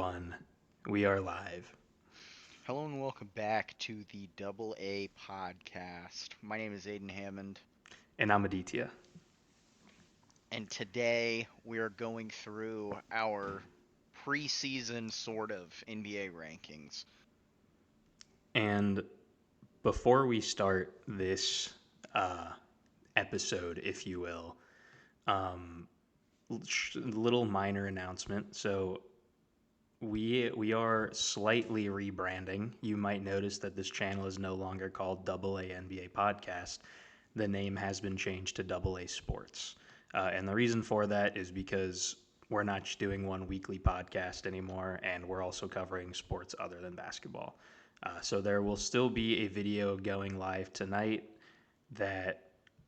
one. We are live. Hello and welcome back to the Double A podcast. My name is Aiden Hammond, And I'm Aditya. and today we are going through our preseason sort of NBA rankings. And before we start this uh, episode, if you will, um, little minor announcement. So we are slightly rebranding. You might notice that this channel is no longer called Double A NBA Podcast. The name has been changed to Double A Sports, and the reason for that is because we're not just doing one weekly podcast anymore, and we're also covering sports other than basketball. So there will still be a video going live tonight. That,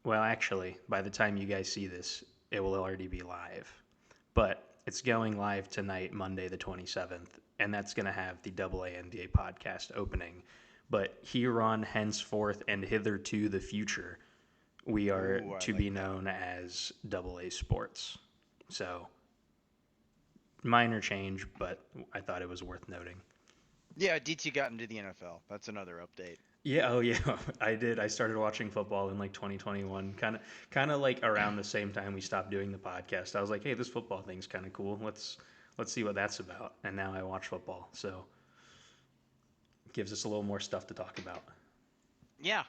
well, actually, by the time you guys see this, it will already be live. But it's going live tonight, Monday the 27th, and that's going to have the AA NBA podcast opening. But here on henceforth and hitherto the future, we are Ooh, I to like be that. known as AA Sports. So, minor change, but I thought it was worth noting. Yeah, DT got into the NFL. That's another update. Yeah, oh yeah, I did. I started watching football in like 2021, kind of like around the same time we stopped doing the podcast. I was like, "Hey, this football thing's kind of cool. Let's see what that's about." And now I watch football. So, it gives us a little more stuff to talk about. Yeah,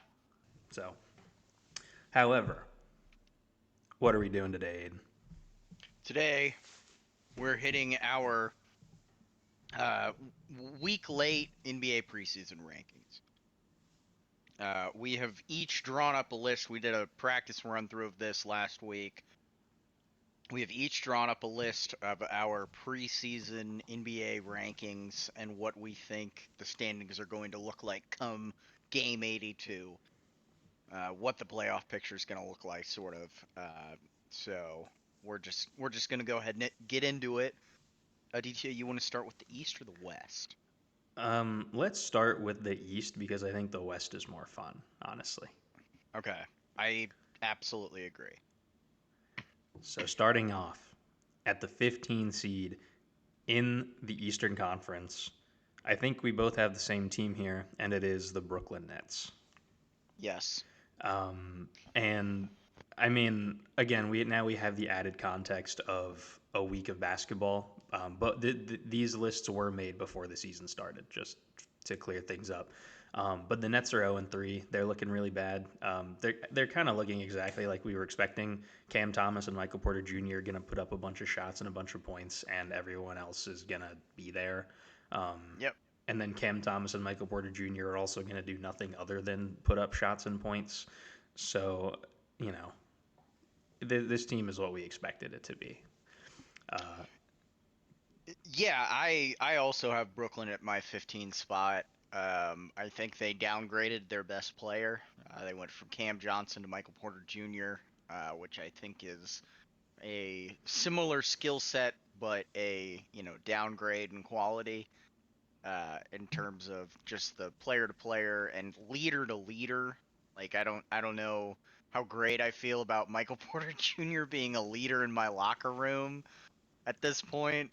So, however, what are we doing today, Aiden? today we're hitting our uh, week late NBA preseason rankings. We have each drawn up a list. We did a practice run through of this last week. We have each drawn up a list of our preseason NBA rankings and what we think the standings are going to look like come game 82. What the playoff picture is going to look like, sort of. So we're just going to go ahead and get into it. Aditya, you want to start with the East or the West? Let's start with the East because I think the West is more fun, honestly. Okay, I absolutely agree. So, starting off at the 15 seed in the Eastern Conference, I think we both have the same team here, and it is the Brooklyn Nets. Yes. And I mean, again, we have the added context of a week of basketball, but these lists were made before the season started, just to clear things up. But the Nets are 0-3. They're looking really bad. They're kind of looking exactly like we were expecting. Cam Thomas and Michael Porter Jr. are going to put up a bunch of shots and a bunch of points, and everyone else is going to be there. Yep. And then Cam Thomas and Michael Porter Jr. are also going to do nothing other than put up shots and points. So, you know, this team is what we expected it to be. Uh, Yeah, I also have Brooklyn at my 15 spot. I think they downgraded their best player. They went from Cam Johnson to Michael Porter Jr., which I think is a similar skill set, but a downgrade in quality in terms of just the player to player and leader to leader. Like I don't know how great I feel about Michael Porter Jr. being a leader in my locker room at this point.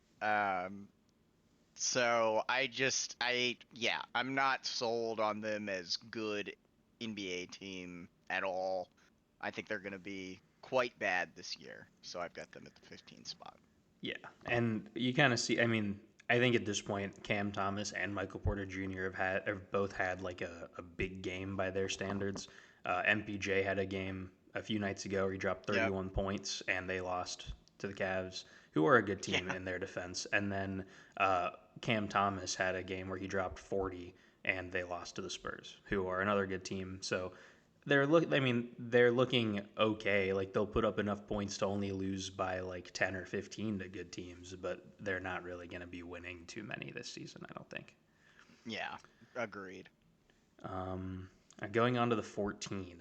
So I'm not sold on them as good NBA team at all. I think they're going to be quite bad this year. So I've got them at the 15 spot. yeah, and you kind of see. I mean, I think at this point, Cam Thomas and Michael Porter Jr. have both had like a big game by their standards. MPJ had a game a few nights ago where he dropped Yep. 31 points, and they lost to the Cavs, who are a good team Yeah. in their defense. And then uh, Cam Thomas had a game where he dropped 40, and they lost to the Spurs, who are another good team. So they're looking okay. Like they'll put up enough points to only lose by like 10 or 15 to good teams, but they're not really going to be winning too many this season, I don't think. Yeah. Agreed. Um, Going on to the 14.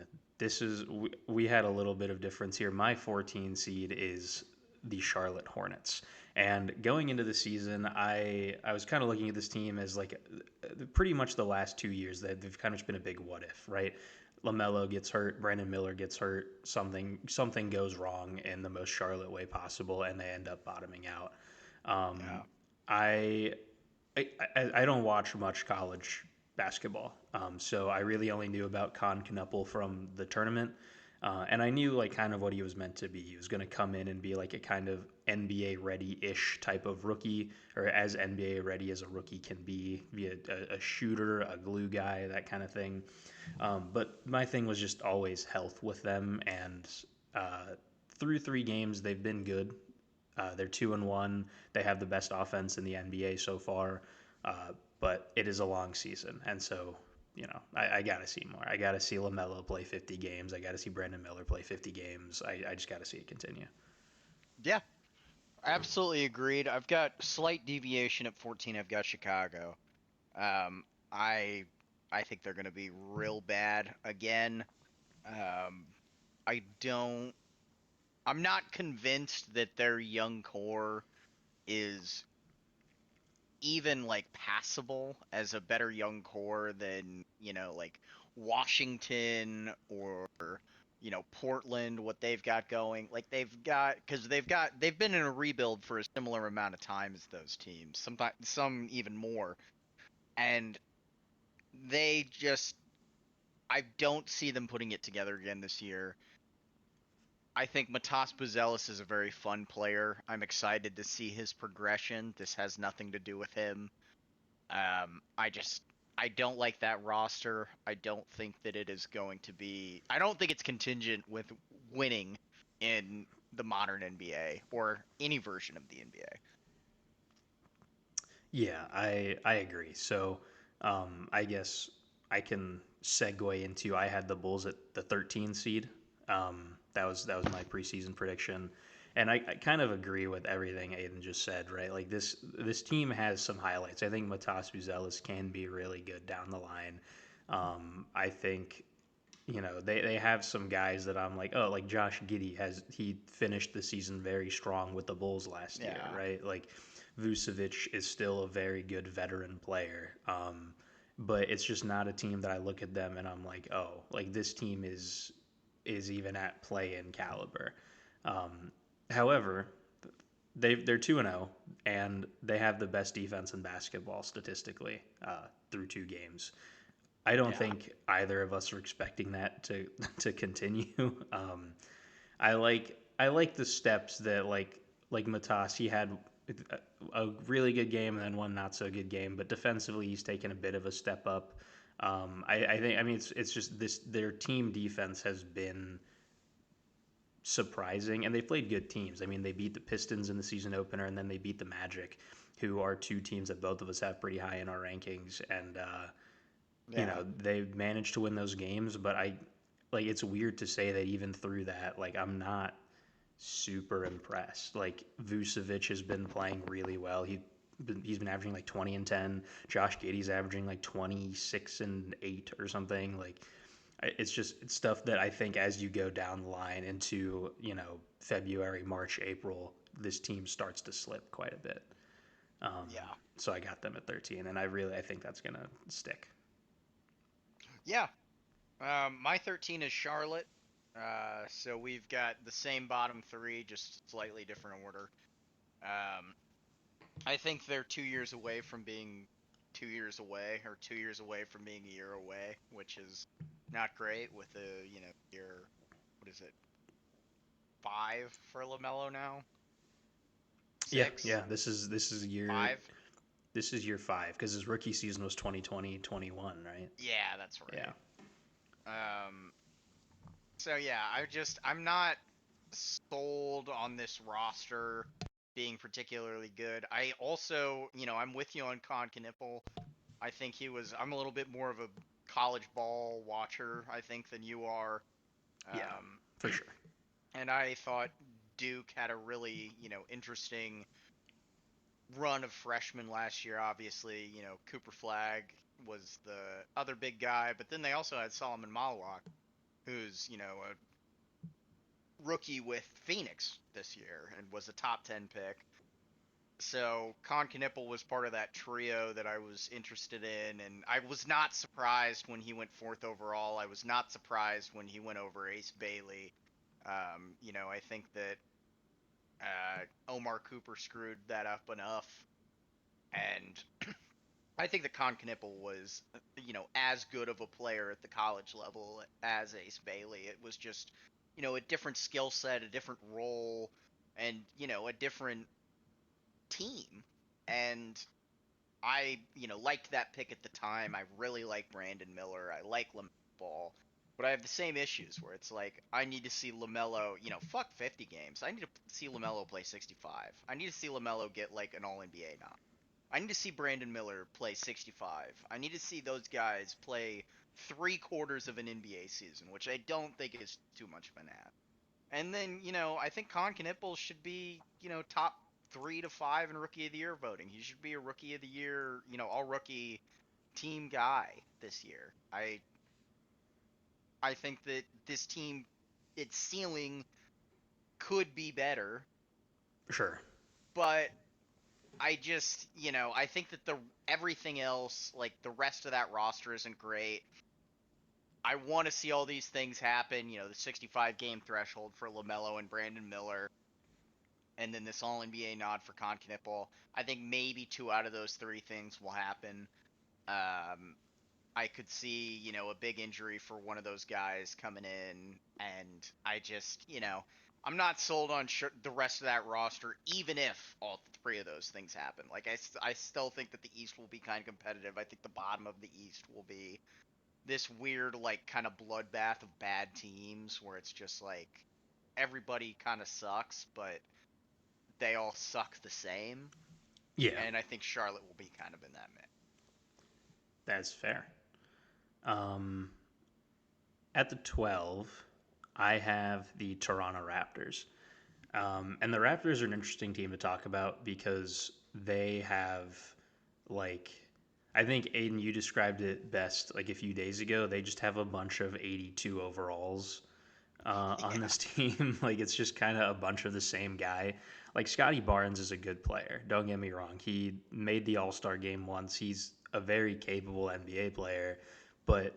We had a little bit of difference here. My 14 seed is the Charlotte Hornets. And going into the season, I was kind of looking at this team as like pretty much the last 2 years that they've kind of just been a big what if, right? LaMelo gets hurt, Brandon Miller gets hurt, something goes wrong in the most Charlotte way possible, and they end up bottoming out. Um, Yeah. I I don't watch much college basketball, so I really only knew about Con Knuppel from the tournament, and I knew like kind of what he was meant to be. He was going to come in and be like a kind of NBA ready-ish type of rookie, or as NBA ready as a rookie can be a shooter, a glue guy, that kind of thing. But my thing was just always health with them, and uh, through 3 games they've been good. They're 2-1. They have the best offense in the NBA so far, but it is a long season, and so I got to see more. I got to see Lamelo play 50 games. I got to see Brandon Miller play 50 games. I just got to see it continue. Yeah, absolutely agreed. I've got slight deviation at 14. I've got Chicago. Um, I I think they're going to be real bad again. Um, I don't. I'm not convinced that their young core is even like passable as a better young core than like Washington or Portland, what they've got going. Like they've been in a rebuild for a similar amount of time as those teams, sometimes some even more, and they just I don't see them putting it together again this year. I think Matas Buzelis is a very fun player. I'm excited to see his progression. This has nothing to do with him. I just I don't like that roster. I don't think that it is going to be. I don't think it's contingent with winning in the modern NBA or any version of the NBA. Yeah, I agree. So I guess I can segue into I had the Bulls at the 13 seed. That was my preseason prediction, and I kind of agree with everything Aiden just said. Right, like this team has some highlights. I think Matas Buzelis can be really good down the line. I think they have some guys that I'm like, oh, like Josh Giddey he finished the season very strong with the Bulls last year, Yeah, right? Like Vucevic is still a very good veteran player, but it's just not a team that I look at them and I'm like, oh, like this team is even at play in caliber. Um, However, they're 2-0 and they have the best defense in basketball statistically through 2 games. I don't yeah, think either of us are expecting that to to continue. I like the steps that like Matas. He had a really good game and then one not so good game, but defensively he's taken a bit of a step up. I think I mean it's just this their team defense has been surprising and they played good teams. I mean they beat the Pistons in the season opener and then they beat the Magic, who are 2 teams that both of us have pretty high in our rankings and yeah, they managed to win those games, but I like it's weird to say that even through that, like I'm not super impressed. Like Vucevic has been playing really well. He's been averaging like 20 and 10. Josh Giddey's averaging like 26 and 8 or something. Like it's stuff that I think as you go down the line into, February, March, April, this team starts to slip quite a bit. Um, yeah, so I got them at 13 and I think that's going to stick. yeah. My 13 is Charlotte. So we've got the same bottom three, just slightly different order. Um, I think they're 2 years away from being 2 years away, or 2 years away from being a year away, which is not great with the, year, what is it, 5 for LaMelo now? Yeah, 6? yeah. Five? This is year 5 because his rookie season was 2020-21, right? Yeah, that's Yeah, right. So yeah, I'm not sold on this roster being particularly good. I also, I'm with you on Con Knipple. I'm a little bit more of a college ball watcher, I think, than you are. yeah, Um, for sure. and I thought Duke had a really, interesting run of freshmen last year. Obviously, Cooper Flag was the other big guy, but then they also had Solomon Malwak, who's, a rookie with Phoenix this year and was a top 10 pick. So Con Knipple was part of that trio that I was interested in, and I was not surprised when he went fourth overall. I was not surprised when he went over Ace Bailey. I think that Omar Cooper screwed that up enough And I think that Con Knippel was, as good of a player at the college level as Ace Bailey. It was just, a different skill set, a different role, and, a different team. And I, liked that pick at the time. I really like Brandon Miller. I like LaMelo Ball. But I have the same issues where it's like I need to see LaMelo, fuck 50 games. I need to see LaMelo play 65. I need to see LaMelo get like an All NBA nod. I need to see Brandon Miller play 65. I need to see those guys play 3/4 of an NBA season, which I don't think is too much of an ask. And then, I think Con Knippel should be, top 3 to 5 in Rookie of the Year voting. He should be a Rookie of the Year, all rookie team guy this year. I think that this team, its ceiling could be better, Sure. but I just, I think that the everything else, like the rest of that roster isn't great. I want to see all these things happen, the 65 game threshold for LaMelo and Brandon Miller, and then this All NBA nod for Con Knippel. I think maybe 2 out of those 3 things will happen. Um, I could see, a big injury for one of those guys coming in, and I just, I'm not sold on the rest of that roster, even if all 3 of those things happen. Like, I still think that the East will be kind of competitive. I think the bottom of the East will be this weird, like, kind of bloodbath of bad teams where it's just like everybody kind of sucks, but they all suck the same. Yeah, And I think Charlotte will be kind of in that mix. that's fair. Um, at the 12, I have the Toronto Raptors. And the Raptors are an interesting team to talk about because they have, like, I think Aiden, you described it best like a few days ago. They just have a bunch of 82 overalls on Yeah. this team. Like, it's just kind of a bunch of the same guy. Like, Scotty Barnes is a good player. Don't get me wrong. He made the All Star game once. He's a very capable NBA player, but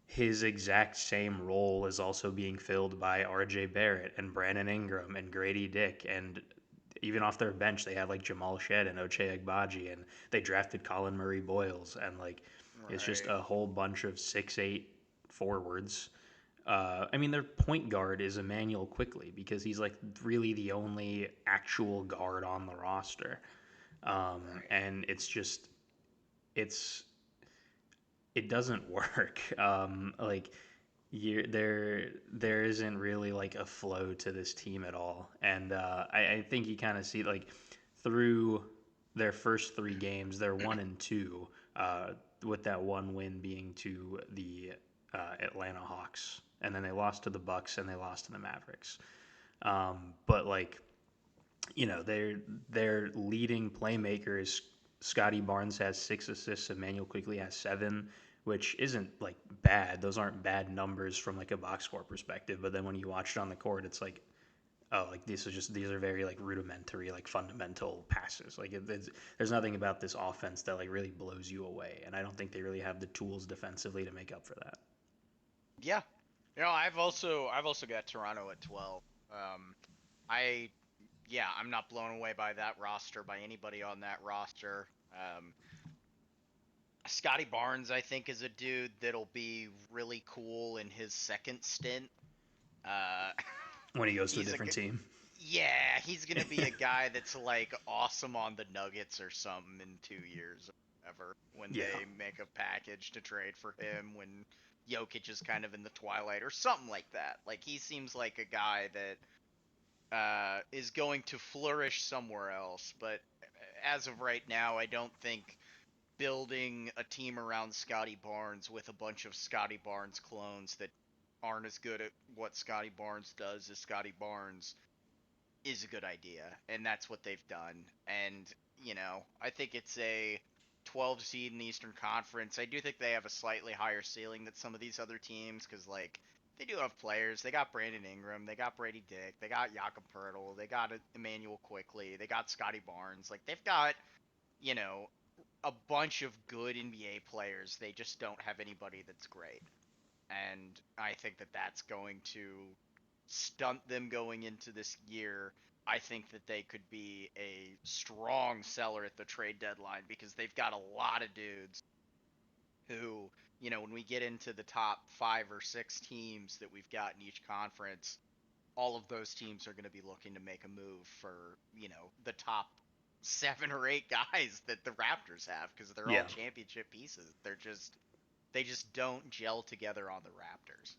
his exact same role is also being filled by RJ Barrett and Brandon Ingram and Grady Dick. And even off their bench, they have like Jamal Shed and Ochai Agbaji, and they drafted Colin Murray Boyles. And like, it's just Right. a whole bunch of 6'8" forwards. I mean, their point guard is Emmanuel Quickly because he's like really the only actual guard on the roster. Right. And it's just, it's it doesn't work. Like there isn't really like a flow to this team at all, and I think you kind of see like through their first 3 games, they're 1-2, with that one win being to the Atlanta Hawks, and then they lost to the Bucks and they lost to the Mavericks. But like their leading playmakers. Scotty Barnes has 6 assists. Emmanuel Quickly has 7, which isn't like bad. Those aren't bad numbers from like a box score perspective. But then when you watch it on the court, it's like, oh, like these are very like rudimentary, like fundamental passes. Like there's nothing about this offense that like really blows you away. And I don't think they really have the tools defensively to make up for that. Yeah. I've also got Toronto at 12. I I'm not blown away by that roster, by anybody on that roster. Scotty Barnes, I think, is a dude that'll be really cool in his second stint. Uh, When he goes to a he's a different team. yeah, he's gonna be a guy that's like awesome on the Nuggets or something in 2 years or whatever when Yeah. they make a package to trade for him when Jokic is kind of in the twilight or something like that. Like he seems like a guy that is going to flourish somewhere else. But as of right now, I don't think building a team around Scotty Barnes with a bunch of Scotty Barnes clones that aren't as good at what Scotty Barnes does as Scotty Barnes is a good idea. And that's what they've done. And, I think it's a 12 seed in the Eastern Conference. I do think they have a slightly higher ceiling than some of these other teams because, like, they do have players. They got Brandon Ingram. They got Brady Dick. They got Jakob Pertl. They got Emmanuel Quickly. They got Scotty Barnes. Like, they've got, you know, a bunch of good NBA players. They just don't have anybody that's great. And I think that that's going to stunt them going into this year. I think that they could be a strong seller at the trade deadline because they've got a lot of dudes who, when we get into the top 5 or 6 teams that we've got in each conference, all of those teams are going to be looking to make a move for, the top 7 or 8 guys that the Raptors have because they're all Yeah, championship pieces. They just don't gel together on the Raptors.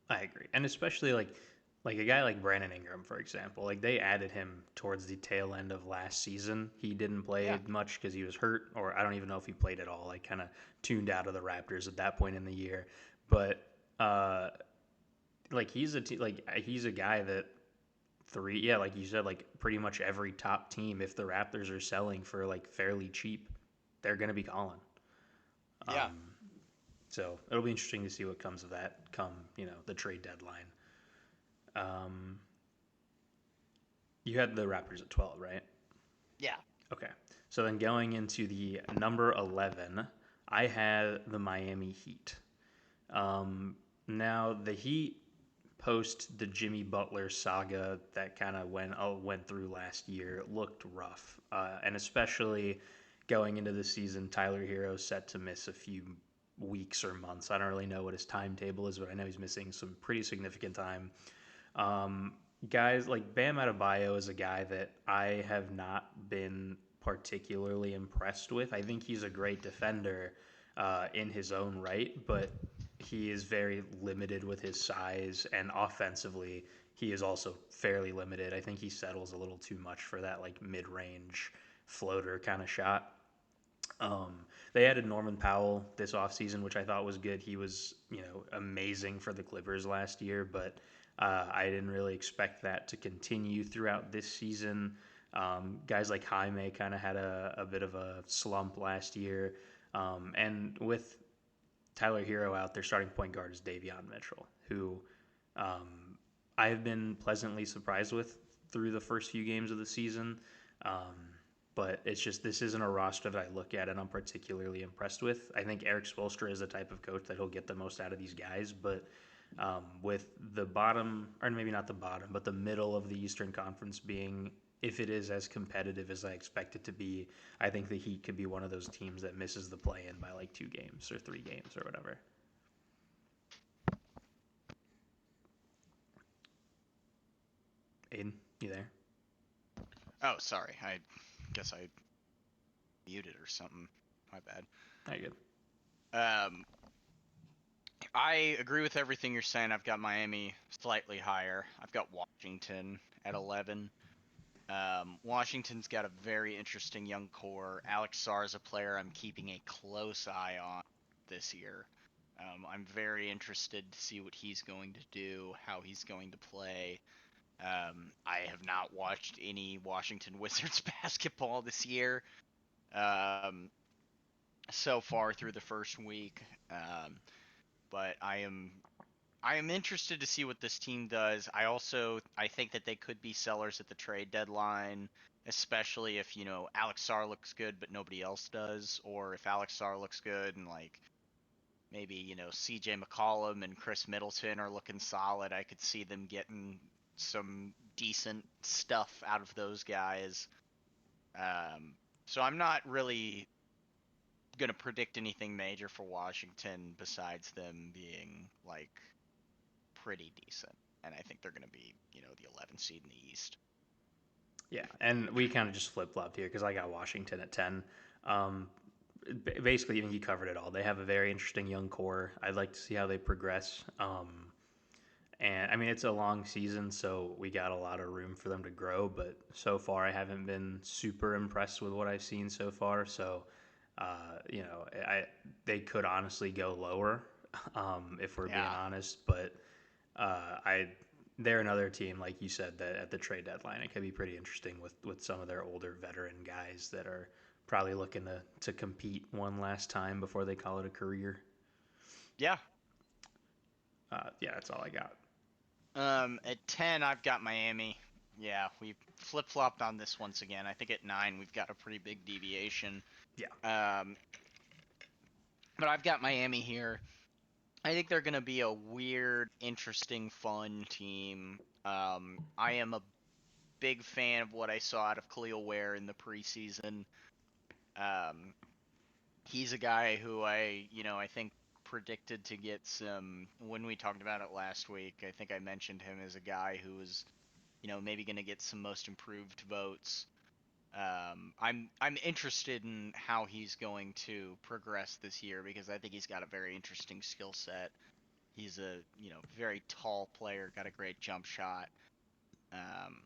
I agree, and especially like a guy like Brandon Ingram, for example. Like they added him towards the tail end of last season. He didn't play Yeah. much because he was hurt, or I don't even know if he played at all. Like kind of tuned out of the Raptors at that point in the year. But like he's a guy that yeah, like you said, like pretty much every top team, if the Raptors are selling for like fairly cheap, they're gonna be calling. Yeah. So it'll be interesting to see what comes of that come the trade deadline. Um, you had the Raptors at 12, right? Yeah. Okay. So then going into the number 11, I had the Miami Heat. Now the Heat post the Jimmy Butler saga that kind of went through last year looked rough, and especially going into the season, Tyler Hero set to miss a few weeks or months. I don't really know what his timetable is, but I know he's missing some pretty significant time. Um, Guys like Bam Adebayo is a guy that I have not been particularly impressed with. I think he's a great defender in his own right, but he is very limited with his size, and offensively, he is also fairly limited. I think he settles a little too much for that like mid-range floater kind of shot. They added Norman Powell this offseason, which I thought was good. He was, amazing for the Clippers last year, but I didn't really expect that to continue throughout this season. Guys like Jaime kind of had a bit of a slump last year. And with Tyler Hero out, their starting point guard is Davion Mitchell, who I have been pleasantly surprised with through the first few games of the season. Um, but it's just this isn't a roster that I look at and I'm particularly impressed with. I think Eric Spoelstra is the type of coach that he'll get the most out of these guys, but with the bottom, or maybe not the bottom, but the middle of the Eastern Conference being, if it is as competitive as I expect it to be, I think the Heat could be one of those teams that misses the play in by like 2 games or 3 games or whatever. Aiden, you there? Oh, sorry. I guess I muted or something. My bad. Very good. Um, I agree with everything you're saying. I've got Miami slightly higher. I've got Washington at 11. Washington's got a very interesting young core. Alex Sarr is a player I'm keeping a close eye on this year. I'm very interested to see what he's going to do, how he's going to play. I have not watched any Washington Wizards basketball this year so far through the first week, but I am interested to see what this team does. I think that they could be sellers at the trade deadline, especially if Alex Sarr looks good but nobody else does, or if Alex Sarr looks good and like maybe C.J. McCollum and Chris Middleton are looking solid. I could see them getting some decent stuff out of those guys. Um, so I'm not really gonna predict anything major for Washington besides them being like pretty decent, and I think they're going to be, the 11th seed in the East. Yeah, and we kind of just flip flopped here because I got Washington at 10. Um, Basically, I think you covered it all. They have a very interesting young core. I'd like to see how they progress. And I mean, it's a long season, so we got a lot of room for them to grow. But so far, I haven't been super impressed with what I've seen so far. So, they could honestly go lower if we're being Yeah, honest. But I they're another team, like you said, that at the trade deadline it could be pretty interesting with some of their older veteran guys that are probably looking to compete one last time before they call it a career. yeah. Yeah, that's all I got. At 10, I've got Miami. Yeah, we flip flopped on this once again. I think at 9, we've got a pretty big deviation. Yeah, Um, but I've got Miami here. I think they're going to be a weird, interesting, fun team. I am a big fan of what I saw out of Khalil Ware in the preseason. Um, he's a guy who I think predicted to get some when we talked about it last week. I think I mentioned him as a guy who was, maybe going to get some most improved votes. I'm interested in how he's going to progress this year because I think he's got a very interesting skill set. He's a, very tall player, got a great jump shot. Um,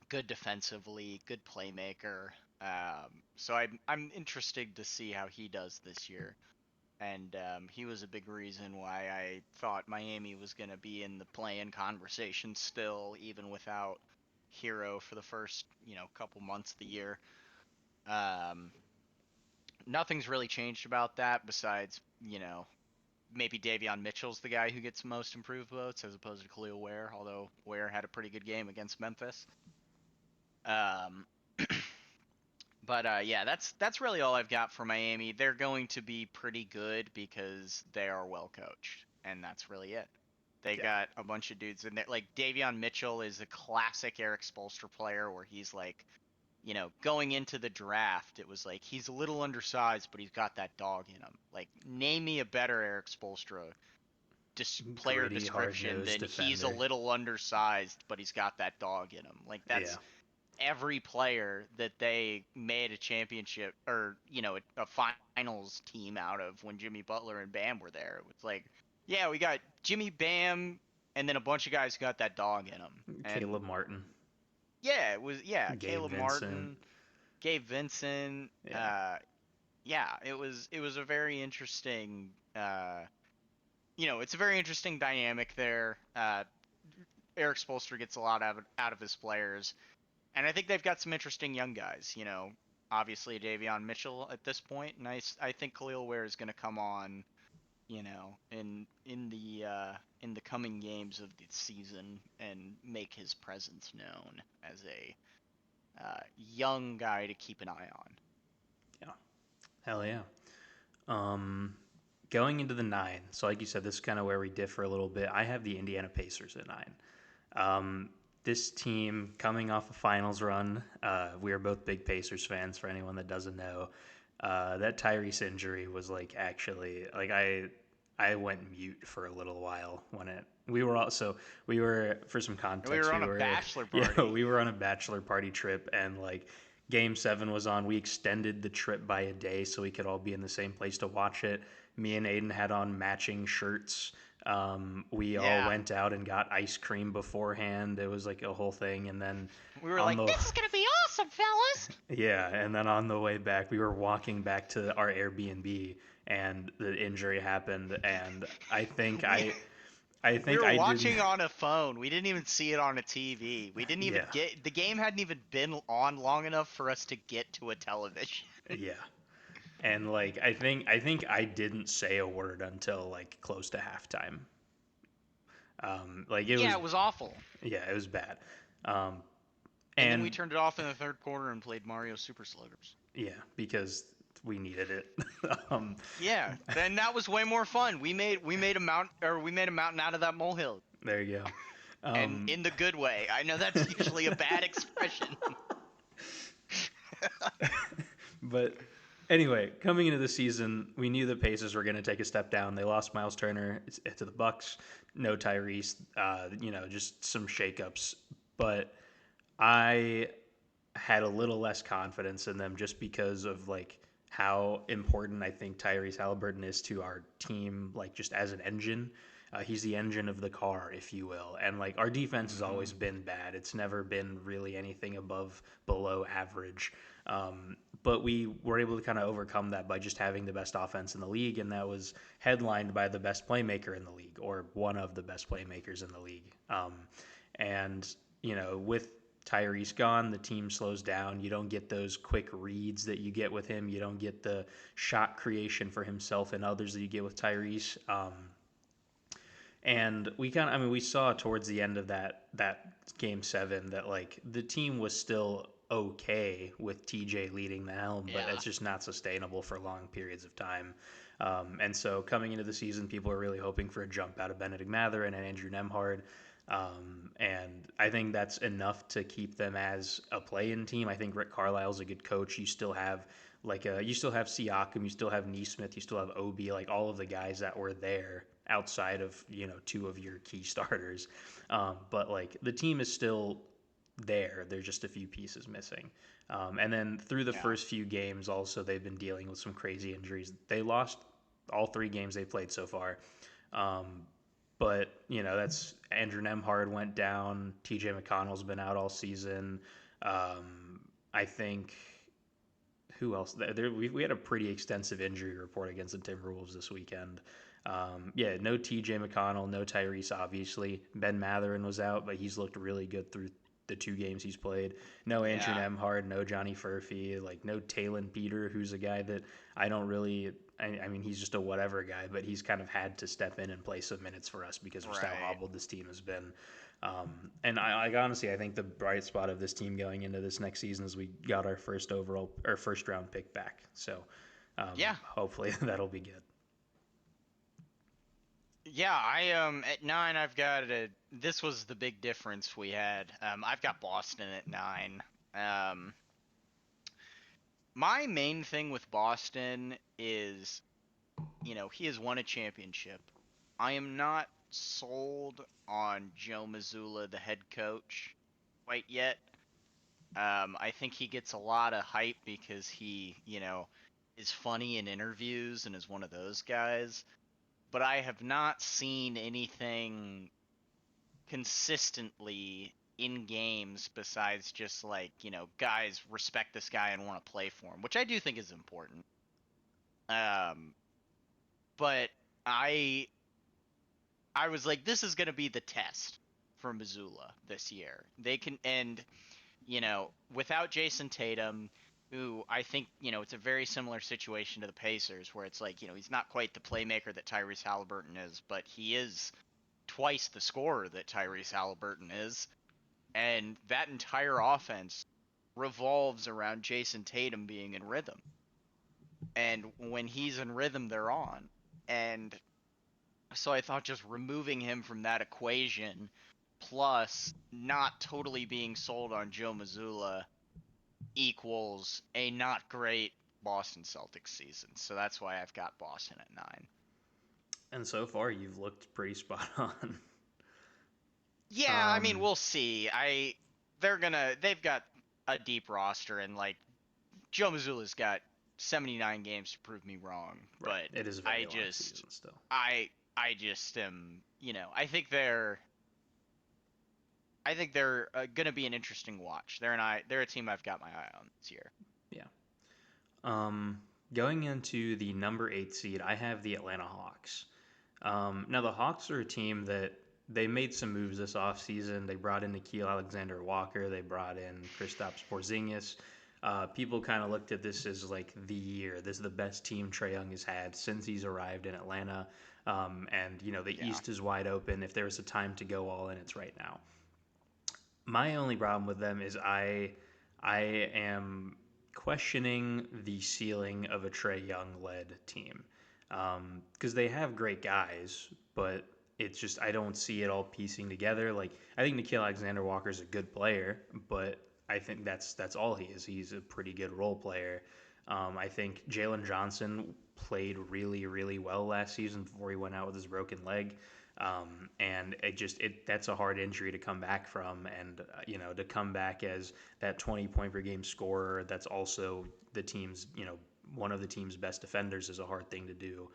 Good defensively, good playmaker. So I'm interested to see how he does this year. And he was a big reason why I thought Miami was going to be in the play-in conversation still, even without Hero for the first, couple months of the year. Um, Nothing's really changed about that besides, maybe Davion Mitchell's the guy who gets most improved votes as opposed to Khalil Ware, although Ware had a pretty good game against Memphis. Um, but yeah, that's really all I've got for Miami. They're going to be pretty good because they are well coached, and that's really it. They Yeah. got a bunch of dudes in there. Like Davion Mitchell is a classic Eric Spoelstra player, where he's like, going into the draft, it was like he's a little undersized, but he's got that dog in him. Like, name me a better Eric Spoelstra player Gritty, description hard-nosed than he's a defender. little undersized, but he's got that dog in him. Like, Yeah. that's every player that they made a championship or a finals team out of when Jimmy Butler and Bam were there. It was like, yeah, we got Jimmy, Bam, and then a bunch of guys who got that dog in them. And Caleb Martin. yeah, it was Gabe Caleb Vincent. Martin, Gabe Vincent. Yeah. Yeah, it was a very interesting. It's a very interesting dynamic there. Eric Spoelstra gets a lot out of his players. And I think they've got some interesting young guys. Obviously Davion Mitchell at this point, and I think Khalil Ware is going to come on, in the coming games of the season and make his presence known as a young guy to keep an eye on. Yeah. Hell yeah. Um, Going into the 9. So like you said, this is kind of where we differ a little bit. I have the Indiana Pacers at 9. Um, this team coming off a finals run, we are both big Pacers fans. For anyone that doesn't know, that Tyrese injury was like actually like I went mute for a little while when it. We were for some And we context. were We on a were bachelor yeah party. we were on a bachelor party trip and like Game 7 was on. We extended the trip by a day so we could all be in the same place to watch it. Me and Aiden had on matching shirts. We all Yeah, went out and got ice cream beforehand. It was like a whole thing. And then we were on like, the this is gonna be awesome, fellas. yeah, and then on the way back, we were walking back to our Airbnb, and the injury happened. And I think we I we think were I didn't. watching on a phone. We didn't even see it on a TV. We didn't even Yeah, get the game hadn't even been on long enough for us to get to a television. yeah. And like I think I didn't say a word until like close to halftime. Like it Yeah, was it was awful. yeah, it was bad. Um, And then we and turned it off in the third quarter and played Mario Super Sluggers. yeah, because we needed it. um, Yeah, then that was way more fun. We made a mountain out of that molehill, there you go. and Um, in the good way. I know that's usually a bad expression. but anyway, coming into the season, we knew the Pacers were going to take a step down. They lost Miles Turner to the Bucks. No Tyrese. Just some shakeups. But I had a little less confidence in them just because of like how important I think Tyrese Halliburton is to our team, like just as an engine. He's the engine of the car, if you will. And like our defense has Hmm. always been bad. It's never been really anything above below average. But we were able to kind of overcome that by just having the best offense in the league, and that was headlined by the best playmaker in the league, or one of the best playmakers in the league. And with Tyrese gone, the team slows down. You don't get those quick reads that you get with him. You don't get the shot creation for himself and others that you get with Tyrese. And we saw towards the end of that game 7 that like the team was still okay with TJ leading the helm, but Yeah. it's just not sustainable for long periods of time. And so coming into the season, people are really hoping for a jump out of Benedict Mather and Andrew Nemhard. And I think that's enough to keep them as a play-in team. I think Rick Carlisle's a good coach. You still have you still have Siakam, you still have Neesmith, you still have Obi, like all of the guys that were there outside of two of your key starters. But like the team is still there. There's just a few pieces missing. And then through the Yeah. first few games, also they've been dealing with some crazy injuries. They lost all 3 games they played so far. Um, but that's Andrew Nemhard went down. T.J. McConnell's been out all season. I think who else? We had a pretty extensive injury report against the Timberwolves this weekend. Yeah, no T.J. McConnell, no Tyrese. Obviously, Ben Matherin was out, but he's looked really good through the 2 games he's played. No Andrew Yeah. Nemhard, no Johnny Furphy, like no Talon Peter, who's a guy that I don't really. I mean, he's just a whatever guy, but he's kind of had to step in and play some minutes for us because of just how Right. hobbled this team has been. And honestly, I think the bright spot of this team going into this next season is we got our first round pick back. So Yeah. hopefully that'll be good. Yeah, I at 9 I've got a this was the big difference we had. I've got Boston at 9. Um my main thing with Boston is, he has won a championship. I am not sold on Joe Mazzulla, the head coach, quite yet. I think he gets a lot of hype because he, is funny in interviews and is one of those guys. But I have not seen anything consistently in games besides just like, guys respect this guy and want to play for him, which I do think is important. Um, but I I was like, this is gonna be the test for Missoula this year. They can and without Jason Tatum, who I think, it's a very similar situation to the Pacers, where it's like, he's not quite the playmaker that Tyrese Halliburton is, but he is twice the scorer that Tyrese Halliburton is. And that entire offense revolves around Jason Tatum being in rhythm. And when he's in rhythm, they're on. And so I thought just removing him from that equation, plus not totally being sold on Joe Mazzulla, equals a not great Boston Celtics season. So that's why I've got Boston at 9. And so far, you've looked pretty spot on. Yeah, I mean, um, we'll see. They've got a deep roster, and like Joe Mazzulla's got 79 games to prove me wrong, right, but it is a very I long just season still. I just am, I think they're going to be an interesting watch. They're a team I've got my eye on this year. Yeah. Um, Going into the number 8 seed, I have the Atlanta Hawks. Now the Hawks are a team that they made some moves this offseason. They brought in Nikhil Alexander Walker. They brought in Kristaps Porzingis. People kind of looked at this as like the year. This is the best team Trae Young has had since he's arrived in Atlanta. And the Yeah. East is wide open. If there's a time to go all in, it's right now. My only problem with them is I am questioning the ceiling of a Trae Young led team because they have great guys, but it's just I don't see it all piecing together. Like I think Nikhil Alexander Walker is a good player, but I think that's all he is. He's a pretty good role player. I think Jalen Johnson played really really well last season before he went out with his broken leg. And that's a hard injury to come back from, and to come back as that 20 point per game scorer that's also the team's one of the team's best defenders is a hard thing to do.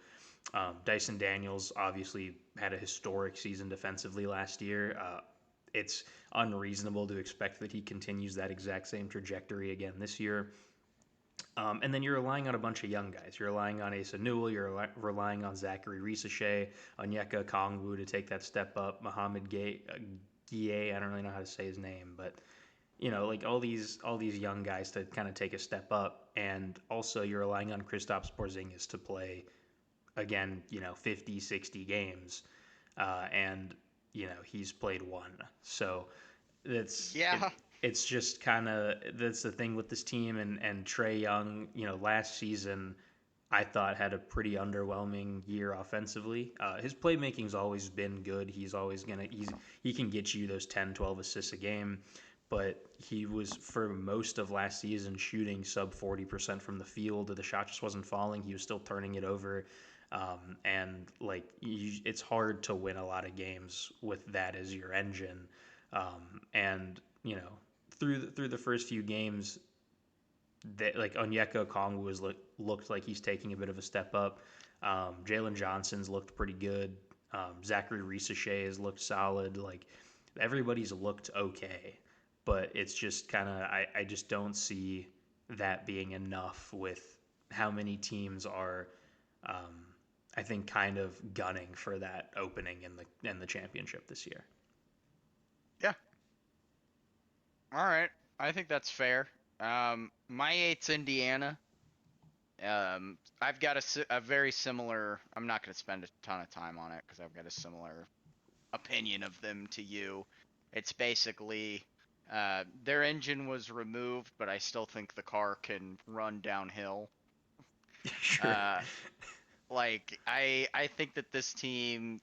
Dyson Daniels obviously had a historic season defensively last year. It's unreasonable to expect that he continues that exact same trajectory again this year. And then you're relying on a bunch of young guys. You're relying on Asa Newell. You're relying on Zachary Risachet, Onyeka Kongwu to take that step up. Mohamed Gueye, I don't really know how to say his name, but like all these young guys to kind of take a step up. And also you're relying on Kristaps Porzingis to play again, 50, 60 games, and he's played one. So that's it. Yeah. It's just kind of that's the thing with this team and Trae Young. Last season I thought had a pretty underwhelming year offensively. His playmaking's always been good. He can get you those 10, 12 assists a game, but he was for most of last season shooting sub 40% from the field. The shot just wasn't falling. He was still turning it over. And it's hard to win a lot of games with that as your engine. And through the first few games, that like Onyeka Okongwu looked like he's taking a bit of a step up. Jalen Johnson's looked pretty good. Zachary Risachet has looked solid. Like everybody's looked okay, but it's just kind of I just don't see that being enough with how many teams are. I think kind of gunning for that opening in the championship this year. Yeah. All right. I think that's fair. My eight's Indiana. I've got a very similar. I'm not going to spend a ton of time on it because I've got a similar opinion of them to you. It's basically their engine was removed, but I still think the car can run downhill. Sure. Uh, I think that this team,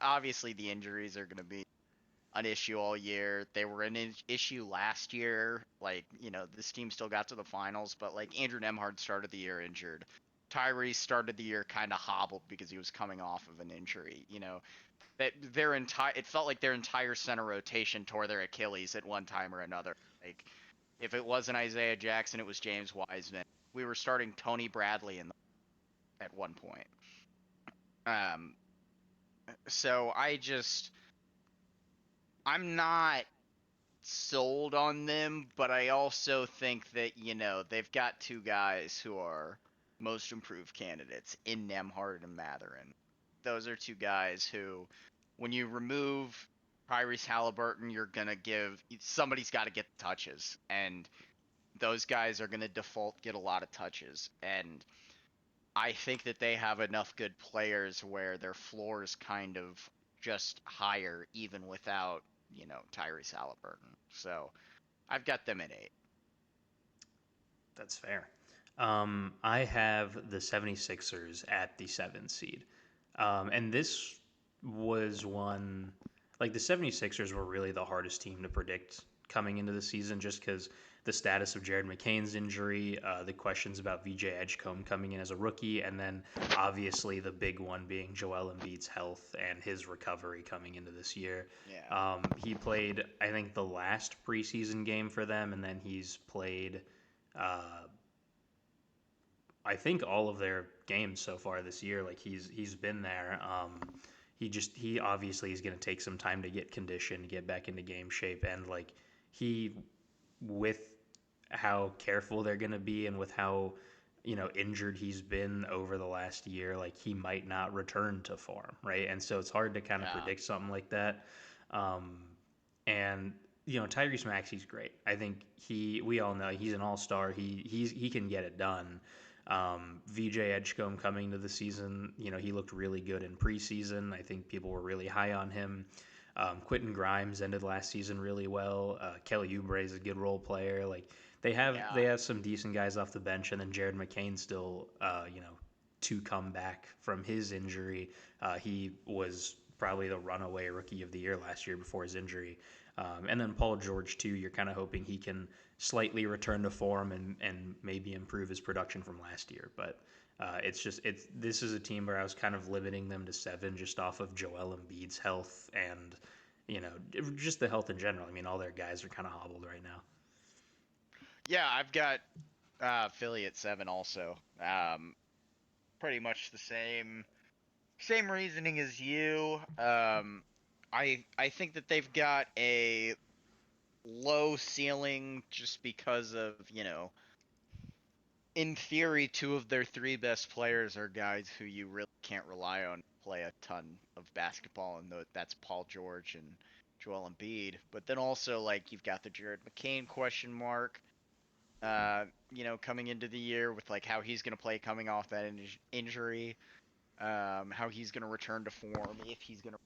obviously the injuries are going to be an issue all year. They were an issue last year. This team still got to the finals, but like Andrew Nemhard started the year injured. Tyrese started the year kind of hobbled because he was coming off of an injury. That their entire it felt like their entire center rotation tore their Achilles at one time or another. Like if it wasn't Isaiah Jackson, it was James Wiseman. We were starting Tony Bradley at one point. Um, so I'm not sold on them, but I also think that, they've got two guys who are most improved candidates in Nemhard and Matherin. Those are two guys who, when you remove Tyrese Halliburton, somebody's got to get the touches, and those guys are going to default get a lot of touches. And I think that they have enough good players where their floor is kind of just higher, even without, Tyrese Halliburton. So I've got them at 8. That's fair. I have the 76ers at the 7th seed. And this was one, like the 76ers were really the hardest team to predict coming into the season just because the status of Jared McCain's injury, the questions about VJ Edgecombe coming in as a rookie, and then obviously the big one being Joel Embiid's health and his recovery coming into this year. Yeah. He played, I think, the last preseason game for them, and then he's played uh, I think all of their games so far this year. Like he's been there. He obviously is going to take some time to get conditioned, get back into game shape, and like he with how careful they're going to be and with how injured he's been over the last year, like he might not return to form, right? And so it's hard to kind of Yeah. predict something like that. Um, and Tyrese Maxey's great. I think we all know he's an all-star. He can get it done. VJ Edgecombe coming to the season, he looked really good in preseason. I think people were really high on him. Quentin Grimes ended last season really well. Kelly Oubre is a good role player. Like Yeah. they have some decent guys off the bench, and then Jared McCain still, to come back from his injury. He was probably the runaway rookie of the year last year before his injury. And then Paul George too. You're kind of hoping he can slightly return to form and maybe improve his production from last year. But this is a team where I was kind of limiting them to 7 just off of Joel Embiid's health and just the health in general. I mean, all their guys are kind of hobbled right now. Yeah, I've got Philly at 7 also. Pretty much the same reasoning as you. I think that they've got a low ceiling just because of, in theory, two of their three best players are guys who you really can't rely on to play a ton of basketball, and that's Paul George and Joel Embiid. But then also, like, you've got the Jared McCain question mark, coming into the year with like how he's going to play coming off that injury, how he's going to return to form, if he's going to.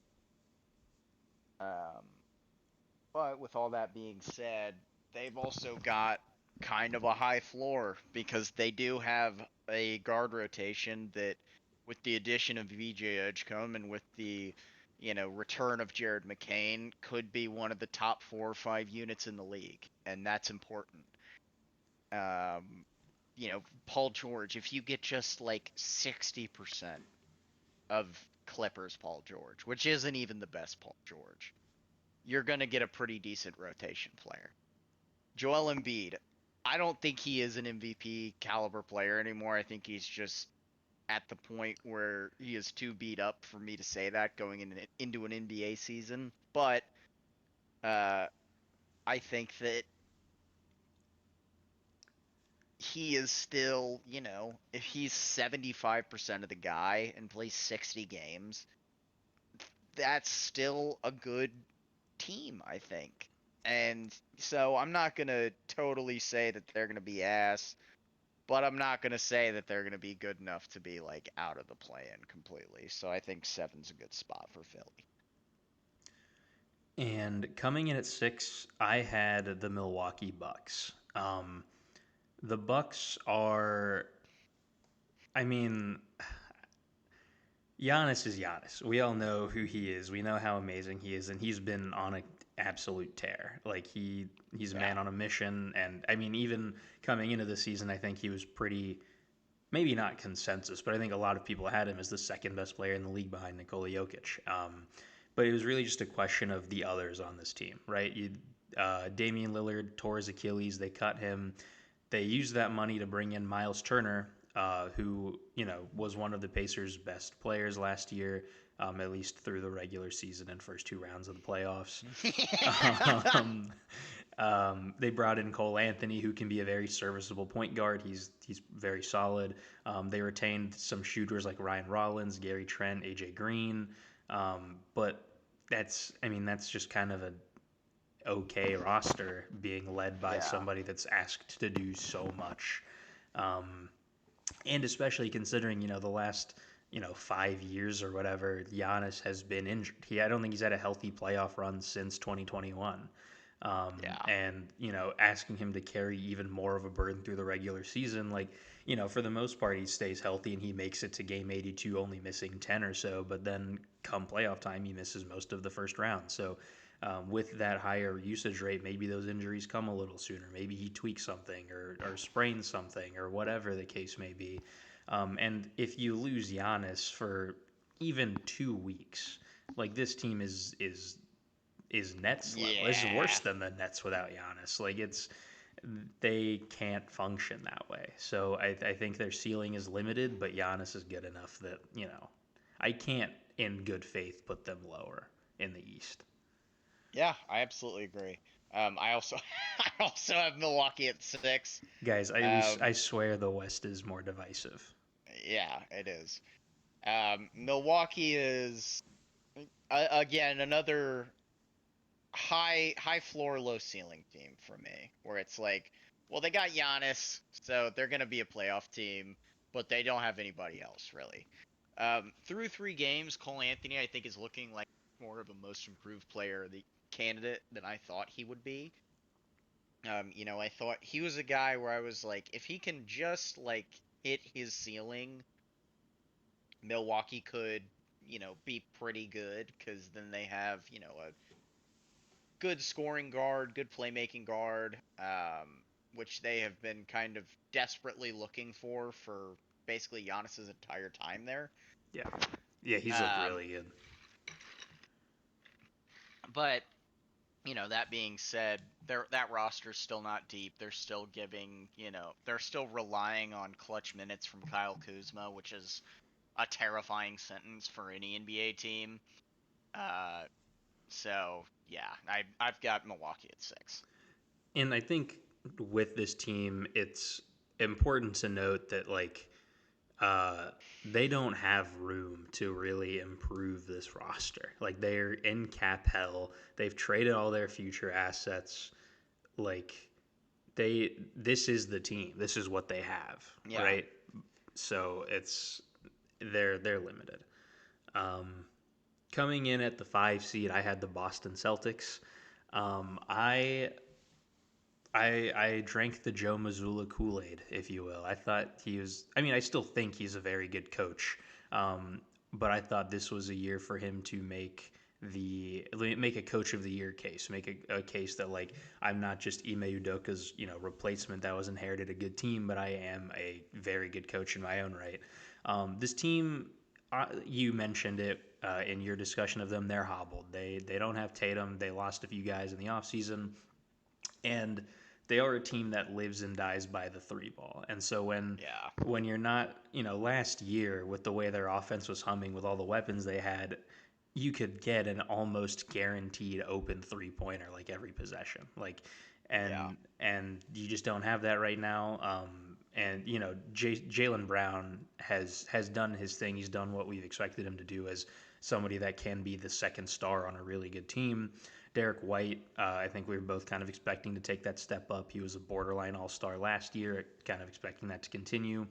But with all that being said, they've also got kind of a high floor because they do have a guard rotation that, with the addition of VJ Edgecombe and with the return of Jared McCain, could be one of the top 4 or 5 units in the league, and that's important. Um, Paul George, if you get just like 60% of Clippers Paul George, which isn't even the best Paul George, you're gonna get a pretty decent rotation player. Joel Embiid, I don't think he is an MVP caliber player anymore. I think he's just at the point where he is too beat up for me to say that going into an NBA season. But uh, I think that he is still, if he's 75% of the guy and plays 60 games, that's still a good team, I think. And so I'm not going to totally say that they're going to be ass, but I'm not going to say that they're going to be good enough to be like out of the play-in completely. So I think seven's a good spot for Philly. And coming in at 6, I had the Milwaukee Bucks. The Bucks are, I mean, Giannis is Giannis. We all know who he is. We know how amazing he is, and he's been on an absolute tear. Like he's a Yeah. man on a mission. And I mean, even coming into the season, I think he was pretty, maybe not consensus, but I think a lot of people had him as the second best player in the league behind Nikola Jokic. But it was really just a question of the others on this team, right? Damian Lillard tore his Achilles. They cut him. They used that money to bring in Miles Turner, who was one of the Pacers' best players last year, at least through the regular season and first 2 rounds of the playoffs. um, they brought in Cole Anthony, who can be a very serviceable point guard. He's very solid. They retained some shooters like Ryan Rollins, Gary Trent, AJ Green, but that's just kind of a okay roster being led by Yeah. somebody that's asked to do so much. Um, and especially considering, the last, 5 years or whatever, Giannis has been injured. I don't think he's had a healthy playoff run since 2021. Yeah. And, asking him to carry even more of a burden through the regular season, like, for the most part, he stays healthy and he makes it to game 82, only missing 10 or so. But then come playoff time, he misses most of the first round. So, with that higher usage rate, maybe those injuries come a little sooner. Maybe he tweaks something or sprains something or whatever the case may be. And if you lose Giannis for even 2 weeks, like this team is Nets level. This is worse Yeah. than the Nets without Giannis. Like they can't function that way. So I think their ceiling is limited, but Giannis is good enough that I can't in good faith put them lower in the East. Yeah, I absolutely agree. I also I also have Milwaukee at 6. Guys, I Um, swear the West is more divisive. yeah, it is. Milwaukee is again another high floor, low ceiling team for me, where it's like, well, they got Giannis, so they're gonna be a playoff team, but they don't have anybody else really. Through 3 games, Cole Anthony I think is looking like more of a most improved player, the candidate than I thought he would be. I thought he was a guy where I was like, if he can just like hit his ceiling, Milwaukee could, be pretty good because then they have, a good scoring guard, good playmaking guard, which they have been kind of desperately looking for basically Giannis's entire time there. Yeah. Yeah, he's looked Um, really good. but that being said, that roster's still not deep. They're still giving, they're still relying on clutch minutes from Kyle Kuzma, which is a terrifying sentence for any NBA team. Uh, so yeah, I've got Milwaukee at 6. And I think with this team, it's important to note that uh, they don't have room to really improve this roster. Like they're in cap hell. They've traded all their future assets. Like this is the team. This is what they have, Yeah, right? So they're limited. Um, Coming in at the 5 seed, I had the Boston Celtics. I I drank the Joe Mazzulla Kool-Aid, if you will. I thought he was. I mean, I still think he's a very good coach, but I thought this was a year for him to make a coach of the year case, make a case that like I'm not just Ime Udoka's replacement that was inherited a good team, but I am a very good coach in my own right. This team, you mentioned it in your discussion of them. They're hobbled. They don't have Tatum. They lost a few guys in the offseason, and they are a team that lives and dies by the three ball. And so Yeah. when you're not, last year with the way their offense was humming with all the weapons they had, you could get an almost guaranteed open three pointer like every possession. Like Yeah. and you just don't have that right now. And Jaylen Brown has done his thing. He's done what we've expected him to do as somebody that can be the second star on a really good team. Derek White, I think we were both kind of expecting to take that step up. He was a borderline all-star last year, kind of expecting that to continue.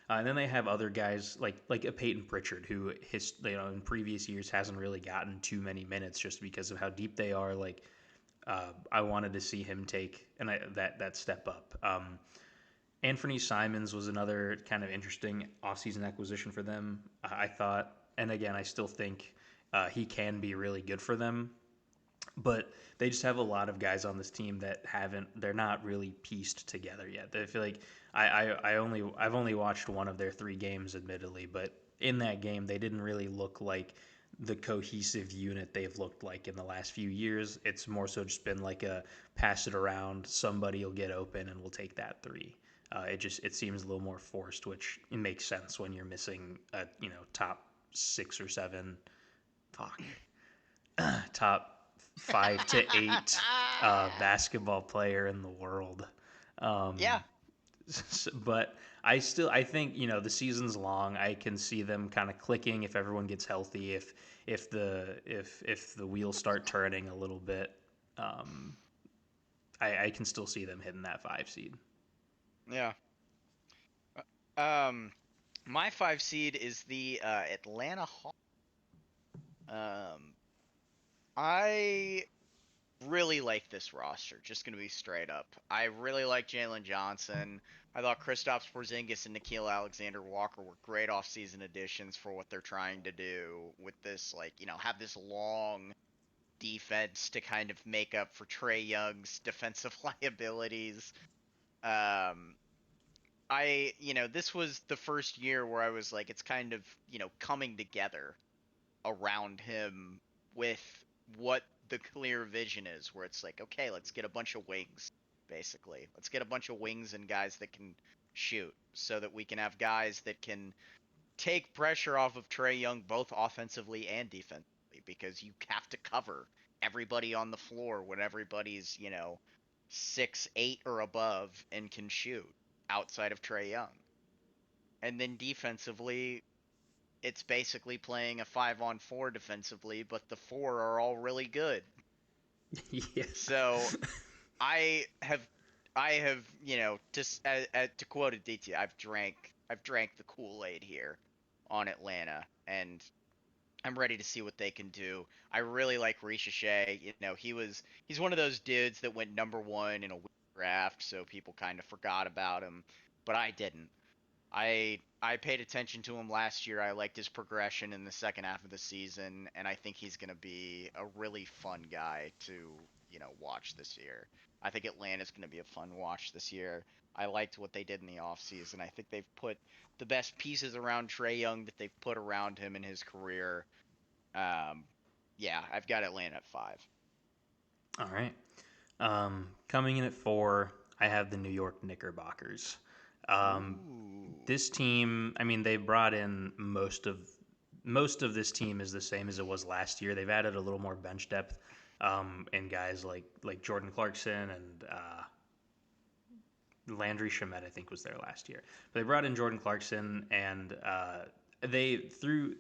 And then they have other guys like a Peyton Pritchard, who in previous years hasn't really gotten too many minutes just because of how deep they are. Like I wanted to see him take that step up. Anthony Simons was another kind of interesting offseason acquisition for them. I thought, and again, I still think he can be really good for them, but they just have a lot of guys on this team that they're not really pieced together yet. I feel like I've only watched one of their three games, admittedly, but in that game they didn't really look like the cohesive unit they've looked like in the last few years. It's more so just been like a pass it around, somebody will get open and we'll take that three. It seems a little more forced, which makes sense when you're missing a top 6 or 7, fuck, top 5 to 8 basketball player in the world. Yeah. Um, but I think the season's long. I can see them kind of clicking if everyone gets healthy. If the wheels start turning a little bit, um, I can still see them hitting that 5 seed. Yeah. Um, my 5 seed is the Atlanta Hawks. Um, I really like this roster. Just gonna be straight up. I really like Jalen Johnson. I thought Kristaps Porzingis and Nikhil Alexander Walker were great offseason additions for what they're trying to do with this, like, have this long defense to kind of make up for Trey Young's defensive liabilities. Um, this was the first year where I was like, it's kind of, coming together around him with what the clear vision is, where it's like, okay, let's get a bunch of wings, basically. Let's get a bunch of wings and guys that can shoot so that we can have guys that can take pressure off of Trey Young both offensively and defensively, because you have to cover everybody on the floor when everybody's, 6'8" or above and can shoot outside of Trey Young. And then defensively, it's basically playing a 5-on-4 defensively, but the four are all really good. Yeah. So I have, to quote Aditya, I've drank the Kool-Aid here on Atlanta, and I'm ready to see what they can do. I really like Risha Shea. He's one of those dudes that went number one in a draft, so people kind of forgot about him, but I didn't. I paid attention to him last year. I liked his progression in the second half of the season, and I think he's going to be a really fun guy to, watch this year. I think Atlanta's going to be a fun watch this year. I liked what they did in the offseason. I think they've put the best pieces around Trey Young that they've put around him in his career. Um, yeah, I've got Atlanta at 5. All right. Coming in at 4, I have the New York Knickerbockers. Ooh. This team, I mean, they brought in most of this team is the same as it was last year. They've added a little more bench depth, and guys like Jordan Clarkson and Landry Shamet, I think, was there last year. But they brought in Jordan Clarkson, and they through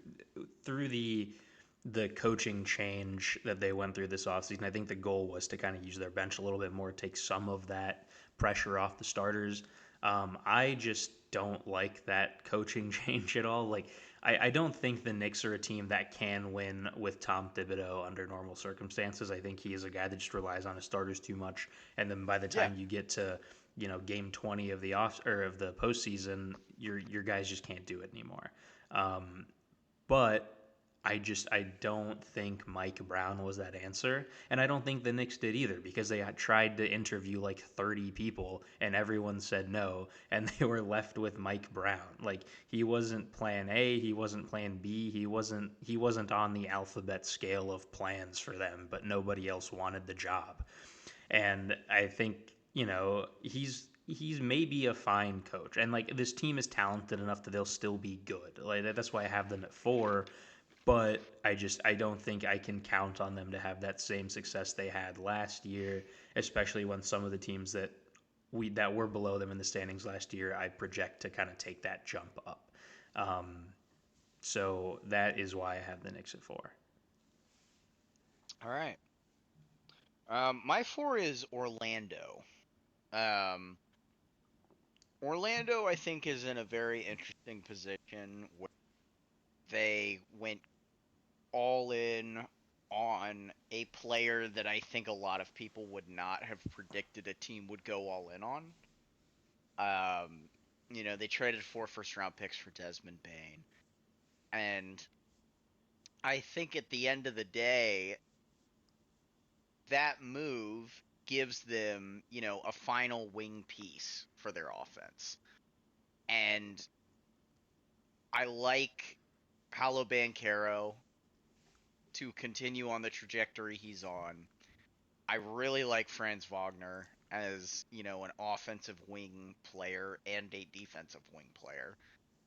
the coaching change that they went through this offseason, I think the goal was to kind of use their bench a little bit more, take some of that pressure off the starters. I just just don't like that coaching change at all. Like, I don't think the Knicks are a team that can win with Tom Thibodeau under normal circumstances. I think he is a guy that just relies on his starters too much, and then by the Yeah. time you get to game 20 of the off or of the postseason, your guys just can't do it anymore. But I don't think Mike Brown was that answer, and I don't think the Knicks did either because they had tried to interview like 30 people and everyone said no, and they were left with Mike Brown. Like he wasn't Plan A, he wasn't Plan B, he wasn't on the alphabet scale of plans for them, but nobody else wanted the job. And I think he's maybe a fine coach, and like this team is talented enough that they'll still be good. Like that's why I have them at 4. But I don't think I can count on them to have that same success they had last year, especially when some of the teams that were below them in the standings last year, I project to kind of take that jump up. So that is why I have the Knicks at 4. All right. My 4 is Orlando. Um, Orlando, I think, is in a very interesting position where they went all in on a player that I think a lot of people would not have predicted a team would go all in on. They traded 4 first round picks for Desmond Bain. And I think at the end of the day, that move gives them, a final wing piece for their offense. And I like Paolo Banchero to continue on the trajectory he's on. I really like Franz Wagner as, an offensive wing player and a defensive wing player.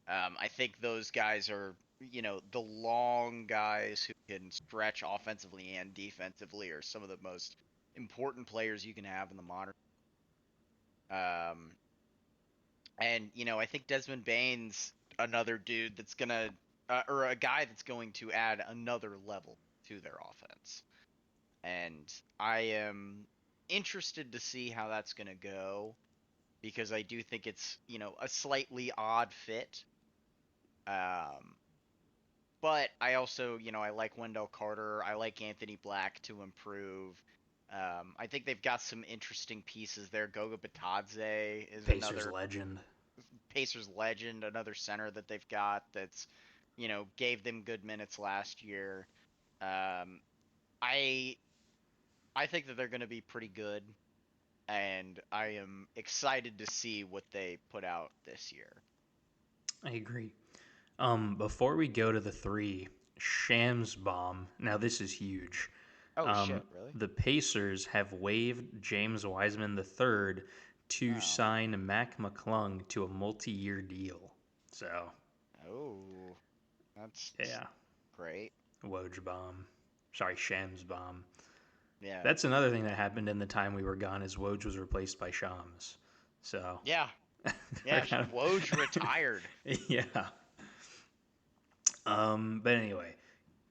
I think those guys are, the long guys who can stretch offensively and defensively are some of the most important players you can have in the modern. Um, and I think Desmond Bain's another dude that's gonna, or a guy that's going to add another level to their offense. And I am interested to see how that's gonna go because I do think it's a slightly odd fit. Um, but I also I like Wendell Carter. I like Anthony Black to improve. I think they've got some interesting pieces there. Goga Batadze is Pacers another legend. Pacers legend, another center that they've got that's, gave them good minutes last year. Um, I I think that they're going to be pretty good, and I am excited to see what they put out this year. I agree. Before we go to the 3, Shams bomb. Now this is huge. Oh shit, really? The Pacers have waived James Wiseman III to Oh. sign Mac McClung to a multi-year deal. So, Oh, that's yeah, great. Woj bomb. Sorry, Shams bomb. Yeah. That's another thing that happened in the time we were gone is Woj was replaced by Shams. So, Yeah. we're Yeah, kind Woj retired. of, yeah. But anyway,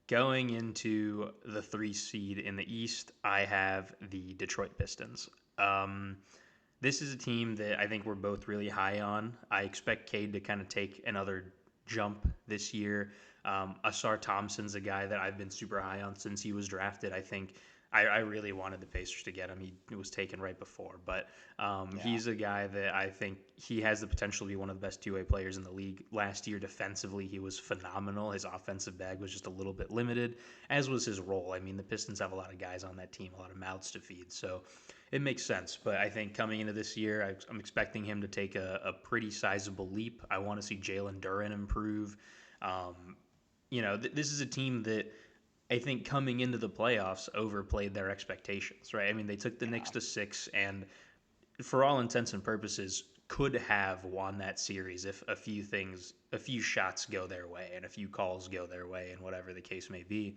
going into the 3 seed in the East, I have the Detroit Pistons. This is a team that I think we're both really high on. I expect Cade to kind of take another jump this year. Asar Thompson's a guy that I've been super high on since he was drafted. I think I really wanted the Pacers to get him. He was taken right before, but Yeah. he's a guy that I think he has the potential to be one of the best two-way players in the league. Last year, defensively, he was phenomenal. His offensive bag was just a little bit limited, as was his role. I mean, the Pistons have a lot of guys on that team, a lot of mouths to feed, so it makes sense. But I think coming into this year, I'm expecting him to take a pretty sizable leap. I want to see Jalen Duren improve. This is a team that I think coming into the playoffs overplayed their expectations, right? I mean, they took the Knicks Yeah. to 6, and for all intents and purposes, could have won that series if a few shots go their way and a few calls go their way, and whatever the case may be.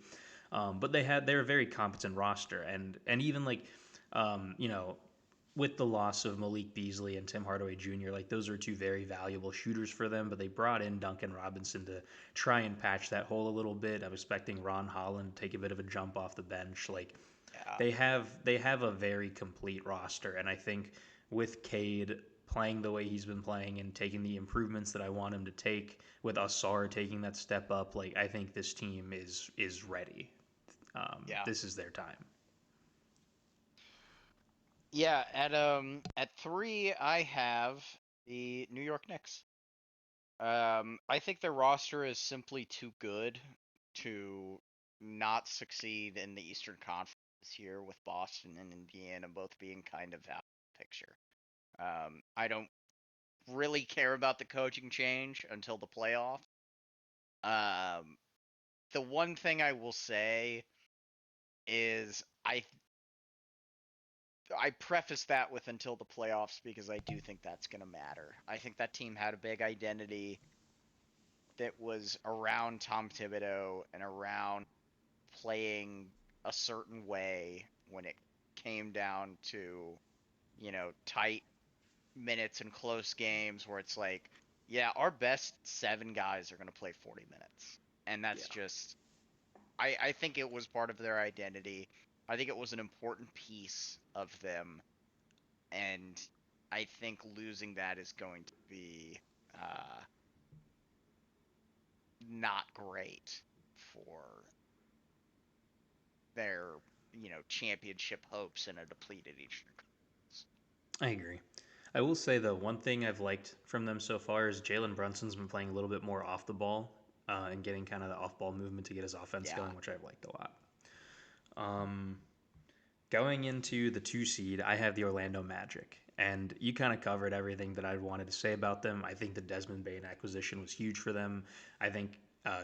But they're a very competent roster, and even like, you know, with the loss of Malik Beasley and Tim Hardaway Jr., like those are two very valuable shooters for them, but they brought in Duncan Robinson to try and patch that hole a little bit. I'm expecting Ron Holland to take a bit of a jump off the bench. Like Yeah. they have a very complete roster, and I think with Cade, playing the way he's been playing and taking the improvements that I want him to take, with Asar taking that step up, like I think this team is ready. Yeah. This is their time. Yeah, at 3 I have the New York Knicks. I think their roster is simply too good to not succeed in the Eastern Conference this year, with Boston and Indiana both being kind of out of the picture. I don't really care about the coaching change until the playoffs. Um, the one thing I will say is I preface that with until the playoffs because I do think that's going to matter. I think that team had a big identity that was around Tom Thibodeau and around playing a certain way when it came down to, tight minutes and close games where it's like, yeah, our best 7 guys are going to play 40 minutes. And Yeah. that's just, I think it was part of their identity. I think it was an important piece of them. And I think losing that is going to be uh, not great for their, championship hopes in a depleted Eastern Conference. I agree. I will say the one thing I've liked from them so far is Jalen Brunson's been playing a little bit more off the ball and getting kind of the off ball movement to get his offense Yeah. going, which I've liked a lot. Um, Going into the 2 seed, I have the Orlando Magic. And you kind of covered everything that I wanted to say about them. I think the Desmond Bain acquisition was huge for them. I think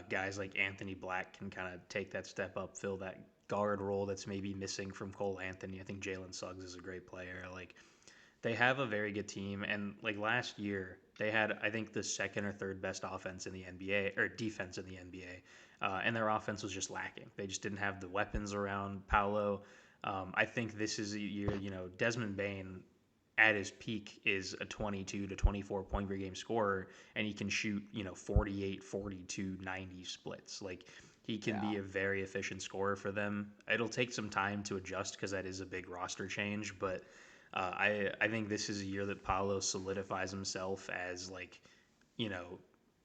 guys like Anthony Black can kind of take that step up, fill that guard role that's maybe missing from Cole Anthony. I think Jalen Suggs is a great player. Like, they have a very good team, and like last year, they had I think the second or third best offense in the NBA or defense in the NBA, and their offense was just lacking. They just didn't have the weapons around Paolo. I think this is a year, Desmond Bain at his peak is a 22 to 24 point per game scorer, and he can shoot 48, 42, 90 splits. Like, he can Yeah. be a very efficient scorer for them. It'll take some time to adjust because that is a big roster change, but I think this is a year that Paolo solidifies himself as, like, you know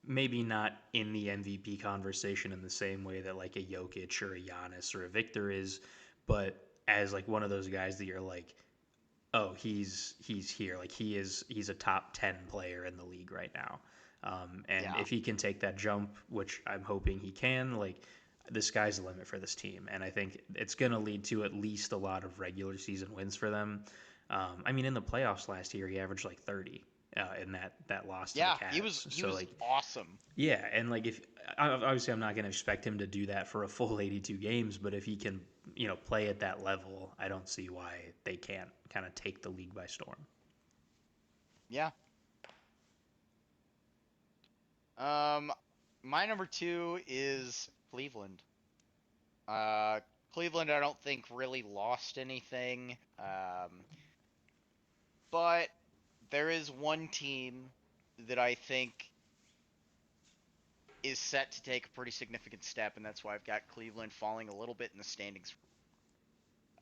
maybe not in the MVP conversation in the same way that like a Jokic or a Giannis or a Victor is, but as like one of those guys that you're like, oh, he's here, like he's a top 10 player in the league right now. And Yeah. if he can take that jump, which I'm hoping he can, like, the sky's the limit for this team, and I think it's going to lead to at least a lot of regular season wins for them. I mean, in the playoffs last year, he averaged like 30 in that loss to the Yeah, he was Cavs. he So was like, awesome. yeah, and like if obviously I'm not going to expect him to do that for a full 82 games, but if he can, play at that level, I don't see why they can't kind of take the league by storm. Yeah. Um my number 2 is Cleveland. Uh Cleveland I don't think really lost anything. But there is one team that I think is set to take a pretty significant step, and that's why I've got Cleveland falling a little bit in the standings.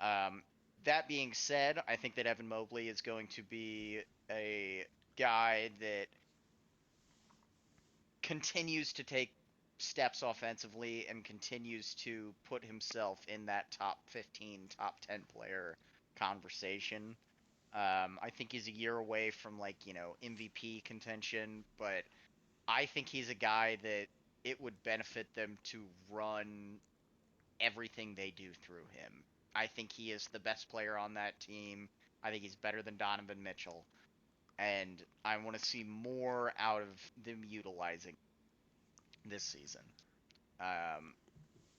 Um, that being said, I think that Evan Mobley is going to be a guy that continues to take steps offensively and continues to put himself in that top 15, top 10 player conversation. I think he's a year away from, like, MVP contention, but I think he's a guy that it would benefit them to run everything they do through him. I think he is the best player on that team. I think he's better than Donovan Mitchell, and I want to see more out of them utilizing this season. Um,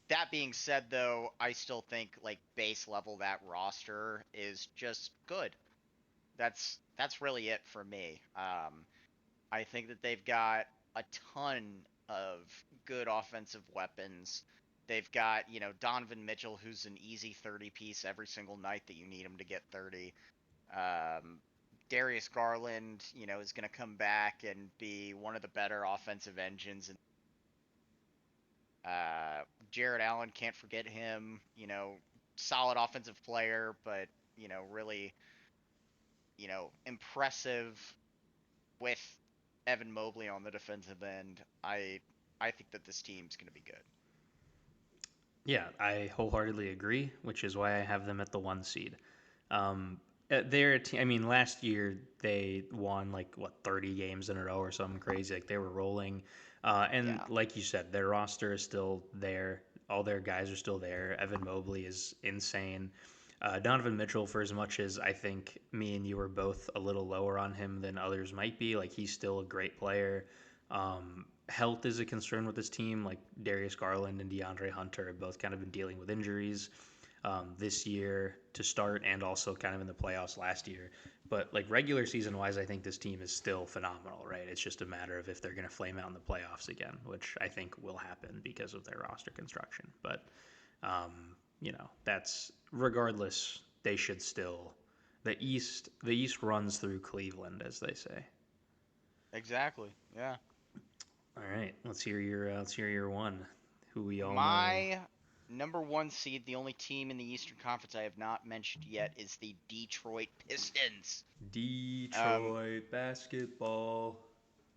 that being said, though, I still think, like, base level, that roster is just good. That's really it for me. I think that they've got a ton of good offensive weapons. They've got, Donovan Mitchell, who's an easy 30 piece every single night that you need him to get 30. Um, Darius Garland, is going to come back and be one of the better offensive engines. And Jared Allen, can't forget him. Solid offensive player, but really, impressive. with Evan Mobley on the defensive end, I think that this team's going to be good. Yeah, I wholeheartedly agree, which is why I have them at the 1 seed. They're a team. I mean, last year they won like what 30 games in a row or something crazy. Like they were rolling, and Yeah. like you said, their roster is still there. All their guys are still there. Evan Mobley is insane. Donovan Mitchell, for as much as I think me and you are both a little lower on him than others might be, like he's still a great player. Health is a concern with this team. Like Darius Garland and DeAndre Hunter have both kind of been dealing with injuries this year to start, and also kind of in the playoffs last year. But like regular season wise, I think this team is still phenomenal, right? It's just a matter of if they're going to flame out in the playoffs again, which I think will happen because of their roster construction. But that's regardless. They should still the East runs through Cleveland, as they say. Exactly. Yeah. All right, let's hear your one. Who we all know. My number 1 seed, the only team in the Eastern Conference I have not mentioned yet, is the Detroit Pistons. Um, Detroit basketball.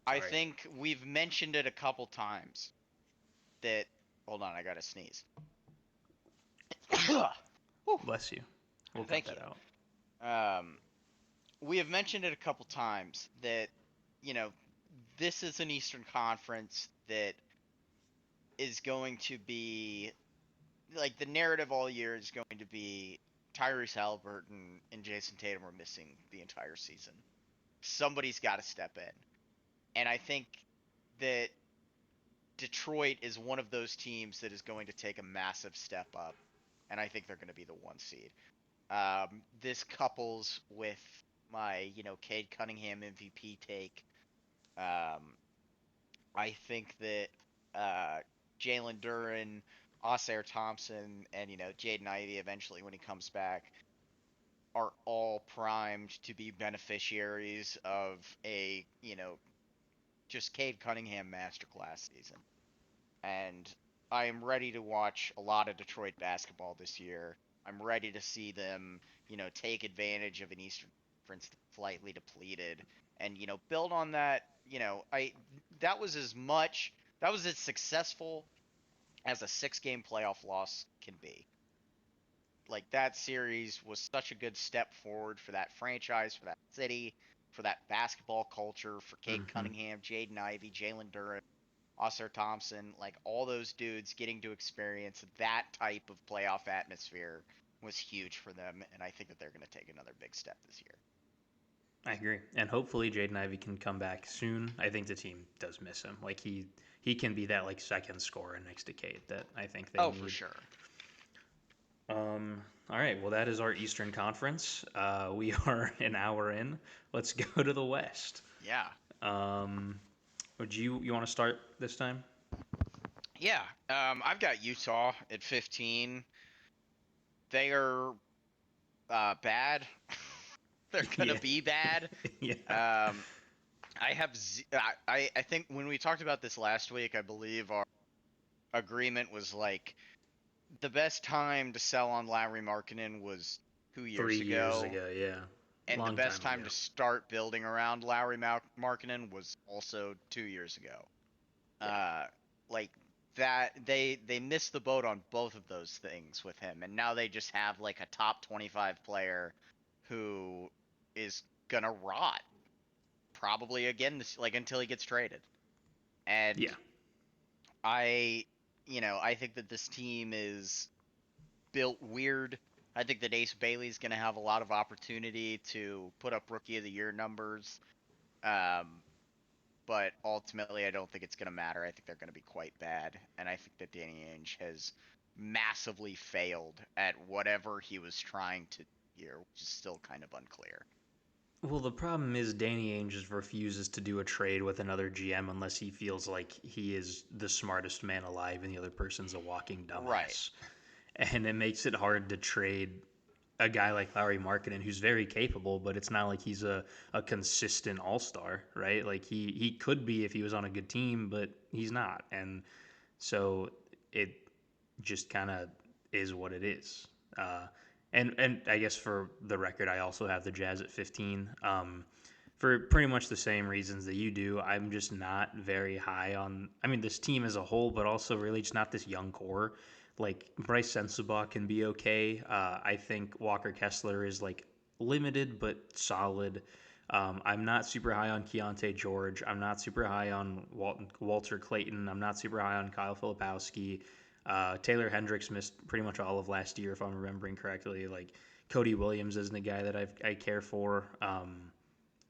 I Sorry. think we've mentioned it a couple times that. Hold on, I gotta sneeze. Whew, Bless you. We'll cut thank that you. out. Um, we have mentioned it a couple times that, you know, this is an Eastern Conference that is going to be like the narrative all year is going to be Tyrese Halliburton and Jason Tatum are missing the entire season. Somebody's got to step in. And I think that Detroit is one of those teams that is going to take a massive step up. And I think they're going to be the 1 seed. This couples with my, Cade Cunningham MVP take. Um, I think that Jalen Duren, Oscar Thompson, and Jaden Ivey eventually when he comes back are all primed to be beneficiaries of a just Cade Cunningham masterclass season. And I am ready to watch a lot of Detroit basketball this year. I'm ready to see them, take advantage of an Eastern Conference slightly depleted and, build on that. That was as successful as a 6 game playoff loss can be. Like that series was such a good step forward for that franchise, for that city, for that basketball culture, for Cade Mm-hmm. Cunningham, Jaden Ivey, Jalen Duren, Oscar Thompson, like all those dudes getting to experience that type of playoff atmosphere was huge for them, and I think that they're going to take another big step this year. I agree, and hopefully Jaden Ivey can come back soon. I think the team does miss him. Like he can be that like second scorer next to Cade that I think they Oh, for need. sure. All right, well that is our Eastern Conference. We are an hour in. Let's go to the West. Yeah. Um, would you want to start this time? Yeah. I've got Utah at 15. They are bad. They're gonna Yeah, be bad. yeah. Um, I think when we talked about this last week, I believe our agreement was like the best time to sell on Lowry Markkinen was 2 years 3 years ago, ago, yeah, and the long best time time ago. to start building around Lowry Markkinen was also 2 years ago. Yeah, Uh, like that, they missed the boat on both of those things with him, and now they just have like a top 25 player who is gonna rot probably again this like until he gets traded. And yeah. I, I think that this team is built weird. I think that Ace Bailey's going to have a lot of opportunity to put up Rookie of the Year numbers. Um, but ultimately, I don't think it's going to matter. I think they're going to be quite bad. And I think that Danny Ainge has massively failed at whatever he was trying to do here, which is still kind of unclear. Well, the problem is Danny Ainge just refuses to do a trade with another GM unless he feels like he is the smartest man alive and the other person's a walking Right. dumbass. And it makes it hard to trade a guy like Lowry Markkinen who's very capable, but it's not like he's a consistent all star, right? Like he could be if he was on a good team, but he's not. And so it just kind of is what it is. And I guess for the record, I also have the Jazz at 15. For pretty much the same reasons that you do. I'm just not very high on, I mean, this team as a whole, but also really just not this young core. Like, Bryce Sensabaugh can be okay. I think Walker Kessler is like limited but solid. I'm not super high on Keontae George. I'm not super high on Walter Clayton. I'm not super high on Kyle Filipowski. Taylor Hendricks missed pretty much all of last year, if I'm remembering correctly. Like, Cody Williams isn't a guy that I care for.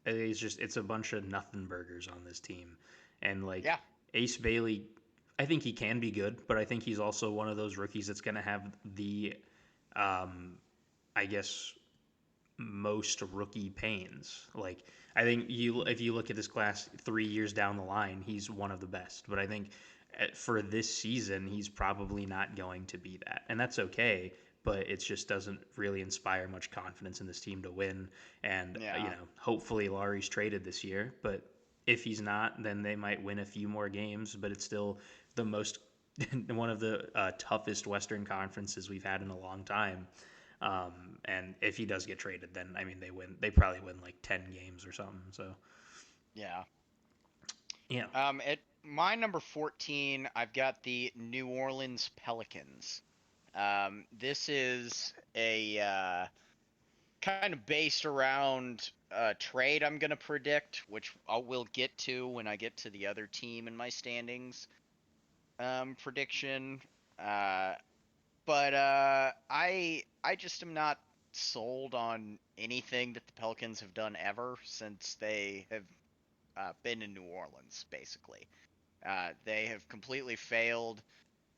It's a bunch of nothing burgers on this team, and like Yeah. Ace Bailey, I think he can be good, but I think he's also one of those rookies that's going to have the, um, I guess, most rookie pains. Like, I think if you look at this class 3 years down the line, he's one of the best. But I think for this season, he's probably not going to be that, and that's okay. But it just doesn't really inspire much confidence in this team to win. And Yeah. hopefully Laurie's traded this year. But if he's not, then they might win a few more games. But it's still the most one of the toughest Western conferences we've had in a long time. And if he does get traded, then I mean they win. They probably win like 10 games or something. So Yeah. yeah, At my number 14, I've got the New Orleans Pelicans. This is a kind of based around a trade I'm gonna predict, which I will get to when I get to the other team in my standings prediction. Uh, but I just am not sold on anything that the Pelicans have done ever since they have been in New Orleans, basically. They have completely failed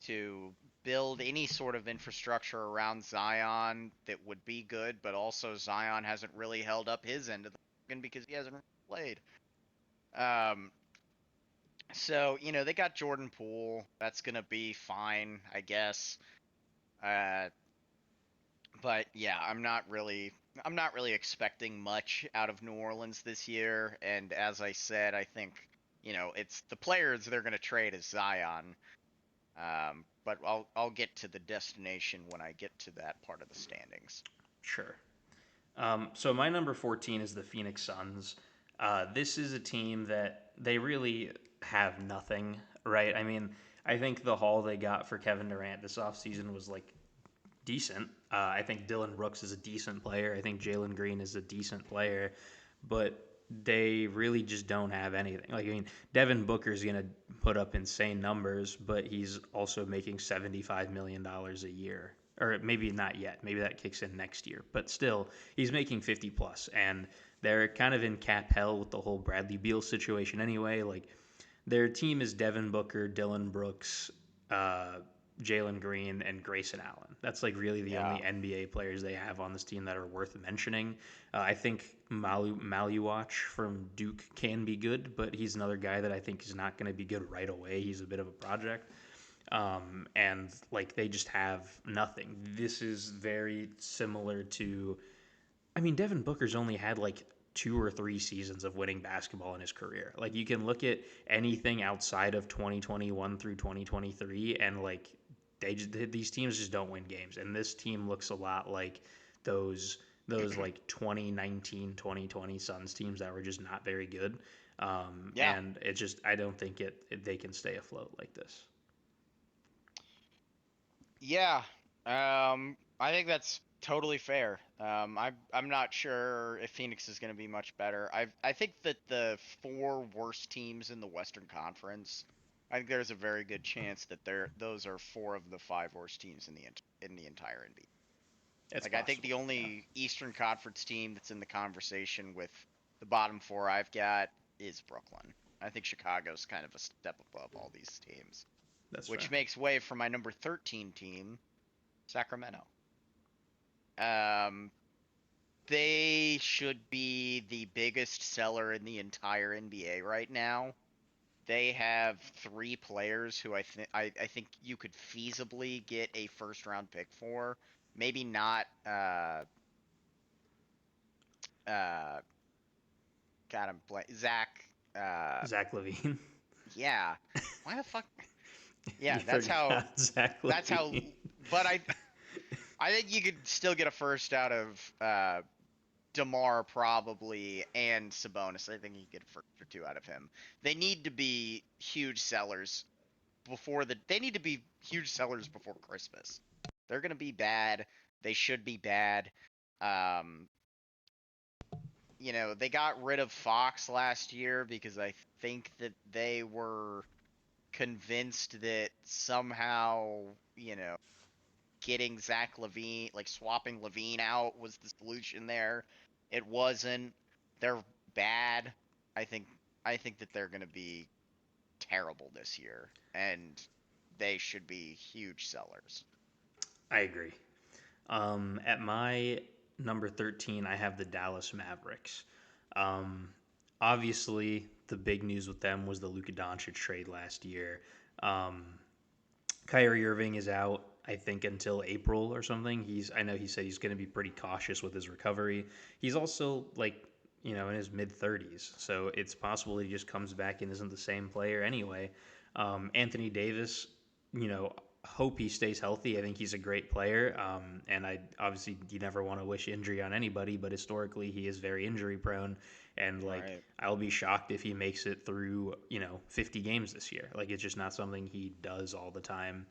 to build any sort of infrastructure around Zion that would be good, but also Zion hasn't really held up his end of the bargain because he hasn't played. Um, so they got Jordan Poole. That's gonna be fine, I guess. Uh, but yeah, I'm not really expecting much out of New Orleans this year. And as I said, I think it's the players they're gonna trade is Zion. But I'll get to the destination when I get to that part of the standings. sure. So my number 14 is the Phoenix Suns. This is a team that they really have nothing, right? I mean, I think the haul they got for Kevin Durant this offseason was like decent. I think Dylan Brooks is a decent player. I think Jalen Green is a decent player, but they really just don't have anything. Like, I mean, Devin Booker's going to put up insane numbers, but he's also making $75 million a year. Or maybe not yet. Maybe that kicks in next year. But still, he's making 50 plus, and they're kind of in cap hell with the whole Bradley Beal situation anyway. Like, their team is Devin Booker, Dylan Brooks, uh, Jalen Green, and Grayson Allen. That's like really the Yeah. only NBA players they have on this team that are worth mentioning. I think Maluach from Duke can be good, but he's another guy that I think is not going to be good right away. He's a bit of a project. And like they just have nothing. This is very similar to, I mean, Devin Booker's only had like 2 or 3 seasons of winning basketball in his career. Like you can look at anything outside of 2021 through 2023 and like these teams just don't win games. And this team looks a lot like those like 2019, 2020 Suns teams that were just not very good. Yeah. And it just I don't think they can stay afloat like this. Yeah. I think that's totally fair. I'm not sure if Phoenix is going to be much better. I think that the four worst teams in the Western Conference, I think there's a very good chance that those are four of the five worst teams in the entire NBA. It's Like I think the possible. Yeah. only Eastern Conference team that's in the conversation with the bottom four I've got is Brooklyn. I think Chicago's kind of a step above all these teams, That's which fair. makes way for my number 13 team, Sacramento. Um, they should be the biggest seller in the entire NBA right now. They have three players who I think you could feasibly get a first round pick for. Maybe not uh God, I'm Zach. Zach Levine. Yeah. Why the fuck? You Yeah, that's how. forgot Zach That's how. Levine. But I think you could still get a first out of DeMar probably and Sabonis. I think you get a first or two out of him. They need to be huge sellers they need to be huge sellers before Christmas. They're gonna be bad. They should be bad. Um, they got rid of Fox last year because I think that they were convinced that somehow, getting Zach Levine, like swapping Levine out, was the solution there. It wasn't. They're bad. I think I think that they're going to be terrible this year, and they should be huge sellers. I agree. At my number 13, I have the Dallas Mavericks. Um, Obviously, the big news with them was the Luka Doncic trade last year. Um, Kyrie Irving is out, I think, until April or something. I know he said he's going to be pretty cautious with his recovery. He's also like, in his mid 30s, so it's possible he just comes back and isn't the same player anyway. Anthony Davis, hope he stays healthy. I think he's a great player, and I obviously you never want to wish injury on anybody, but historically he is very injury prone, and like Right. I'll be shocked if he makes it through 50 games this year. Like it's just not something he does all the time.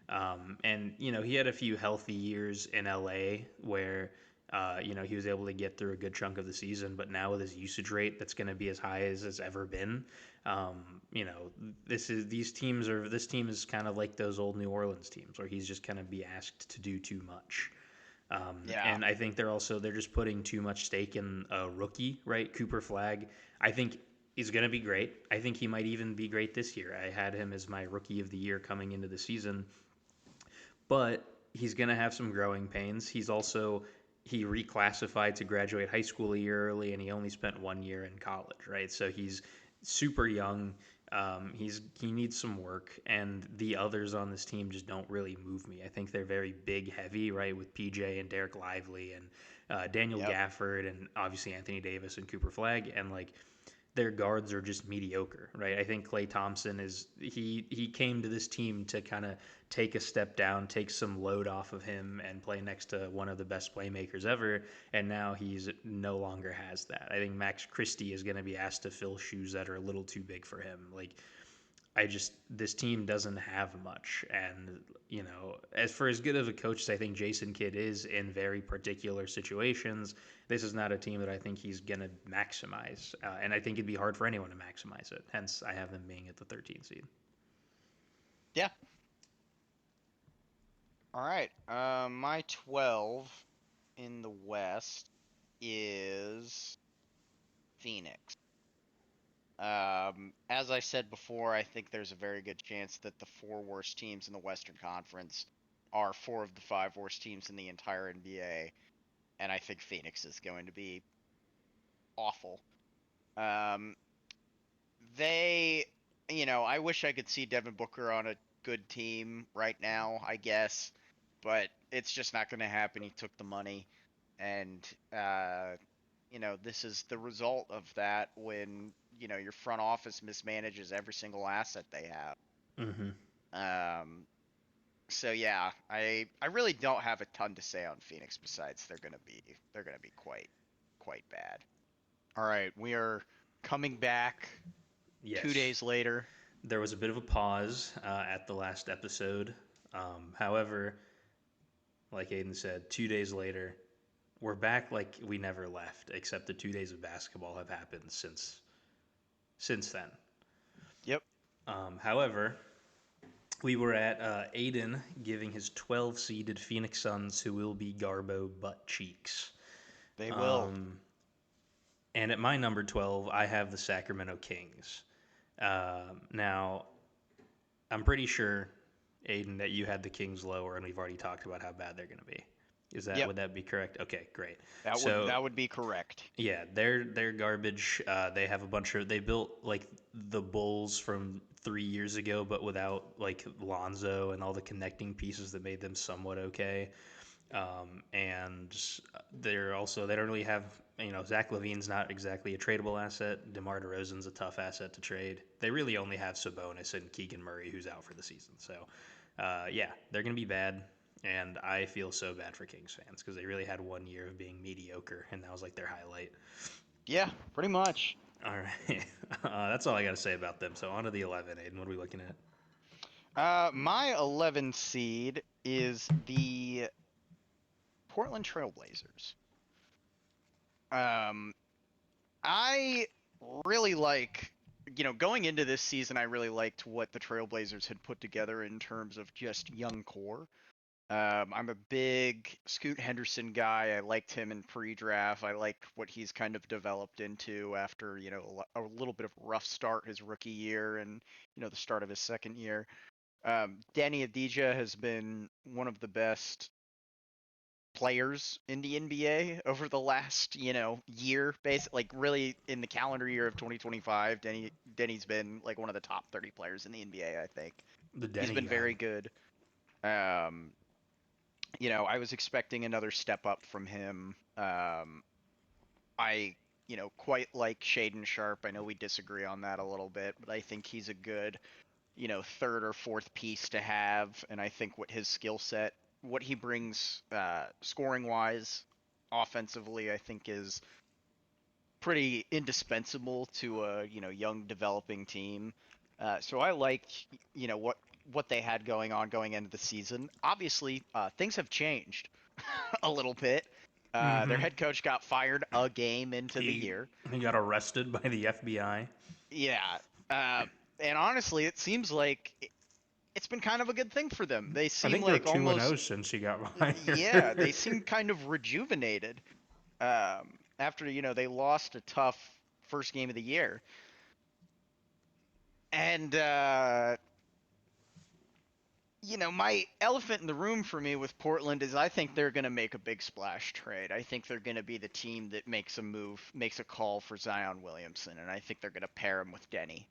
And he had a few healthy years in LA where he was able to get through a good chunk of the season, but now with his usage rate that's going to be as high as it's ever been, this team is kind of like those old New Orleans teams where he's just going to be asked to do too much. Yeah. And I think they're just putting too much stake in a rookie, right? Cooper Flag. I think he's going to be great. I think he might even be great this year. I had him as my rookie of the year coming into the season, but he's going to have some growing pains. He reclassified to graduate high school a year early, and he only spent 1 year in college, right? So he's super young. He needs some work, and the others on this team just don't really move me. I think they're very big heavy, right, with PJ and Derek Lively and Daniel Yep. Gafford, and obviously Anthony Davis and Cooper Flag, and like their guards are just mediocre, right? I think Klay Thompson he came to this team to kind of take a step down, take some load off of him, and play next to one of the best playmakers ever. And now he's no longer has that. I think Max Christie is going to be asked to fill shoes that are a little too big for him. Like this team doesn't have much, and as for as good of a coach as I think Jason Kidd is in very particular situations, this is not a team that I think he's gonna maximize, and I think it'd be hard for anyone to maximize it. Hence, I have them being at the 13th seed. Yeah. All right. My 12 in the West is Phoenix. As I said before, I think there's a very good chance that the four worst teams in the Western Conference are four of the five worst teams in the entire NBA, and I think Phoenix is going to be awful. Um, they, I wish I could see Devin Booker on a good team right now, I guess, but it's just not going to happen. He took the money, and this is the result of that when your front office mismanages every single asset they have. Mm-hmm. Um, so yeah, I really don't have a ton to say on Phoenix besides they're gonna be quite bad. All right, we are coming back two Yes, days later. there was a bit of a pause at the last episode. However, like Aiden said, 2 days later, we're back like we never left, except the 2 days of basketball have happened since then. Yep, However, we were at Aiden giving his 12 seeded Phoenix Suns, who will be Garbo butt cheeks. they will. Um, and at my number 12, I have the Sacramento Kings. Now, I'm pretty sure, Aiden, that you had the Kings lower, and we've already talked about how bad they're going to be. Yep, Would that be correct? Okay, great. that would So that would be correct. yeah, they're garbage. They built like the Bulls from 3 years ago, but without like Lonzo and all the connecting pieces that made them somewhat okay. And they don't really have Zach Levine's not exactly a tradable asset. DeMar DeRozan's a tough asset to trade. They really only have Sabonis and Keegan Murray who's out for the season. So yeah, they're gonna be bad. And I feel so bad for Kings fans because they really had 1 year of being mediocre, and that was like their highlight. Yeah, pretty much. All right, that's all I got to say about them. So on to the 11, Aiden. What are we looking at? My 11 seed is the Portland Trailblazers. Um, I really like, going into this season, I really liked what the Trailblazers had put together in terms of just young core. I'm a big Scoot Henderson guy. I liked him in pre-draft. I liked what he's kind of developed into after, a little bit of a rough start his rookie year and, the start of his second year. Danny Adija has been one of the best players in the NBA over the last, year, basically, like really in the calendar year of 2025. Denny's been like one of the top 30 players in the NBA, I think. The He's Denny been guy. very good. Um, I was expecting another step up from him. I, quite like Shaden Sharp. I know we disagree on that a little bit, but I think he's a good, third or fourth piece to have. And I think what his skill set, what he brings scoring wise, offensively, I think is pretty indispensable to a, young developing team. So I liked, what they had going into the season. Obviously, things have changed a little bit. Their Mm-hmm. head coach got fired a game into the He year. he got arrested by the FBI. Yeah. Uh, and honestly, it seems like it's been kind of a good thing for them. They I seem think they're like 2-0 almost, since he got yeah, they fired. seem kind of rejuvenated after, they lost a tough first game of the year. And, my elephant in the room for me with Portland is I think they're going to make a big splash trade. I think they're going to be the team that makes a move, makes a call for Zion Williamson, and I think they're going to pair him with Denny.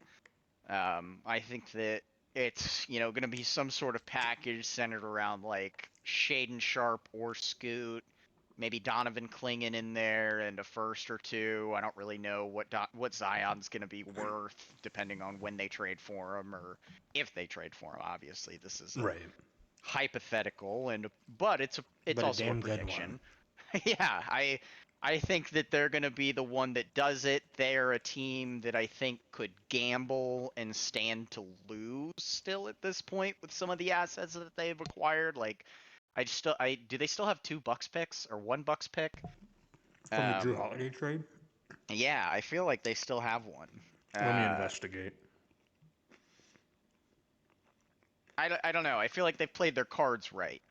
I think that it's, going to be some sort of package centered around like Shaden Sharp or Scoot, maybe Donovan Clingan in there and a first or two. I don't really know what Zion's going to be worth depending on when they trade for him or if they trade for him. Obviously, this is a Right. hypothetical, but it's But a also a damn good one. prediction. Yeah, I think that they're going to be the one that does it. They're a team that I think could gamble and stand to lose still at this point with some of the assets that they've acquired. Like, I do they still have two Bucks picks or one Bucks pick? From the Drew Um, Holiday trade? yeah, I feel like they still have one. Let me Uh, investigate. I don't know. I feel like they've played their cards right.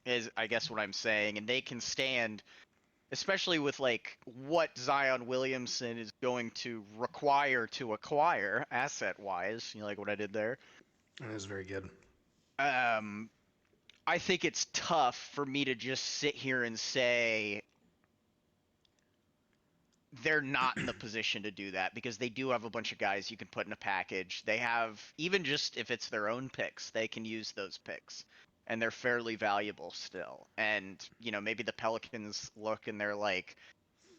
Is I guess what I'm saying, and they can stand, especially with like what Zion Williamson is going to require to acquire asset wise. Like what I did there. That is very good. Um, I think it's tough for me to just sit here and say they're not in the position to do that because they do have a bunch of guys you can put in a package. They have, even just if it's their own picks, they can use those picks and they're fairly valuable still. And, maybe the Pelicans look and they're like,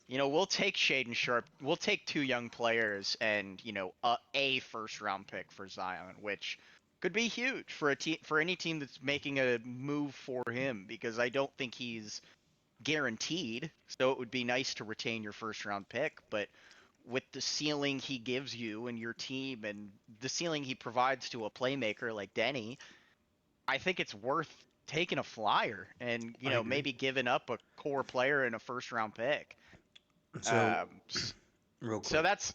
we'll take Shaden Sharp. We'll take two young players and, a first round pick for Zion, which could be huge for for any team that's making a move for him because I don't think he's guaranteed. So it would be nice to retain your first round pick, but with the ceiling he gives you and your team and the ceiling he provides to a playmaker like Denny, I think it's worth taking a flyer and, I agree. maybe giving up a core player and a first round pick. So, Um, real so quick, that's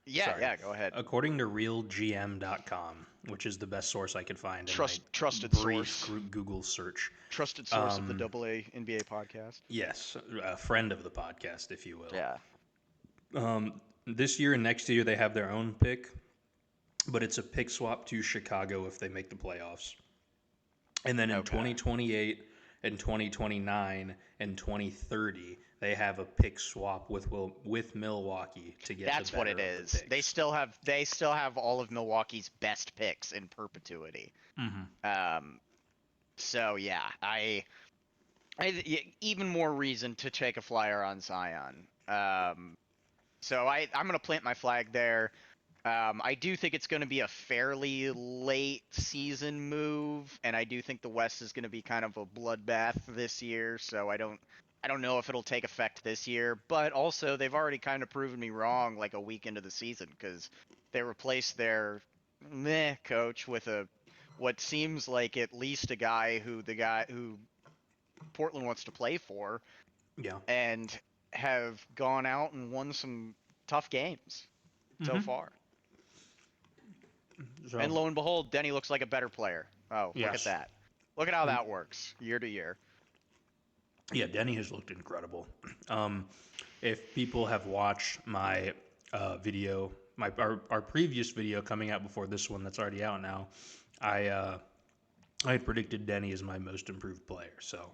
yeah, sorry. yeah. Go ahead. According to RealGM.com, which is the best source I could find in my Trusted brief source, Google search, trusted source of the um, AA NBA podcast. yes, a friend of the podcast, if you will. Yeah. This year and next year, they have their own pick, but it's a pick swap to Chicago if they make the playoffs. And then in Okay. 2028 and 2029 and 2030, they have a pick swap with Milwaukee to get the That's what it better of the is. They picks. still have all of Milwaukee's best picks in perpetuity. Mm-hmm. Um. So yeah, even more reason to take a flyer on Zion. So I'm gonna plant my flag there. I do think it's going to be a fairly late season move, and I do think the West is going to be kind of a bloodbath this year. So I don't know if it'll take effect this year. But also, they've already kind of proven me wrong, like a week into the season, because they replaced their meh coach with a what seems like at least a guy who Portland wants to play for, Yeah. and have gone out and won some tough games so Mm-hmm. far. And So lo and behold, Denny looks like a better player. Oh, look at yes. that. Look at how that works year to year. Yeah, Denny has looked incredible. Um, if people have watched my video, our previous video coming out before this one that's already out now, I had predicted Denny as my most improved player. So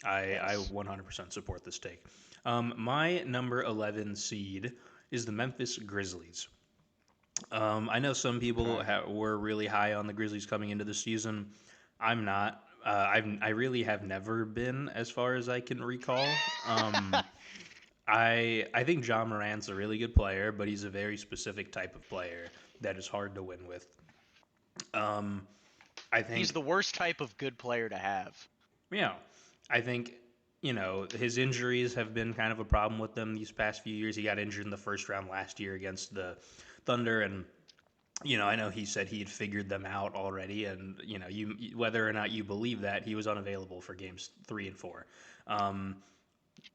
I Yes. 100% support this take. My number 11 seed is the Memphis Grizzlies. I know some people Okay. were really high on the Grizzlies coming into the season. I'm not. I really have never been, as far as I can recall. I think John Morant's a really good player, but he's a very specific type of player that is hard to win with. Um, I He's think, the worst type of good player to have. yeah, I think his injuries have been kind of a problem with them these past few years. He got injured in the first round last year against the Thunder, and I know he said he had figured them out already, and whether or not you believe that, he was unavailable for games 3 and 4. Um,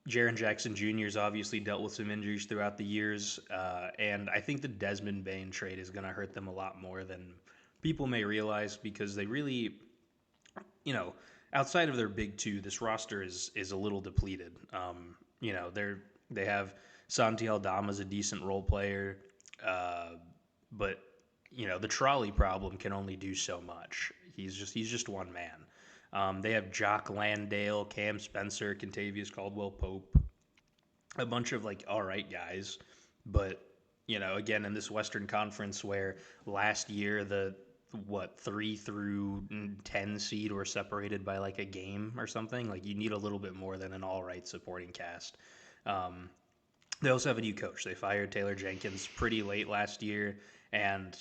Jaren Jackson Jr. has obviously dealt with some injuries throughout the years, and I think the Desmond Bain trade is going to hurt them a lot more than people may realize because they really, you know, outside of their big two, this roster is a little depleted. They have Santi Aldama as a decent role player, uh, but the trolley problem can only do so much. He's just one man. They have Jock Landale, Cam Spencer, Contavious Caldwell Pope, a bunch of like all right guys, but again in this Western Conference where last year the 3 through 10 seed were separated by like a game or something, like you need a little bit more than an all right supporting cast. Um, they also have a new coach. They fired Taylor Jenkins pretty late last year, and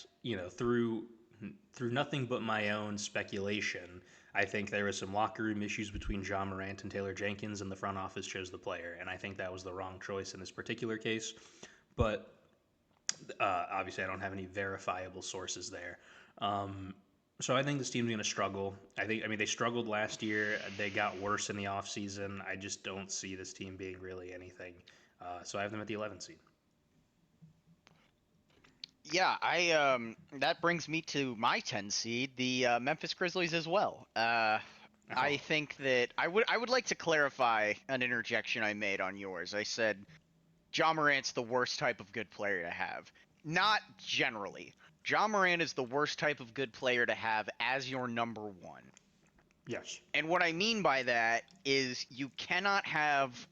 through nothing but my own speculation, I think there was some locker room issues between John Morant and Taylor Jenkins, and the front office chose the player, and I think that was the wrong choice in this particular case. But obviously, I don't have any verifiable sources there. Um, so I think this team's going to struggle. I mean, they struggled last year. They got worse in the offseason. I just don't see this team being really anything. So I have them at the 11th seed. Yeah, I that brings me to my 10 seed, the Memphis Grizzlies as well. I Oh, think that I would like to clarify an interjection I made on yours. I said John Morant's the worst type of good player to have. Not generally. John Morant is the worst type of good player to have as your number one. yes. And what I mean by that is you cannot have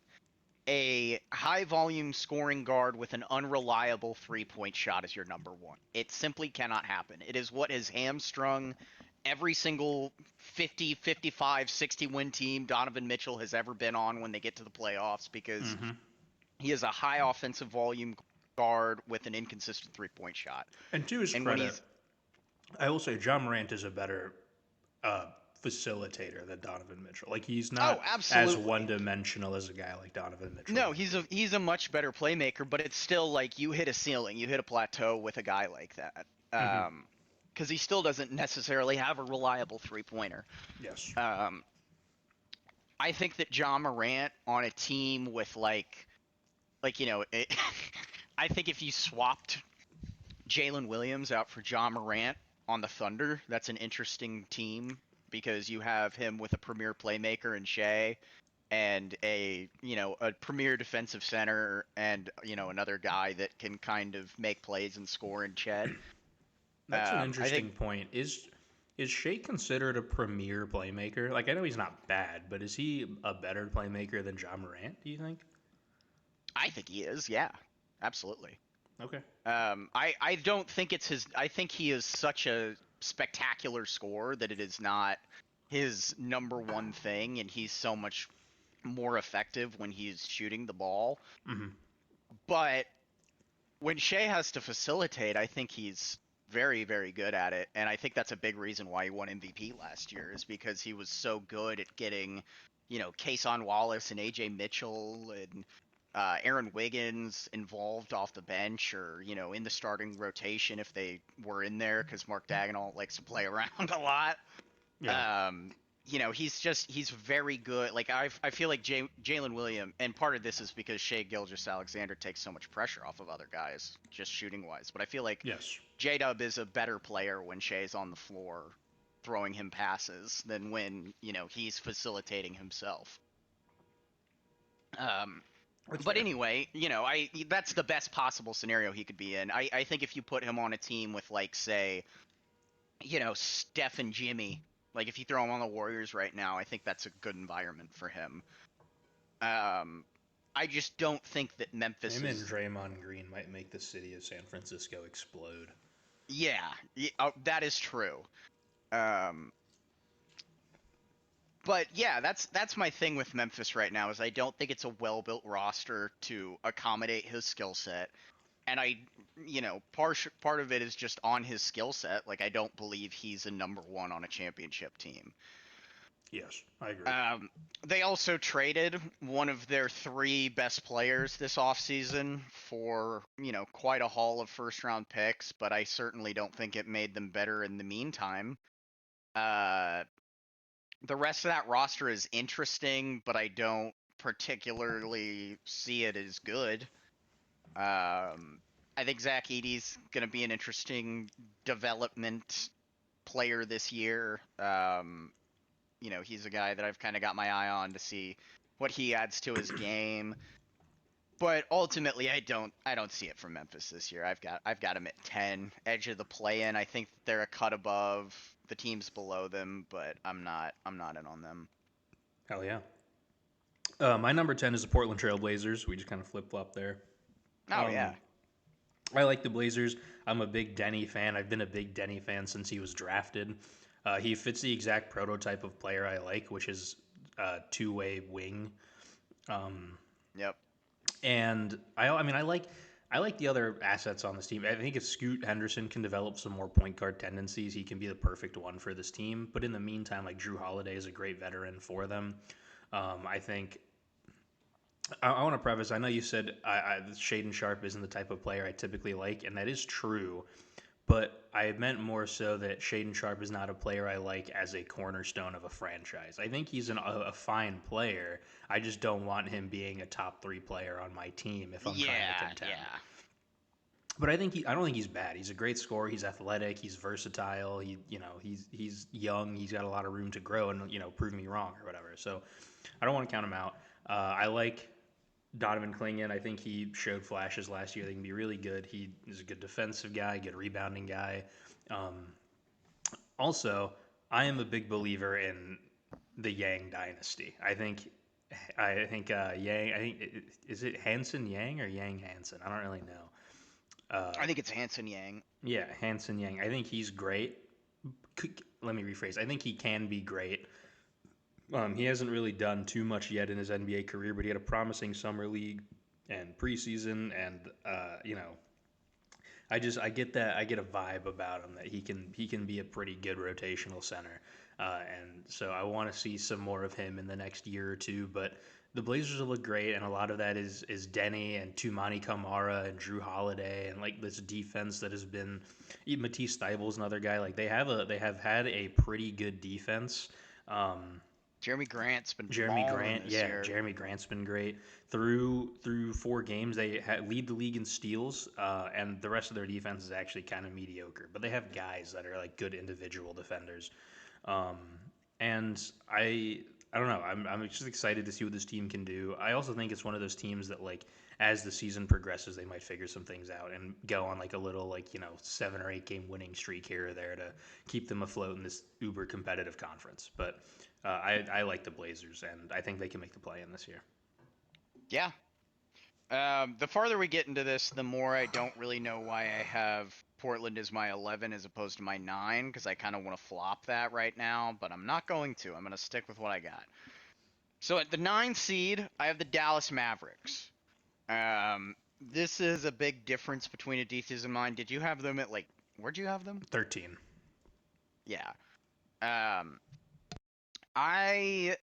a high volume scoring guard with an unreliable 3-point shot as your number one. It simply cannot happen. It is what has hamstrung every single 50, 55, 60 win team Donovan Mitchell has ever been on when they get to the playoffs because Mm-hmm. he is a high offensive volume guard with an inconsistent 3-point shot. And to his And when credit, he's I will say John Morant is a better uh, facilitator than Donovan Mitchell. Like he's oh, not as one absolutely. dimensional as a guy like Donovan Mitchell. No, he's a much better playmaker, but it's still like you hit a ceiling, you hit a plateau with a guy like that. Mm-hmm. Because he still doesn't necessarily have a reliable 3-pointer. Yes. Um, I think that John Morant on a team with I think if you swapped Jalen Williams out for John Morant on the Thunder, that's an interesting team because you have him with a premier playmaker in Shea and a premier defensive center and another guy that can kind of make plays and score in Ched. That's an I think interesting point. Is Shea considered a premier playmaker? Like I know he's not bad, but is he a better playmaker than John Morant? Do you think? I think he is. Yeah, absolutely. Okay. I don't think it's his. I think he is such a spectacular scorer that it is not his number one thing, and he's so much more effective when he's shooting the ball. Mm-hmm. But when Shea has to facilitate, I think he's very, very good at it, and I think that's a big reason why he won MVP last year is because he was so good at getting, Kason Wallace and AJ Mitchell and Aaron Wiggins involved off the bench or in the starting rotation if they were in there because Mark Dagnall likes to play around a lot. Yeah. He's very good. Like I feel like Jalen Williams, and part of this is because Shea Gilgeous-Alexander takes so much pressure off of other guys, just shooting wise. But I feel like Yes. J Dub is a better player when Shea's on the floor, throwing him passes than when he's facilitating himself. That's But fair. anyway, that's the best possible scenario he could be in. I think if you put him on a team with like say Steph and Jimmy. Like if you throw him on the Warriors right now, I think that's a good environment for him. I just don't think that Memphis Him and is. Draymond Green might make the city of San Francisco explode. Yeah, that is true. Um, but yeah, that's my thing with Memphis right now is I don't think it's a well-built roster to accommodate his skill set. And part of it is just on his skill set. Like I don't believe he's a number one on a championship team. Yes, I agree. They also traded one of their three best players this offseason for, quite a haul of first round picks, but I certainly don't think it made them better in the meantime. Uh, the rest of that roster is interesting, but I don't particularly see it as good. I think Zach Edey's going to be an interesting development player this year. He's a guy that I've kind of got my eye on to see what he adds to his game. But ultimately, I don't see it from Memphis this year. I've got him at 10, edge of the play-in. I think they're a cut above the teams below them, but I'm not in on them. Hell yeah. My number 10 is the Portland Trailblazers. We just kind of flip flop there. Oh Um, yeah, I like the Blazers. I'm a big Denny fan. I've been a big Denny fan since he was drafted. He fits the exact prototype of player I like, which is two-way wing. yep, And I mean, I like the other assets on this team. I think if Scoot Henderson can develop some more point guard tendencies, he can be the perfect one for this team. But in the meantime, like Drew Holiday is a great veteran for them. I think I want to preface. I know you said Shaden Sharp isn't the type of player I typically like, and that is true. But I meant more so that Shaden Sharp is not a player I like as a cornerstone of a franchise. I think he's a fine player. I just don't want him being a top three player on my team if I'm trying to yeah, contend. yeah. But I don't think he's bad. He's a great scorer. He's athletic. He's versatile. He's young. He's got a lot of room to grow and prove me wrong or whatever. So I don't want to count him out. I like Donovan Clingan. I think he showed flashes last year. They can be really good. He is a good defensive guy, good rebounding guy. Um, Also, I am a big believer in the Yang dynasty. Yang. I think is it Hanson Yang or Yang Hansen? I don't really know. I think it's Hanson Yang. Yeah, Hanson Yang. I think he's great. Let me rephrase. I think he can be great. He hasn't really done too much yet in his NBA career, but he had a promising summer league and preseason, and I get that I get a vibe about him that he can be a pretty good rotational center, and so I want to see some more of him in the next year or two. But the Blazers will look great, and a lot of that is Denny and Tumani Kamara and Drew Holiday and like this defense that has been. Matisse Thybulle's another guy. Like they have had a pretty good defense. Um, Jeremy Grant's been Jeremy balling Grant, this yeah, year. Jeremy Grant's been great through 4 games. They lead the league in steals, and the rest of their defense is actually kind of mediocre. But they have guys that are like good individual defenders, um, and I don't know. I'm just excited to see what this team can do. I also think it's one of those teams that like as the season progresses, they might figure some things out and go on like a little 7 or 8 game winning streak here or there to keep them afloat in this uber competitive conference. But I like the Blazers, and I think they can make the play in this year. Yeah. The farther we get into this, the more I don't really know why I have Portland as my 11 as opposed to my 9, because I kind of want to flop that right now, but I'm not going to. I'm going to stick with what I got. So at the 9 seed, I have the Dallas Mavericks. this is a big difference between Aditya's and mine. Did you have them at like where'd you have them? 13. Yeah. Um, I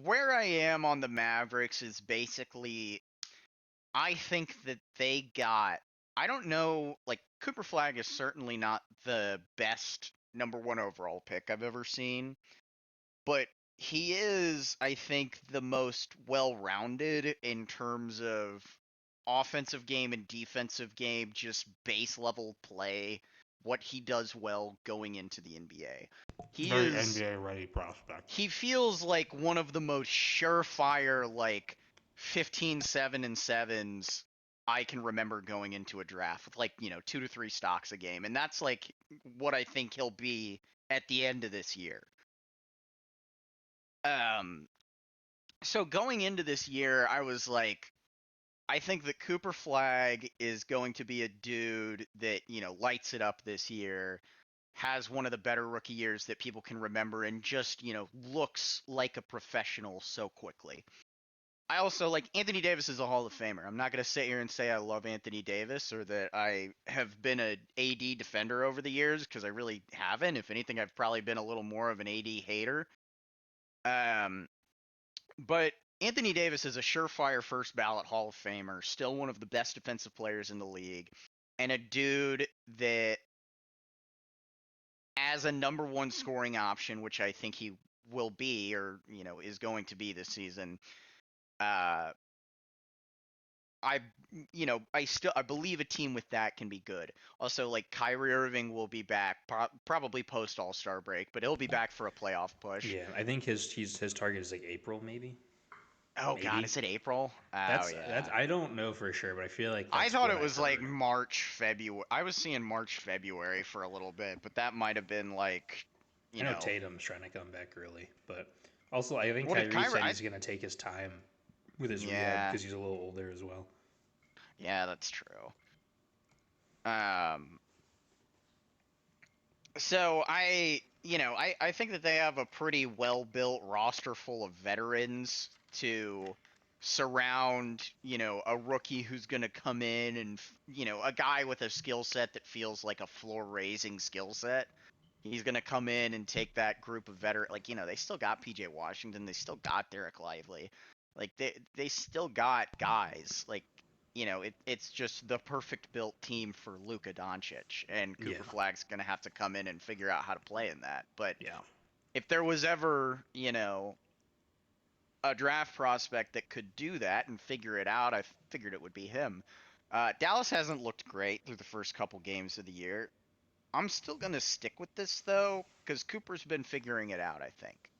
where I am on the Mavericks is basically I think that they got I don't know, like Cooper Flag is certainly not the best number one overall pick I've ever seen, but he is, I think, the most well-rounded in terms of offensive game and defensive game, just base level play, what he does well going into the NBA. He Very is NBA ready prospect. he feels like one of the most surefire like 15 7 and 7s I can remember going into a draft with like, 2 to 3 stocks a game. And that's like what I think he'll be at the end of this year. Um so going into this year, I was like I think that Cooper Flag is going to be a dude that, lights it up this year, has one of the better rookie years that people can remember, and just, looks like a professional so quickly. I also like Anthony Davis is a Hall of Famer. I'm not going to sit here and say I love Anthony Davis or that I have been a AD defender over the years, because I really haven't. If anything, I've probably been a little more of an AD hater. Um, but Anthony Davis is a surefire first ballot Hall of Famer, still one of the best defensive players in the league, and a dude that, as a number one scoring option, which I think he will be, or is going to be this season, uh, I I believe a team with that can be good. Also, like Kyrie Irving will be back probably post All-Star break, but he'll be back for a playoff push. Yeah, I think his target is like April, maybe. Oh God, Maybe is it April? Oh that's yeah. I don't know for sure, but I feel like I that's thought what it I've was like heard. March, February. I was seeing March, February for a little bit, but that might have been like, I know Tatum's trying to come back early, but also I think what did Kyrie Kyrie? said he's gonna take his time with his rehab Yeah, because he's a little older as well. yeah, that's true. Um, so I think that they have a pretty well built roster full of veterans to surround, a rookie who's going to come in and, a guy with a skill set that feels like a floor raising skill set. He's going to come in and take that group of veteran, like, they still got PJ Washington, they still got Derek Lively. Like they still got guys. Like, it's just the perfect built team for Luka Doncic, and Yeah, Cooper Flag's gonna have to come in and figure out how to play in that. But yeah. if there was ever, a draft prospect that could do that and figure it out, I figured it would be him. Dallas hasn't looked great through the first couple games of the year. I'm still gonna stick with this though, because Cooper's been figuring it out. I think.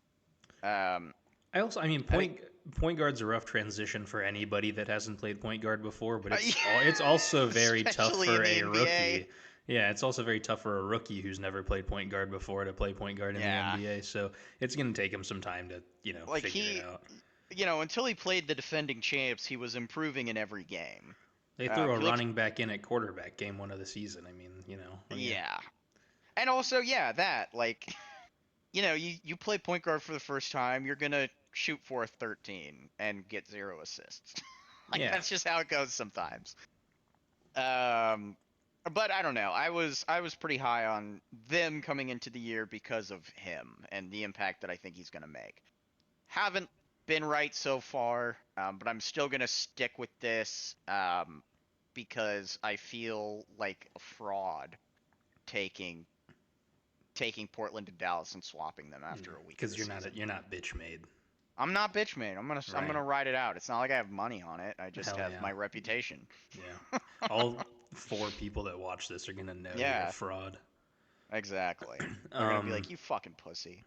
Um, I mean, I think, point guard's a rough transition for anybody that hasn't played point guard before, but it's also very tough especially in for the a NBA. rookie. Yeah, it's also very tough for a rookie who's never played point guard before to play point guard in the Yeah, NBA. So it's going to take him some time to like figure it he out. until he played the defending champs, he was improving in every game. They threw a He looks, running back in at quarterback game one of the season. I mean, yeah, yeah, and also, yeah, that like, you play point guard for the first time, you're gonna shoot for a 13 and get 0 assists. Like yeah. that's just how it goes sometimes. Um, but I don't know. I was pretty high on them coming into the year because of him and the impact that I think he's gonna make. Haven't been right so far, but I'm still gonna stick with this because I feel like a fraud taking Portland to Dallas and swapping them after a week of Because the you're not season. you're not bitch made, I'm not bitch made. I'm right? gonna ride it out. It's not like I have money on it. I just Hell have yeah, my reputation. yeah. All four people that watch this are gonna know you're a Yeah, fraud. exactly. They're gonna be Um, like, "You fucking pussy."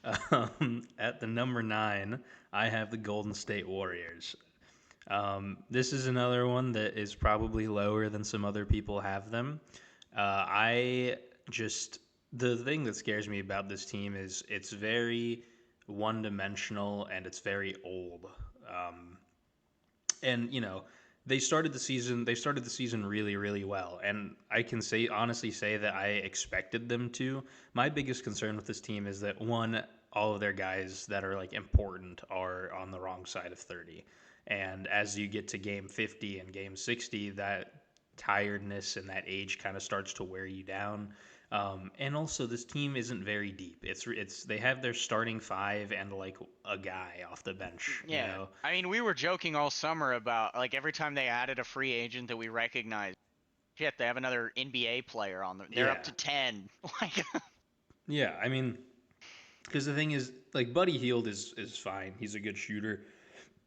at the number 9, I have the Golden State Warriors. This is another one that is probably lower than some other people have them. I just the thing that scares me about this team is it's very one dimensional and it's very old. Um, and they started the season really really well, and I can say honestly say that I expected them to. My biggest concern with this team is that one, all of their guys that are like important are on the wrong side of 30, And as you get to game 50 and game 60, that tiredness and that age kind of starts to wear you down. And also, this team isn't very deep. It's they have their starting five and like a guy off the bench. You Yeah. know, I mean, we were joking all summer about like every time they added a free agent that we recognized, shit, they have another NBA player on them. They're up yeah, to 10. Like, yeah. I mean, because the thing is, like Buddy Hield is fine. He's a good shooter,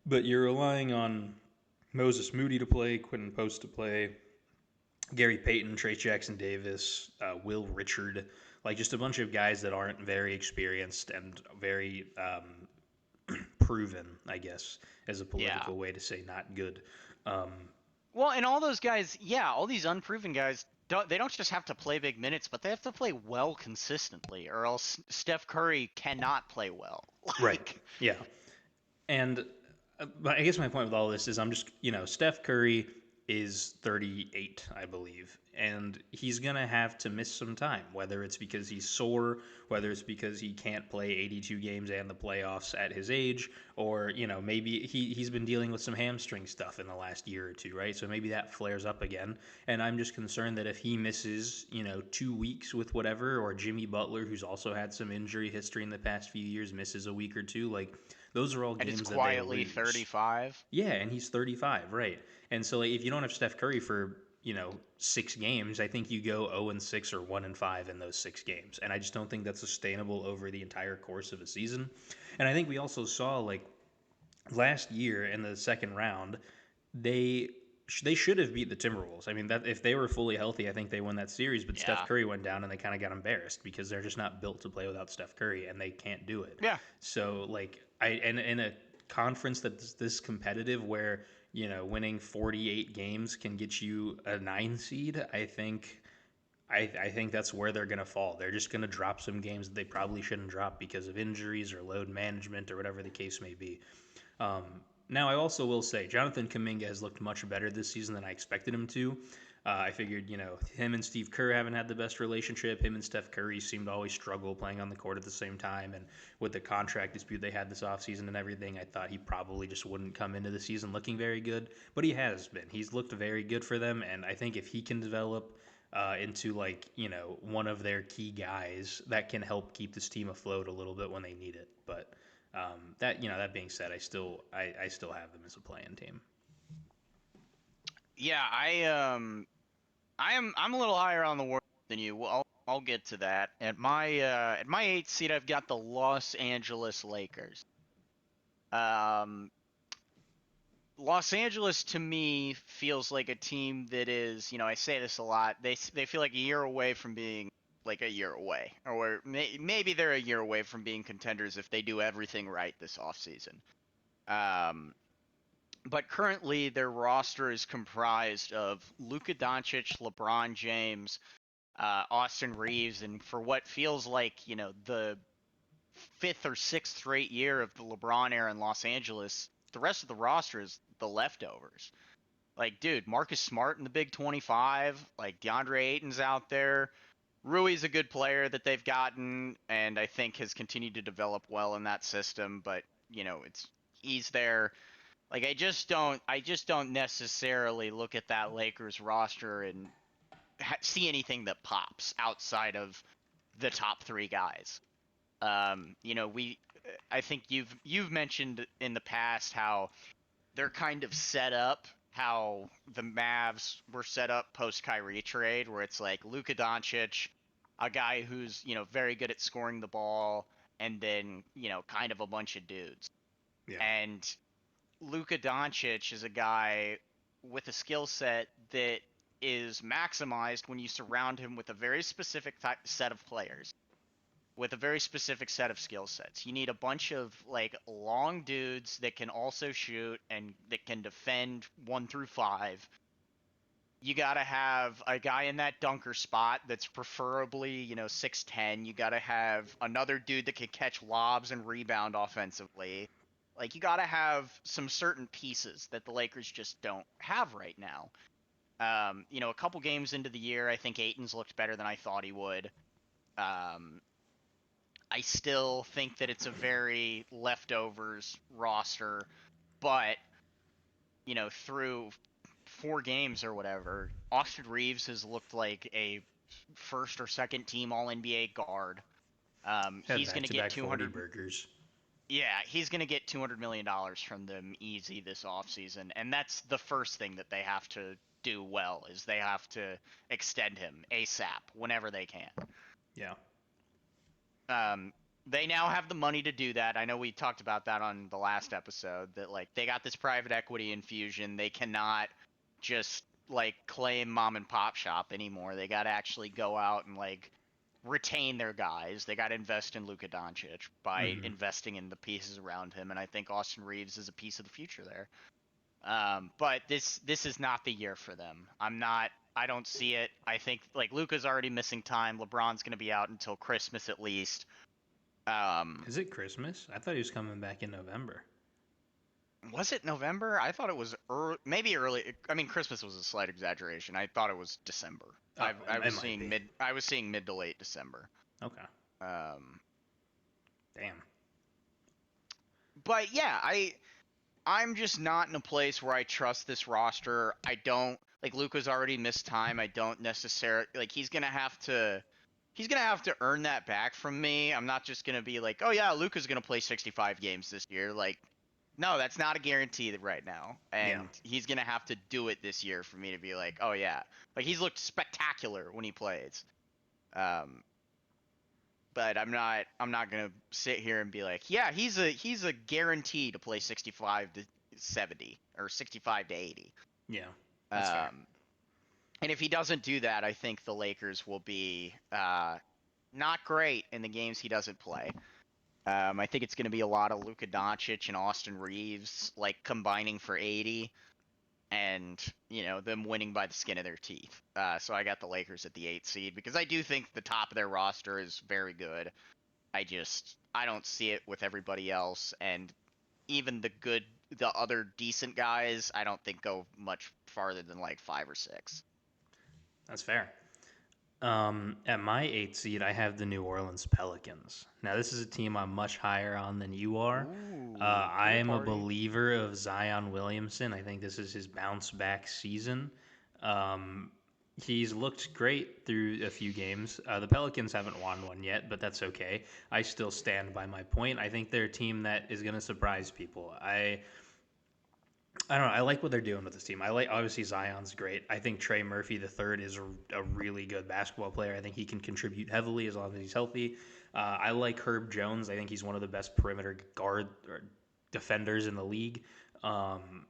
but you're relying on Moses Moody to play, Quentin Post to play, Gary Payton, Trace Jackson Davis, Will Richard, like just a bunch of guys that aren't very experienced and very proven, I guess, as a yeah. political way to say not good. Um, Well, and all those guys, yeah, all these unproven guys, they don't just have to play big minutes, but they have to play well consistently, or else Steph Curry cannot play well. right. Like, Yeah. And but I guess my point with all this is I'm just, Steph Curry is 38, I believe, and he's going to have to miss some time, whether it's because he's sore, whether it's because he can't play 82 games and the playoffs at his age, or, maybe he's been dealing with some hamstring stuff in the last year or two, right? So maybe that flares up again. And I'm just concerned that if he misses, 2 weeks with whatever, or Jimmy Butler, who's also had some injury history in the past few years, misses a week or two, like, those are all and it's games that they quietly lose. 35. Yeah, and he's 35, right? And so like, if you don't have Steph Curry for 6 games, I think you go 0-6 or 1-5 in those 6 games, and I just don't think that's sustainable over the entire course of a season. And I think we also saw like last year in the second round, they they should have beat the Timberwolves. I mean, that if they were fully healthy, I think they won that series. But Steph Yeah. Curry went down, and they kind of got embarrassed because they're just not built to play without Steph Curry, and they can't do it. Yeah. So like and in a conference that's this competitive where winning 48 games can get you a 9 seed, I think that's where they're going to fall. They're just going to drop some games that they probably shouldn't drop because of injuries or load management or whatever the case may be. Um, Now, I also will say Jonathan Kuminga has looked much better this season than I expected him to. I figured, him and Steve Kerr haven't had the best relationship. Him and Steph Curry seem to always struggle playing on the court at the same time. And with the contract dispute they had this offseason and everything, I thought he probably just wouldn't come into the season looking very good. But he has been. He's looked very good for them. And I think if he can develop into like one of their key guys, that can help keep this team afloat a little bit when they need it. But that being said, I still have them as a playing team. Yeah, I'm a little higher on the Warriors than you. Well, I'll get to that. At my 8th seed, I've got the Los Angeles Lakers. Um, Los Angeles to me feels like a team that is, I say this a lot. They feel like a year away from being like a year away, or maybe they're a year away from being contenders if they do everything right this offseason. Um, but currently their roster is comprised of Luka Doncic, LeBron James, Austin Reeves, and for what feels like the fifth or sixth straight year of the LeBron era in Los Angeles, the rest of the roster is the leftovers. Like, dude, Marcus Smart in the Big 25, like DeAndre Ayton's out there. Rui's a good player that they've gotten, and I think has continued to develop well in that system. But it's he's there. Like, I just don't necessarily look at that Lakers roster and see anything that pops outside of the top three guys. I think you've mentioned in the past how they're kind of set up, how the Mavs were set up post Kyrie trade, where it's like Luka Doncic, a guy who's very good at scoring the ball, and then kind of a bunch of dudes. Yeah, And Luka Doncic is a guy with a skill set that is maximized when you surround him with a very specific set of players with a very specific set of skill sets. You need a bunch of like long dudes that can also shoot and that can defend 1 through 5. You got to have a guy in that dunker spot that's preferably, 6'10". You got to have another dude that can catch lobs and rebound offensively. Like, you got to have some certain pieces that the Lakers just don't have right now. A couple games into the year, I think Aiton's looked better than I thought he would. Um, I still think that it's a very leftovers roster, but through 4 games or whatever, Austin Reeves has looked like a first or second team All NBA guard. Had He's going back to to get back 40 200. burgers. Yeah, he's going to get $200 million from them easy this offseason, and that's the first thing that they have to do well is they have to extend him ASAP whenever they can. Yeah. Um, they now have the money to do that. I know we talked about that on the last episode that like they got this private equity infusion. They cannot just like claim mom and pop shop anymore. They got to actually go out and like retain their guys. They got to invest in Luka Doncic by Mm-hmm. investing in the pieces around him, and I think Austin Reeves is a piece of the future there. But this is not the year for them. I don't see it. I think like Luka's already missing time. LeBron's going to be out until Christmas at least. Um, Is it Christmas? I thought he was coming back in November. was it November? I thought it was maybe early. I mean, Christmas was a slight exaggeration. I thought it was December. Oh, I it was might seeing be. mid. I was seeing mid to late December. Okay. Um, Damn. but yeah, I'm just not in a place where I trust this roster. I don't like Luka's already missed time. I don't necessarily like he's gonna have to earn that back from me. I'm not just gonna be like, oh yeah, Luka's gonna play 65 games this year. Like, no, that's not a guarantee right now, Yeah. and he's gonna have to do it this year for me to be like, oh yeah, like he's looked spectacular when he plays. Um, but I'm not gonna sit here and be like, yeah, he's a guarantee to play 65 to 70 or 65 to 80. Yeah. That's fair. Um, and if he doesn't do that, I think the Lakers will be not great in the games he doesn't play. I think it's going to be a lot of Luka Doncic and Austin Reeves like combining for 80, and them winning by the skin of their teeth. So I got the Lakers at the 8th seed because I do think the top of their roster is very good. I don't see it with everybody else, and even the other decent guys, I don't think go much farther than like 5 or 6. That's fair. At my 8th seed, I have the New Orleans Pelicans. Now, this is a team I'm much higher on than you are. Ooh, I pool am a party. believer of Zion Williamson. I think this is his bounce back season. Um, he's looked great through a few games. The Pelicans haven't won one yet, but that's okay. I still stand by my point. I think they're a team that is going to surprise people. I don't know. I like what they're doing with this team. I like obviously Zion's great. I think Trey Murphy the third is a really good basketball player. I think he can contribute heavily as long as he's healthy. I like Herb Jones. I think he's one of the best perimeter guard or defenders in the league. Um,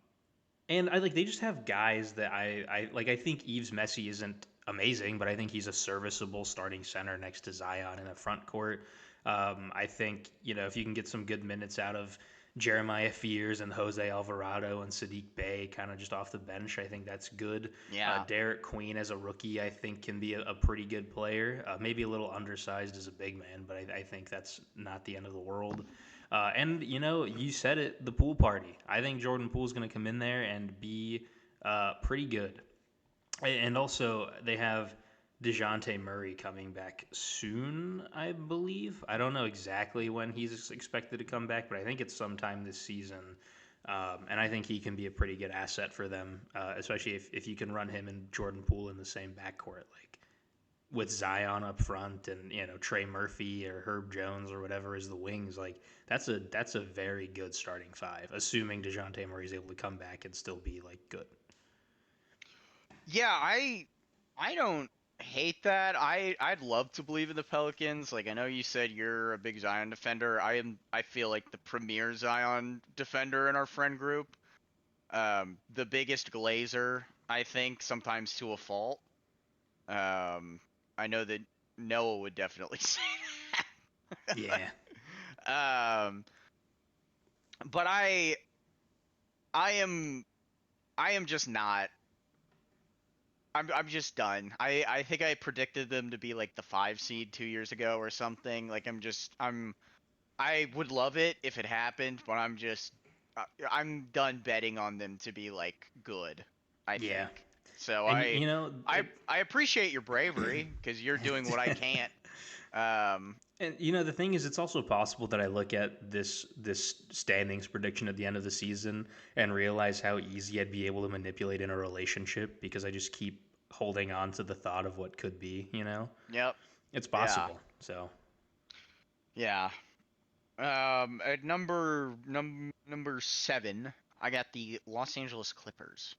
and I like they just have guys that I like. I think Yves Messi isn't amazing, but I think he's a serviceable starting center next to Zion in the front court. I think if you can get some good minutes out of Jeremiah Fears and Jose Alvarado and Sadiq Bey kind of just off the bench, I think that's good. Yeah. Derek Queen as a rookie, I think can be a pretty good player. Maybe a little undersized as a big man, but I think that's not the end of the world. And you said it, the pool party. I think Jordan Poole's going to come in there and be pretty good. And also, they have DeJounte Murray coming back soon, I believe. I don't know exactly when he's expected to come back, but I think it's sometime this season. And I think he can be a pretty good asset for them, especially if you can run him and Jordan Poole in the same backcourt. Like, with Zion up front and Trey Murphy or Herb Jones or whatever is the wings, like that's a very good starting five, assuming DeJounte Murray's able to come back and still be like good. Yeah, I don't hate that. I'd love to believe in the Pelicans. Like I know you said you're a big Zion defender. I feel like the premier Zion defender in our friend group. The biggest glazer, I think, sometimes to a fault. Um, I know that Noah would definitely say Yeah, that. But I am I am just not. I'm just done. I think I predicted them to be like the 5 seed 2 years ago or something. Like I would love it if it happened, but I'm done betting on them to be like good. I yeah, think so. and I appreciate your bravery because you're doing what I can't. And the thing is, it's also possible that I look at this standings prediction at the end of the season and realize how easy I'd be able to manipulate in a relationship because I just keep holding on to the thought of what could be. Yep. It's Yeah. possible. So Yeah. At number 7, I got the Los Angeles Clippers.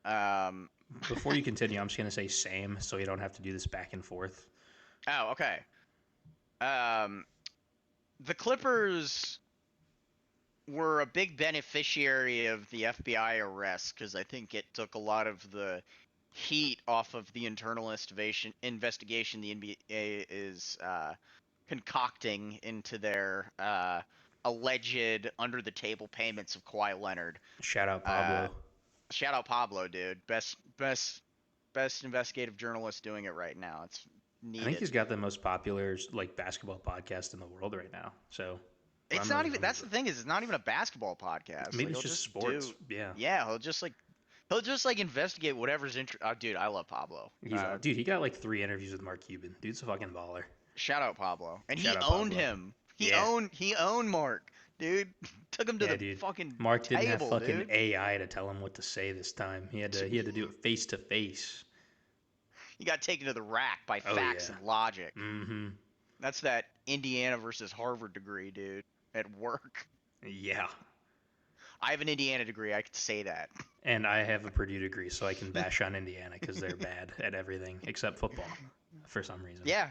Um. before you continue, I'm just gonna say same, so you don't have to do this back and forth. Oh, okay. Um, the Clippers were a big beneficiary of the FBI arrest because I think it took a lot of the heat off of the internal investigation the NBA is concocting into their alleged under the table payments of Kawhi Leonard. Shout out Uh, Pablo. Shout out Pablo, dude. Best investigative journalist doing it right now. It's I think needed. he's got the most popular like basketball podcast in the world right now. So It's run not those even. That's numbers the up. thing is, it's not even a basketball podcast. Maybe Like it's he'll just just sports. do. Yeah. Yeah, he'll just like investigate whatever's interesting. Dude, I love Pablo. Dude, he got like 3 interviews with Mark Cuban. Dude's a fucking baller. Shout out Pablo, and he Shout out owned Pablo. him. He Yeah. owned he owned Mark, dude. Took him to Yeah, the dude. fucking Mark didn't have table, fucking dude. AI to tell him what to say this time. He had to do it face to face. He got taken to the rack by Oh facts yeah. and logic. Mm-hmm. That's that Indiana versus Harvard degree, dude. At work. Yeah. I have an Indiana degree. I could say that. And I have a Purdue degree, so I can bash on Indiana because they're bad at everything except football, for some reason. Yeah.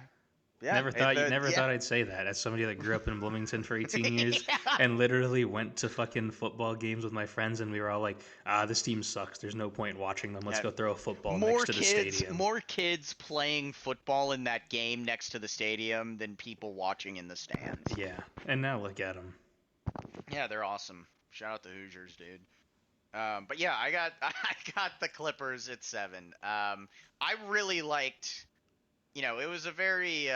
Yeah. Never thought Yeah. I'd say that as somebody that grew up in Bloomington for 18 years Yeah. and literally went to fucking football games with my friends, and we were all like, this team sucks. There's no point watching them. Let's Yeah. go throw a football More next to the kids, stadium. more kids playing football in that game next to the stadium than people watching in the stands. Yeah, and now look at them. Yeah, they're awesome. Shout out the Hoosiers, dude. But yeah, I got I got the Clippers at 7. I really liked, it was a very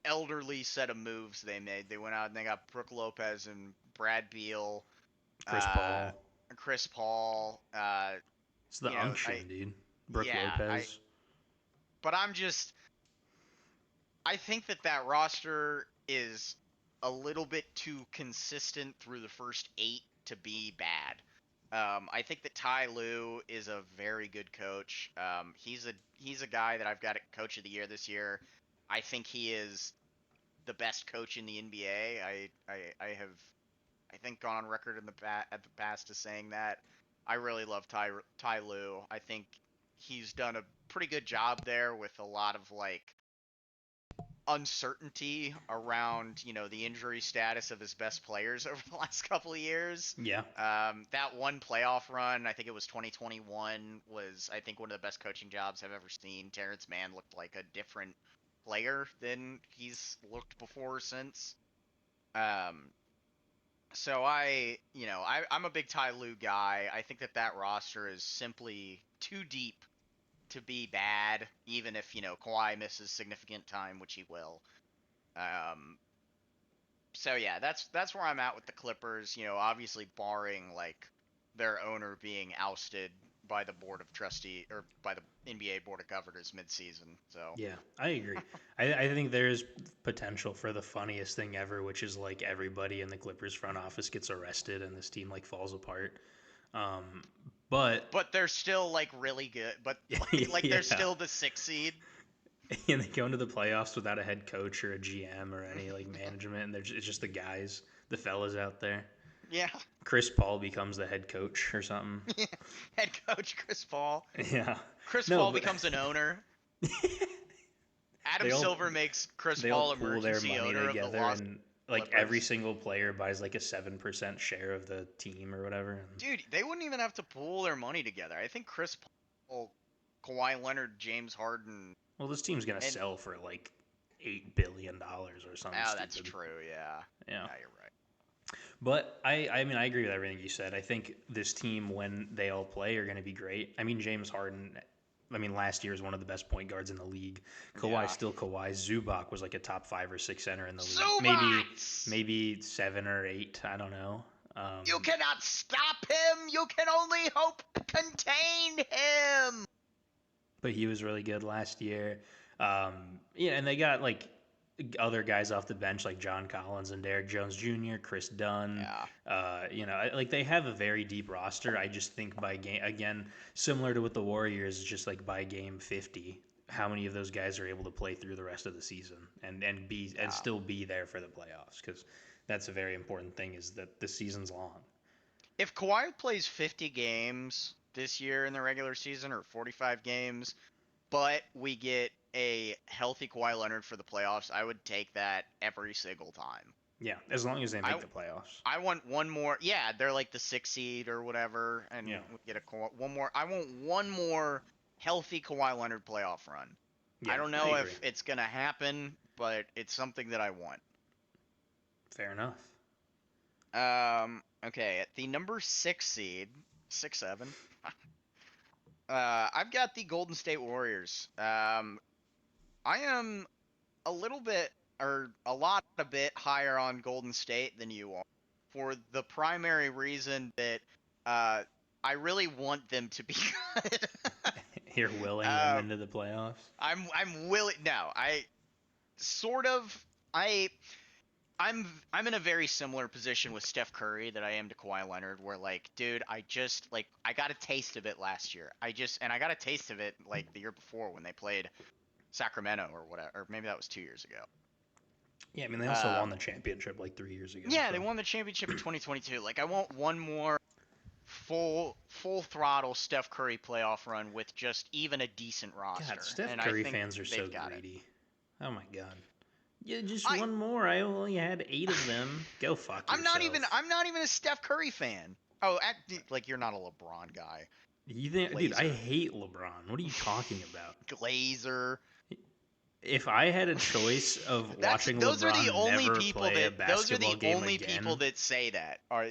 elderly set of moves they made. They went out and they got Brooke Lopez and Brad Beal, Chris uh, Paul. Chris Paul. It's the unction, dude. Brooke yeah, Lopez. But I think that roster is a little bit too consistent through the first 8 to be bad. I think that Ty Lue is a very good coach. He's a guy that I've got at Coach of the Year this year. I think he is the best coach in the NBA. I have I think gone on record in the past as saying that. I really love Ty Lue. I think he's done a pretty good job there with a lot of like uncertainty around the injury status of his best players over the last couple of years. Yeah. That one playoff run, I think it was 2021, was I think one of the best coaching jobs I've ever seen. Terrence Mann looked like a different player than he's looked before or since. So I'm a big Ty Lue guy. I think that roster is simply too deep to be bad, even if Kawhi misses significant time, which he will. So yeah, that's where I'm at with the Clippers. Obviously barring like their owner being ousted by the board of trustee or by the NBA board of governors midseason. So Yeah, I agree. I think there's potential for the funniest thing ever, which is like everybody in the Clippers front office gets arrested and this team like falls apart. Um, but they're still like really good. But like yeah, they're still the 6th seed. and they go into the playoffs without a head coach or a GM or any like management, and it's just the guys, the fellas out there. Yeah. Chris Paul becomes the head coach or something. Head coach Chris Paul. Yeah. Chris No, Paul but becomes an owner. Adam They all- Silver makes Chris they Paul all pool their emergency money owner of the together, Los and like Clippers. every single player buys like a 7% share of the team or whatever. And Dude, they wouldn't even have to pool their money together. I think Chris Paul, Kawhi Leonard, James Harden. well, this team's gonna And- sell for like $8 billion or something. Oh, stupid. that's true. Yeah. Yeah. Yeah, you're right. But I mean, I agree with everything you said. I think this team, when they all play, are going to be great. I mean, James Harden, I mean, last year is one of the best point guards in the league. Kawhi's Yeah. still Kawhi. Zubac was like a top 5 or 6 center in the league. Zubats! Maybe 7 or 8. I don't know. You cannot stop him. You can only hope to contain him. But he was really good last year. Yeah, and they got like other guys off the bench like John Collins and Derek Jones Jr., Chris Dunn. Yeah. Like they have a very deep roster. I just think by game, again, similar to what the Warriors, just like by game 50, how many of those guys are able to play through the rest of the season and Yeah. still be there for the playoffs? Because that's a very important thing. Is that the season's long. If Kawhi plays 50 games this year in the regular season or 45 games, but we get a healthy Kawhi Leonard for the playoffs, I would take that every single time. Yeah, as long as they make I the playoffs. I want one more. Yeah, they're like the 6th seed or whatever, Yeah, and we get one more. I want one more healthy Kawhi Leonard playoff run. I yeah, don't I know agree. if it's gonna happen, but it's something that I want. Fair enough. Okay, at the number 6 seed, 6-7. I've got the Golden State Warriors. I am a little bit or a bit higher on Golden State than you are for the primary reason that uh, I really want them to be good. You're willing them um, into the playoffs. I'm willing. No, I sort of I I'm in a very similar position with Steph Curry that I am to Kawhi Leonard, where like, dude, I got a taste of it last year. I got a taste of it like the year before when they played Sacramento or whatever, or maybe that was 2 years ago. Yeah, I mean they also won Um, the championship like 3 years ago. yeah, So they won the championship in 2022. Like, I want one more full throttle Steph Curry playoff run with just even a decent God, roster, Steph and I Curry think fans are so they've got it. greedy. Oh my god. Yeah, just I one more. I only had 8 of them. Go fuck yourself. I'm not even a Steph Curry fan. Oh, like you're not a LeBron guy. You think, dude? I Glazer. hate LeBron. What are you talking about? Glazer. If I had a choice of watching Those are the LeBron only never people play a those are basketball the game only people again, that say that. Are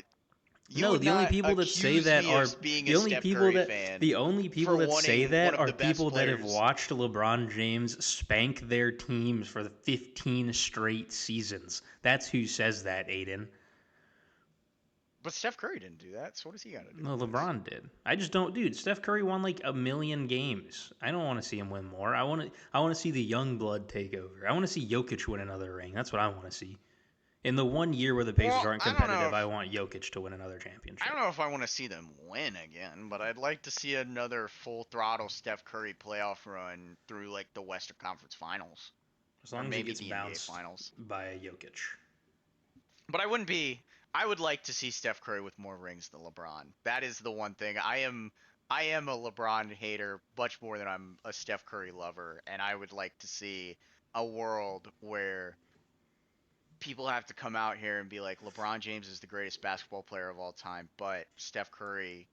you no, would the only not people that say accuse that me are of being a the only Steph people Curry that fan the only people for that say wanting that one of are the best people that have players. watched LeBron James spank their teams for the 15 straight seasons. That's who says that, Aiden. But Steph Curry didn't do that, so what does he got to do No, with this? LeBron did. I just don't, dude. Steph Curry won like a million games. I don't want to see him win more. I want to see the young blood take over. I want to see Jokic win another ring. That's what I want to see. In the 1 year where the Pacers Well, aren't competitive, I want Jokic to win another I championship. don't know if I want to see them win again, but I'd like to see another full throttle Steph Curry playoff run through like the Western Conference Finals As or long as he maybe gets the NBA bounced Finals. by Jokic. But I wouldn't be. I would like to see Steph Curry with more rings than LeBron. That is the one thing. I am a LeBron hater much more than I'm a Steph Curry lover, and I would like to see a world where people have to come out here and be like LeBron James is the greatest basketball player of all time, but Steph Curry,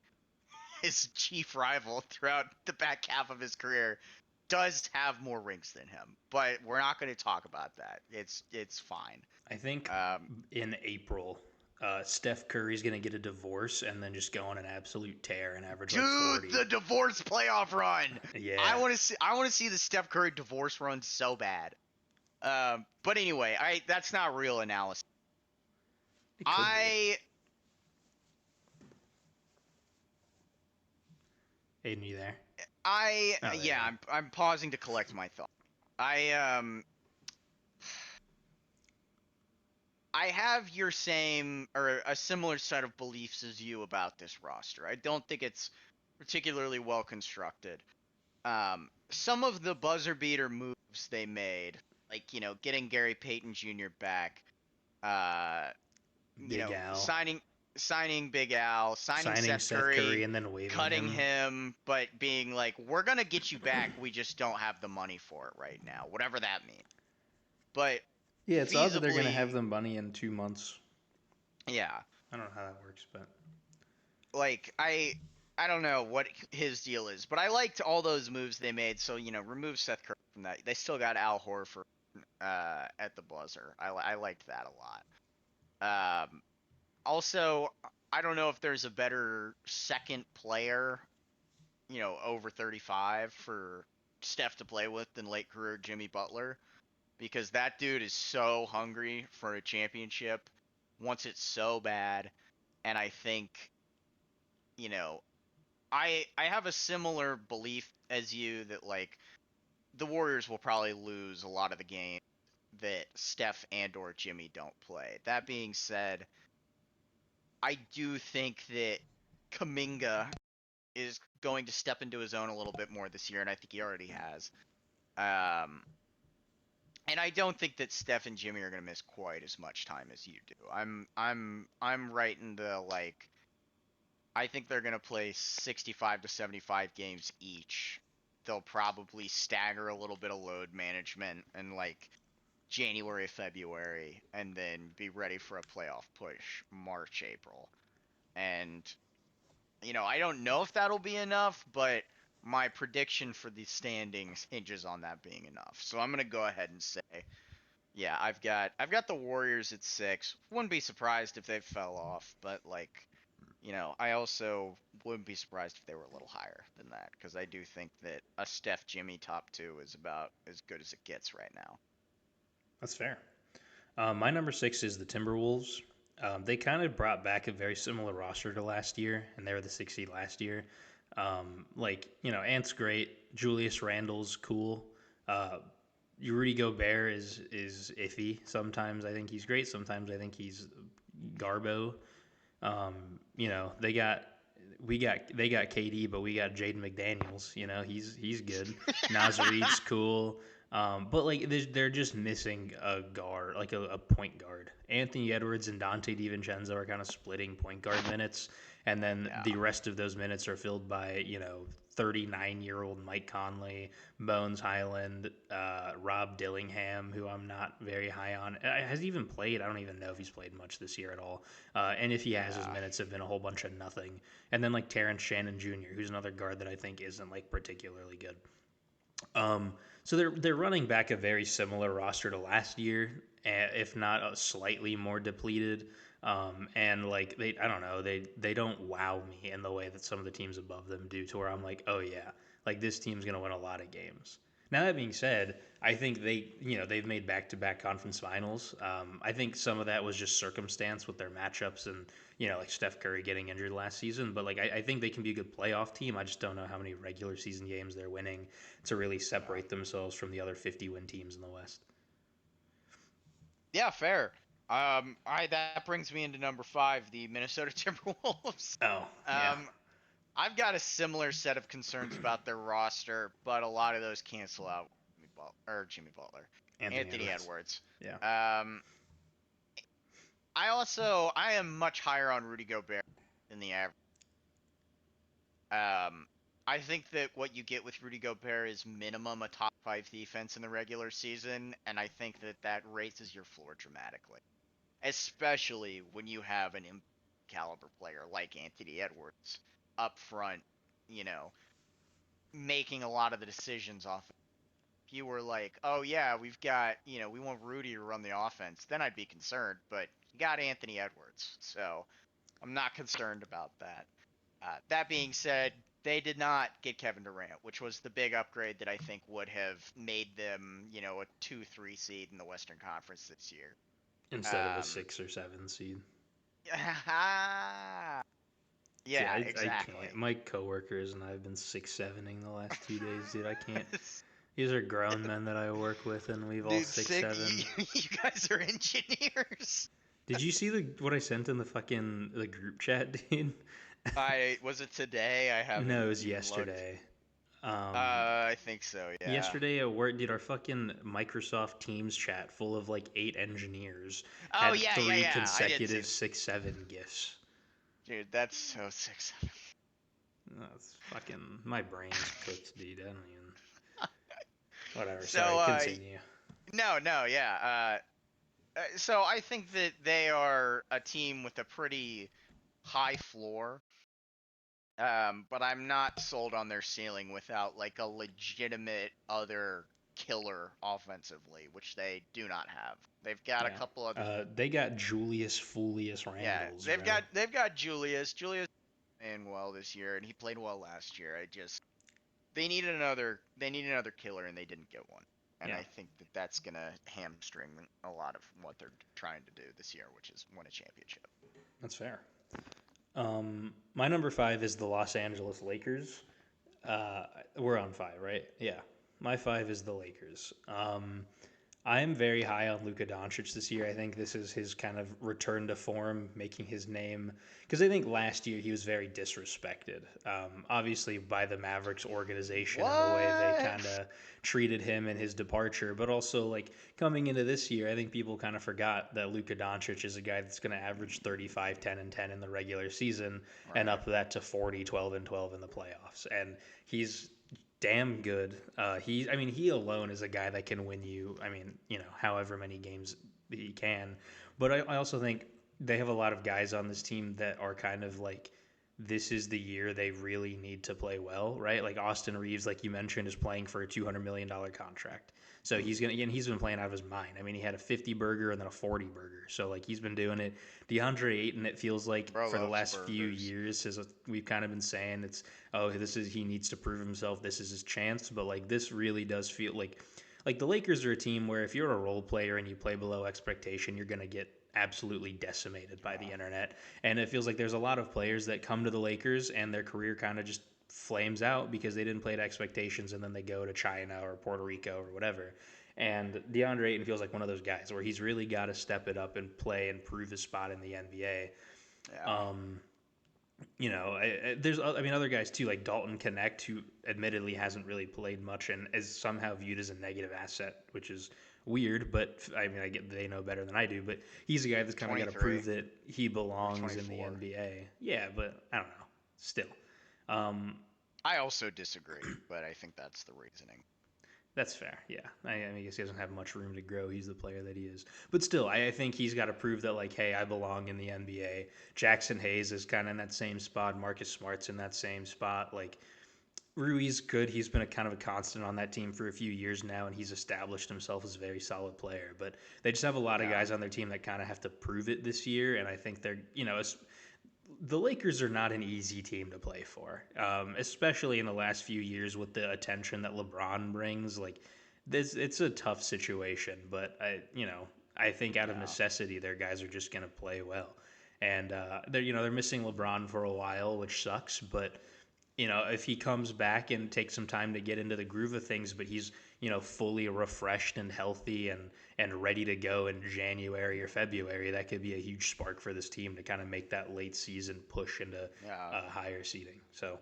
his chief rival throughout the back half of his career, does have more rings than him. But we're not going to talk about that. It's fine. I think Um, in April, Steph Curry's going to get a divorce and then just go on an absolute tear and average like Dude, 40. the divorce playoff run. Yeah, I want to see the Steph Curry divorce run so bad. But anyway, I that's not real analysis. it could be. I Aiden, you there? Oh, there yeah, you I'm pausing to collect my thoughts. I I have your same or a similar set of beliefs as you about this roster. I don't think it's particularly well constructed. Some of the buzzer beater moves they made, like getting Gary Payton Jr. back, uh, go. Big Al. signing Big Al, signing Signing Seth Seth Curry Curry, and then waving cutting him. him, but being like, we're gonna get you back. We just don't have the money for it right now, whatever that means. But Yeah, it's odd that they're going to have feasibly, the money in 2 months. yeah, I don't know how that works, but like I don't know what his deal is, but I liked all those moves they made. So remove Seth Curry from that. They still got Al Horford at the buzzer. I liked that a lot. Also, I don't know if there's a better second player, over 35 for Steph to play with than late career Jimmy Butler, because that dude is so hungry for a championship, wants it so bad, and I think, you know, I have a similar belief as you that like the Warriors will probably lose a lot of the game that Steph and or Jimmy don't play. That being said, I do think that Kaminga is going to step into his own a little bit more this year, and I think he already has. Um, and I don't think that Steph and Jimmy are going to miss quite as much time as you do. I'm right in the like. I think they're going to play 65 to 75 games each. They'll probably stagger a little bit of load management and like January, February, and then be ready for a playoff push March, April. And I don't know if that'll be enough, but my prediction for the standings hinges on that being enough. So I'm gonna go ahead and say, yeah, I've got the Warriors at 6. Wouldn't be surprised if they fell off, but like, I also wouldn't be surprised if they were a little higher than that because I do think that a Steph Jimmy top 2 is about as good as it gets right now. That's fair. My number 6 is the Timberwolves. They kind of brought back a very similar roster to last year, and they were the 6th seed last year. Ant's great. Julius Randle's cool. Uh, Rudy Gobert is iffy. Sometimes I think he's great. Sometimes I think he's Garbo. They got KD, but we got Jaden McDaniels. He's good. Naz Reid's cool. But like they're just missing a guard, like a point guard. Anthony Edwards and Dante DiVincenzo are kind of splitting point guard minutes, and then Yeah. the rest of those minutes are filled by 39-year-old Mike Conley, Bones Highland, Rob Dillingham, who I'm not very high on. Has he even played? I don't even know if he's played much this year at all. And if he has, his Yeah. minutes have been a whole bunch of nothing. And then like Terrence Shannon Jr., who's another guard that I think isn't like particularly good. So they're running back a very similar roster to last year, if not a slightly more depleted. And like I don't know, they don't wow me in the way that some of the teams above them do, to where I'm like, oh yeah, like this team's gonna win a lot of games. Now that being said, I think they've made back-to-back conference finals. I think some of that was just circumstance with their matchups and like Steph Curry getting injured last season. But like I think they can be a good playoff team. I just don't know how many regular season games they're winning to really Yeah. separate themselves from the other 50-win teams in the West. Yeah, fair. I that brings me into number 5, the Minnesota Timberwolves. Oh yeah, Um, I've got a similar set of concerns about their roster, but a lot of those cancel out Jimmy Butler, Anthony Anthony Edwards. Edwards. Yeah, Um, I am much higher on Rudy Gobert than the average. Um, I think that what you get with Rudy Gobert is minimum a top 5 defense in the regular season, and I think that that raises your floor dramatically, especially when you have an caliber player like Anthony Edwards up front, you know, making a lot of the decisions off. If you were like, oh yeah, we want Rudy to run the offense, then I'd be concerned. But you got Anthony Edwards, so I'm not concerned about that. That being said, they did not get Kevin Durant, which was the big upgrade that I think would have made them, a 2-3 seed in the Western Conference this year. instead of a Um, 6 or 7 seed. Dude, yeah, I can't. exactly. My coworkers and I've been 6-7ing the last 2 days, dude. I can't. These are grown men that I work with, and we've all Dude, six sick. seven. You guys are engineers. Did you see what I sent in the group chat, dude? I was it today? I No, it haven't was even looked. yesterday. Um, I think so. Yeah. Yesterday at work, dude, our fucking Microsoft Teams chat full of like 8 engineers Oh had yeah, yeah, three yeah. I did see consecutive that. 6-7 gifts. Dude, that's so sick. That's fucking my brain's cooked, dude. I don't even. Whatever. So, Sorry. Continue. no, no, yeah. So I think that they are a team with a pretty high floor. But I'm not sold on their ceiling without like a legitimate other killer offensively, which they do not have. They've got a Yeah. couple other. They got Julius Foulius Yeah, Randles, they've bro. got they've got Julius. Julius playing well this year, and he played well last year. They need another killer, and they didn't get one. And Yeah, I think that that's gonna hamstring a lot of what they're trying to do this year, which is win a championship. that's fair. My number 5 is the Los Angeles Lakers. We're on 5, right? Yeah. My 5 is the Lakers. I'm very high on Luka Doncic this year. I think this is his kind of return to form, making his name. Because I think last year he was very disrespected, obviously by the Mavericks organization and the way they What? kind of treated him and his departure. But also, like coming into this year, I think people kind of forgot that Luka Doncic is a guy that's going to average 35, 10, and 10 in the regular season and Right. up that to 40, 12, and 12 in the playoffs. And he's damn good. I mean, he alone is a guy that can win you. I mean, however many games he can. But I also think they have a lot of guys on this team that are kind of like, this is the year they really need to play well, right? Like Austin Reeves, like you mentioned, is playing for a $200 million contract. So he's been playing out of his mind. I mean, he had a 50 burger and then a 40 burger. So like he's been doing it. DeAndre Ayton, it feels like Bro for the loves last few burgers. years, as we've kind of been saying, it's he needs to prove himself. This is his chance. But like this really does feel like the Lakers are a team where if you're a role player and you play below expectation, you're gonna get absolutely decimated by the Yeah. internet. And it feels like there's a lot of players that come to the Lakers and their career kind of just flames out because they didn't play to expectations and then they go to China or Puerto Rico or whatever. And DeAndre Ayton feels like one of those guys where he's really got to step it up and play and prove his spot in the NBA. Yeah. Um, there's other guys too like Dalton Connect, who admittedly hasn't really played much and is somehow viewed as a negative asset, which is weird. But I mean, I get they know better than I do. But he's a guy that's kind of got to 23 prove that he or belongs in the 24. NBA. Yeah, but I don't know. Still, um, I also disagree, but I think that's the reasoning. that's fair. Yeah, I mean, I guess he doesn't have much room to grow. He's the player that he is. But still, I think he's got to prove that, like, hey, I belong in the NBA. Jackson Hayes is kind of in that same spot. Marcus Smart's in that same spot. Like, Rui's good. He's been a kind of a constant on that team for a few years now, and he's established himself as a very solid player. But they just have a lot of Yeah. guys on their team that kind of have to prove it this year, and I think they're, the Lakers are not an easy team to play for, especially in the last few years with the attention that LeBron brings. Like, it's a tough situation, but I think out of Yeah. necessity, their guys are just going to play well, and they're missing LeBron for a while, which sucks, but if he comes back and takes some time to get into the groove of things, but he's, fully refreshed and healthy and ready to go in January or February, that could be a huge spark for this team to kind of make that late season push into Yeah. higher seeding. So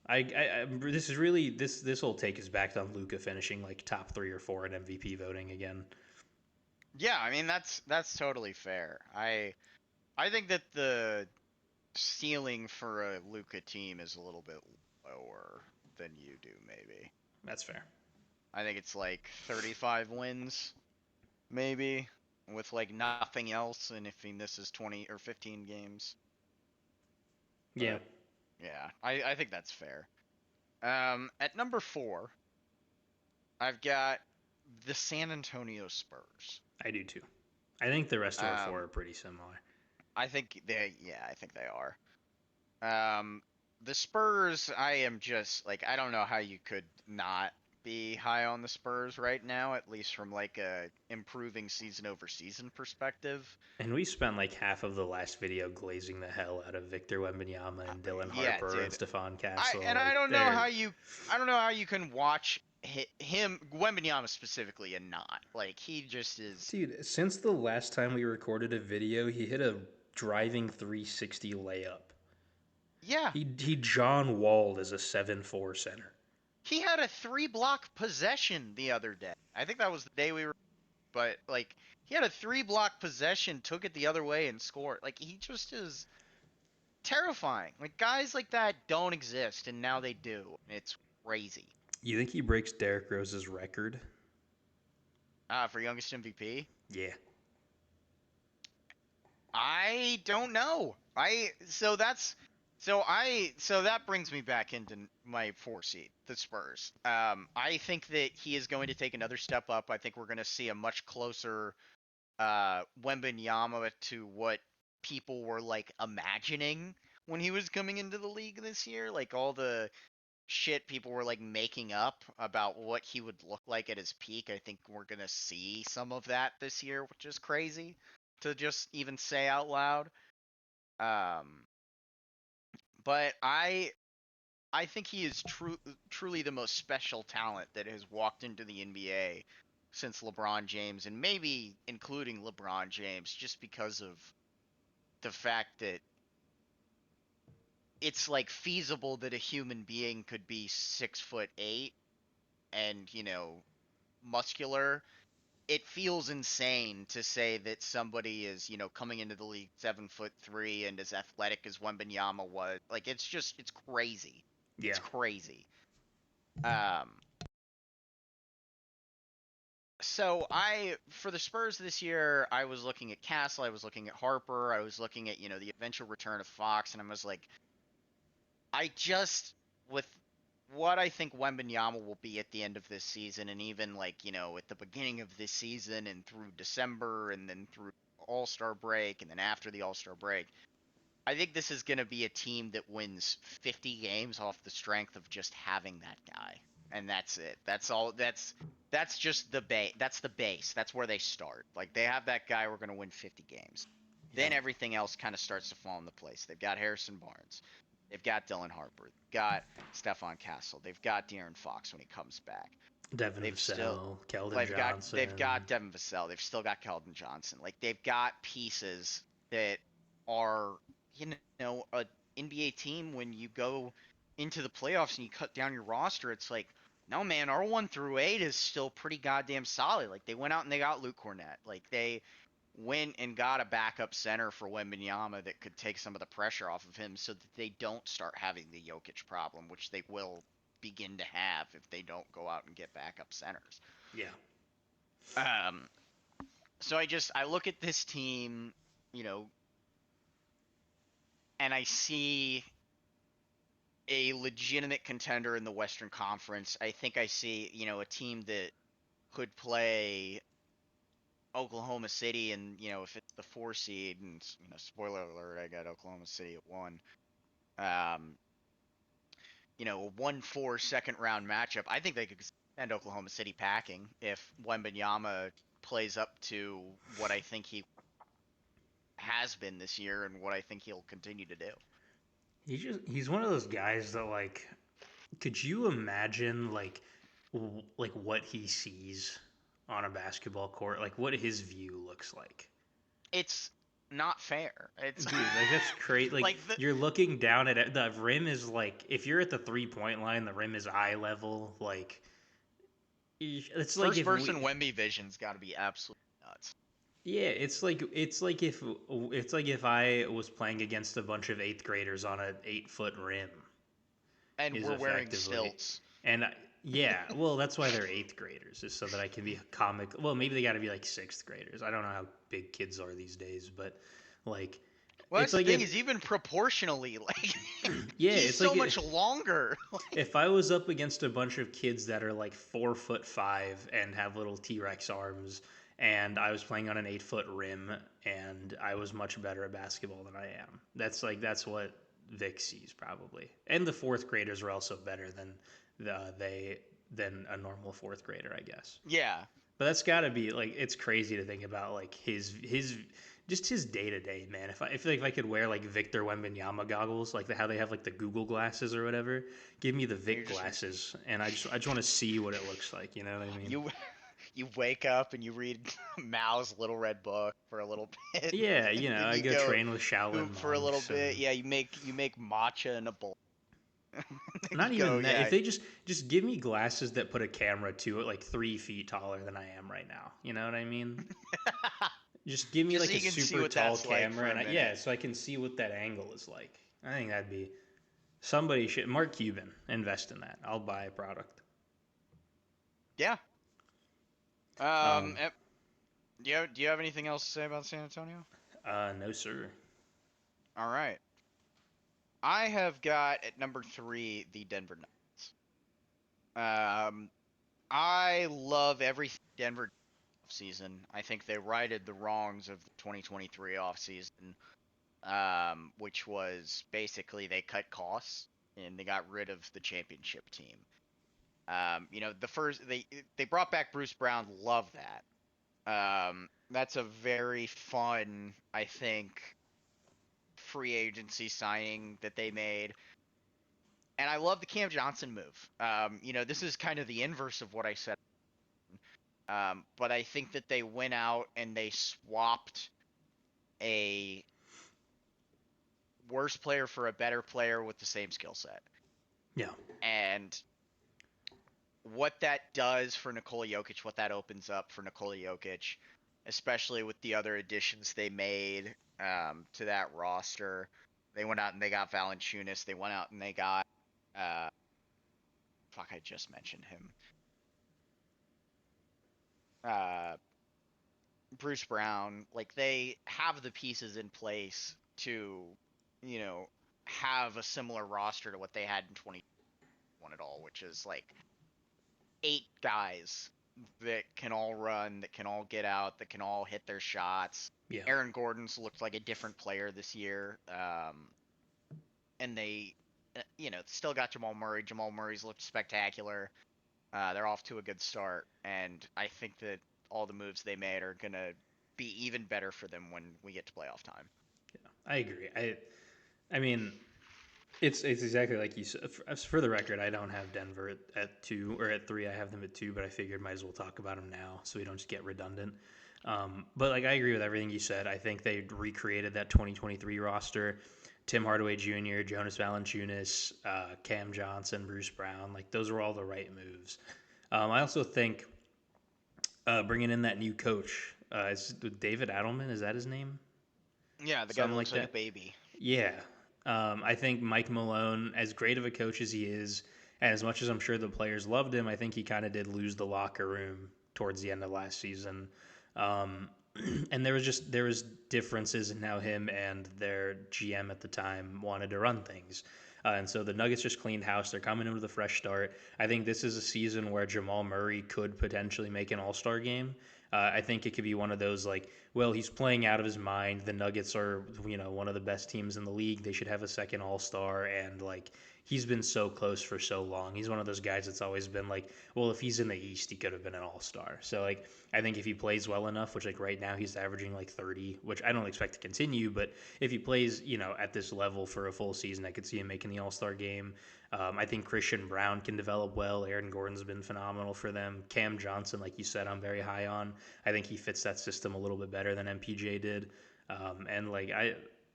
this is really this whole take is backed on Luca finishing like top 3 or 4 in MVP voting again. Yeah, I mean that's totally fair. I think that the ceiling for a Luca team is a little bit lower than you do, maybe. That's fair. I think it's like 35 wins, maybe, with like nothing else, and if he misses 20 or 15 games. Yeah, But yeah, I think that's fair. At number 4, I've got the San Antonio Spurs. I do too. I think the rest of our 4 Um, are pretty similar. I think they are. Um, the Spurs, I am just like I don't know how you could not be high on the Spurs right now, at least from like a improving season over season perspective. And we spent like half of the last video glazing the hell out of Victor Wembanyama and Dylan Yeah, Harper and dude. Stephon I Castle. and I Like don't know they're how I don't know how you can watch him Wembanyama specifically and not like he just is. dude. Since the last time we recorded a video, he hit a driving 360 layup. Yeah, He John Walled as a 7'4" center. he had a 3 block possession the other day. I think that was the day we were, but like he had a 3 block possession, took it the other way and scored. Like he just is terrifying. Like guys like that don't exist, and now they do. It's crazy. You think he breaks Derrick Rose's record? For youngest MVP, Yeah, I don't know. So that brings me back into my 4 seed, the Spurs. I think that he is going to take another step up. I think we're going to see a much closer Wembanyama to what people were like imagining when he was coming into the league this year. Like all the shit people were like making up about what he would look like at his peak. I think we're gonna see some of that this year, which is crazy to just even say out loud. Um, but I think he is truly the most special talent that has walked into the NBA since LeBron James, and maybe including LeBron James, just because of the fact that it's like feasible that a human being could be 6'8" and muscular. It feels insane to say that somebody is coming into the league 7'3" and as athletic as Wembenyama was. Like it's crazy. It's Yeah, crazy. Um, so for the Spurs this year, I was looking at Castle, I was looking at Harper, I was looking at the eventual return of Fox, and I was like, I just with what I think Wembenyama will be at the end of this season, and even like at the beginning of this season and through December, and then through All Star break, and then after the All Star break, I think this is going to be a team that wins 50 games off the strength of just having that guy, and that's it. That's all. That's just the base. That's the base. That's where they start. Like they have that guy, we're going to win 50 games. yeah. Then everything else kind of starts to fall into place. They've got Harrison Barnes. They've got Dylan Harper. They've got Stephon Castle. They've got De'Aaron Fox when he comes back. Devin They've still Vassell, Keldon they've got Johnson. Devin Vassell. They've still got Keldon Johnson. Like they've got pieces that are a NBA team. When you go into the playoffs and you cut down your roster, it's like, no man, our 1 through 8 is still pretty goddamn solid. Like they went out and they got Luke Cornett. Like they went and got a backup center for Wembanyama that could take some of the pressure off of him, so that they don't start having the Jokic problem, which they will begin to have if they don't go out and get backup centers. Yeah, Um, so I look at this team, you know, and I see a legitimate contender in the Western Conference. I think I see, a team that could play Oklahoma City, and if it's the 4 seed, and spoiler alert, I got Oklahoma City at 1. Um, a 1-4 second round matchup. I think they could send Oklahoma City packing if Wembanyama plays up to what I think he has been this year and what I think he'll continue to do. he's one of those guys that like, could you imagine like what he sees on a basketball court, like what his view looks like? It's not fair. It's Dude, like that's crazy. Like like the you're looking down at it, the rim is like if you're at the 3 point line, the rim is eye level. Like it's like first if person we, Wemby vision's got to be absolutely nuts. yeah, it's like if I was playing against a bunch of eighth graders on an 8 foot rim, And is we're wearing effectively, stilts. and yeah, well, that's why they're eighth graders, is so that I can be comic. Well, maybe they got to be like sixth graders. I don't know how big kids are these days, but like, Well, it's that's the like thing if, is even proportionally, like yeah, he's it's so like much longer. if I was up against a bunch of kids that are like 4'5" and have little T Rex arms, and I was playing on an 8 foot rim, and I was much better at basketball than I am. That's what Vic sees probably, and the fourth graders are also better than than a normal fourth grader, I guess. Yeah. But that's got to be like it's crazy to think about like his just his day to day, man. If I feel like if I could wear like Victor Wembanyama goggles, like how they have like the Google glasses or whatever, give me the You're Vic just glasses, and I just want to see what it looks like. You know what I mean? you you wake up and you read Mao's Little Red Book for a little bit, Yeah, and I then you go go train with Shaolin hoop for a little monks, bit. and Yeah, you make matcha in a bowl. Then not you go, even that. If yeah. they just give me glasses that put a camera to it, like 3 feet taller than I am right now. You know what I mean? Just give me Just so like a you can see super what tall that's like for camera, a and minute. yeah, so I can see what that angle is like. I think that'd be somebody should Mark Cuban invest in that. I'll buy a product. Yeah. Um, Eh, do you have anything else to say about San Antonio? no sir. All right. I have got at number 3 the Denver Nuggets. I love everything Denver season. I think they righted the wrongs of the 2023 offseason, which was basically they cut costs and they got rid of the championship team. The first they brought back Bruce Brown. Love that. That's a very fun, I think, free agency signing that they made. And I love the Cam Johnson move. This is kind of the inverse of what I said. But I think that they went out and they swapped a worse player for a better player with the same skill set. Yeah. And what that does for Nikola Jokic, what that opens up for Nikola Jokic, especially with the other additions they made to that roster. They went out and they got Valanciunas. They went out and they got uh, fuck, I just mentioned him. Uh, Bruce Brown. Like they have the pieces in place to, you know, have a similar roster to what they had in 2021 at all, which is like 8 guys that can all run, that can all get out, that can all hit their shots. Yeah. Aaron Gordon's looked like a different player this year, and they, still got Jamal Murray. Jamal Murray's looked spectacular. They're off to a good start, and I think that all the moves they made are gonna be even better for them when we get to playoff time. I agree. I mean, it's exactly like you said. For the record, I don't have Denver at 2 or at 3. I have them at 2, but I figured might as well talk about them now so we don't just get redundant. But like I agree with everything you said. I think they recreated that 2023 roster. Tim Hardaway Jr., Jonas Valanciunas, Cam Johnson, Bruce Brown. Like those were all the right moves. I also think bringing in that new coach, is David Adelman. Is that his name? Yeah, the guy that Something looks like like a that. baby. Yeah. I think Mike Malone, as great of a coach as he is, and as much as I'm sure the players loved him, I think he kind of did lose the locker room towards the end of last season. Um, and there was differences in how him and their GM at the time wanted to run things. And so the Nuggets just cleaned house. They're coming in with a fresh start. I think this is a season where Jamal Murray could potentially make an All Star game. I think it could be one of those like, well, he's playing out of his mind. The Nuggets are, one of the best teams in the league. They should have a second All Star, and like he's been so close for so long. He's one of those guys that's always been like, well, if he's in the East, he could have been an All Star. So like, I think if he plays well enough, which like right now he's averaging like 30, which I don't expect to continue, but if he plays, at this level for a full season, I could see him making the All Star game. I think Christian Brown can develop well. Aaron Gordon's been phenomenal for them. Cam Johnson, like you said, I'm very high on. I think he fits that system a little bit better than MPJ did. And like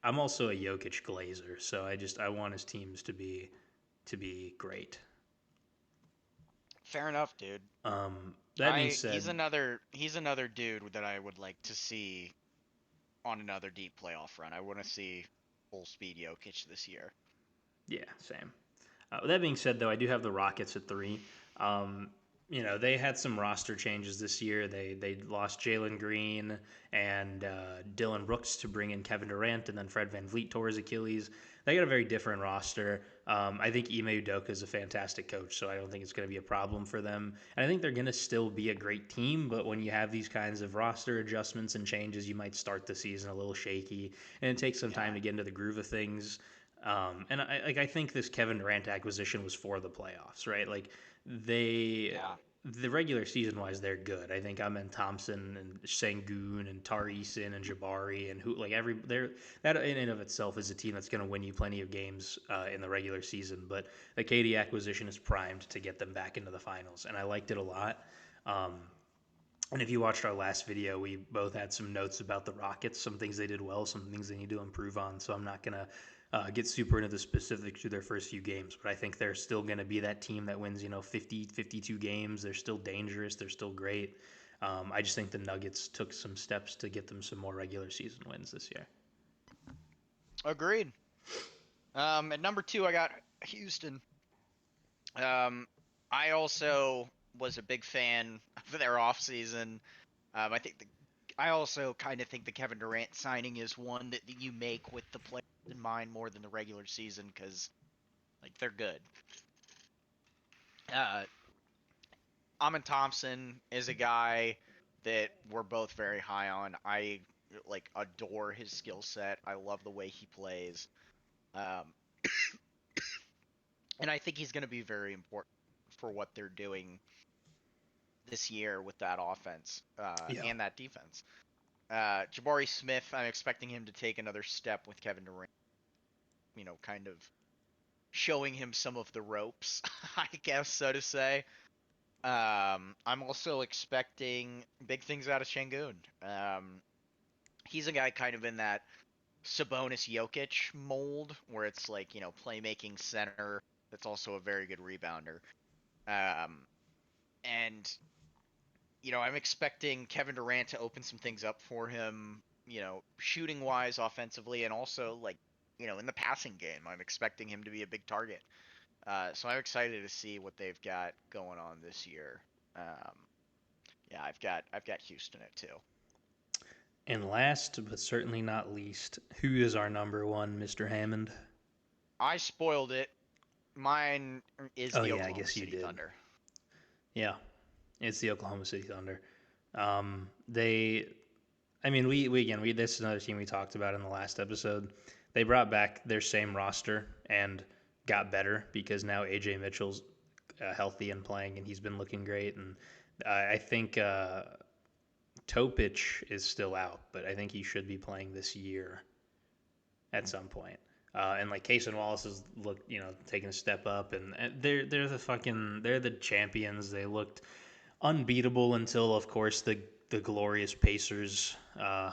I'm also a Jokic glazer, so I want his teams to be great. Fair enough, dude. That being He's another dude that I would like to see on another deep playoff run. I want to see full speed Jokic this year. yeah, same. With that being said, though, I do have the Rockets at 3. They had some roster changes this year. They lost Jalen Green and Dylan Brooks to bring in Kevin Durant, and then Fred VanVleet tore his Achilles. They got a very different roster. I think Ime Udoka is a fantastic coach, so I don't think it's going to be a problem for them. And I think they're going to still be a great team, but when you have these kinds of roster adjustments and changes, you might start the season a little shaky, and it takes some time to get into the groove of things. And I think this Kevin Durant acquisition was for the playoffs, right? Like they, Yeah. the regular season wise, they're good. I think Amen Thompson and Sengun and Tari Eason and Jabari and who like every they're that in and of itself is a team that's going to win you plenty of games in the regular season. But the KD acquisition is primed to get them back into the finals, and I liked it a lot. And if you watched our last video, we both had some notes about the Rockets, some things they did well, some things they need to improve on. So I'm not going to get super into the specifics through their first few games, but I think they're still going to be that team that wins, 50, 52 games. They're still dangerous. They're still great. I just think the Nuggets took some steps to get them some more regular season wins this year. Agreed. At number 2, I got Houston. I also was a big fan of their offseason. I also kind of think the Kevin Durant signing is one that you make with the players in mind more than the regular season because, like, they're good. Amen Thompson is a guy that we're both very high on. I like adore his skill set. I love the way he plays. Um, and I think he's going to be very important for what they're doing this year with that offense Yeah. and that defense. Jabari Smith, I'm expecting him to take another step with Kevin Durant. Kind of showing him some of the ropes, I guess, so to say. I'm also expecting big things out of Şengün. He's a guy kind of in that Sabonis Jokic mold, where it's like, playmaking center that's also a very good rebounder. Um, and I'm expecting Kevin Durant to open some things up for him, shooting wise, offensively, and also like, in the passing game. I'm expecting him to be a big target. So I'm excited to see what they've got going on this year. Um, yeah, I've got Houston at 2. And last but certainly not least, who is our number one, Mr. Hammond? I spoiled it. Mine is Oh the yeah, I Oklahoma guess you City did. Thunder. Yeah, it's the Oklahoma City Thunder. They, I mean, we this is another team we talked about in the last episode. They brought back their same roster and got better because now AJ Mitchell's healthy and playing, and he's been looking great. And I think Topic is still out, but I think he should be playing this year at some point. And like Cason Wallace is taking a step up, and they're the champions. They looked unbeatable until, of course, the glorious Pacers Yeah,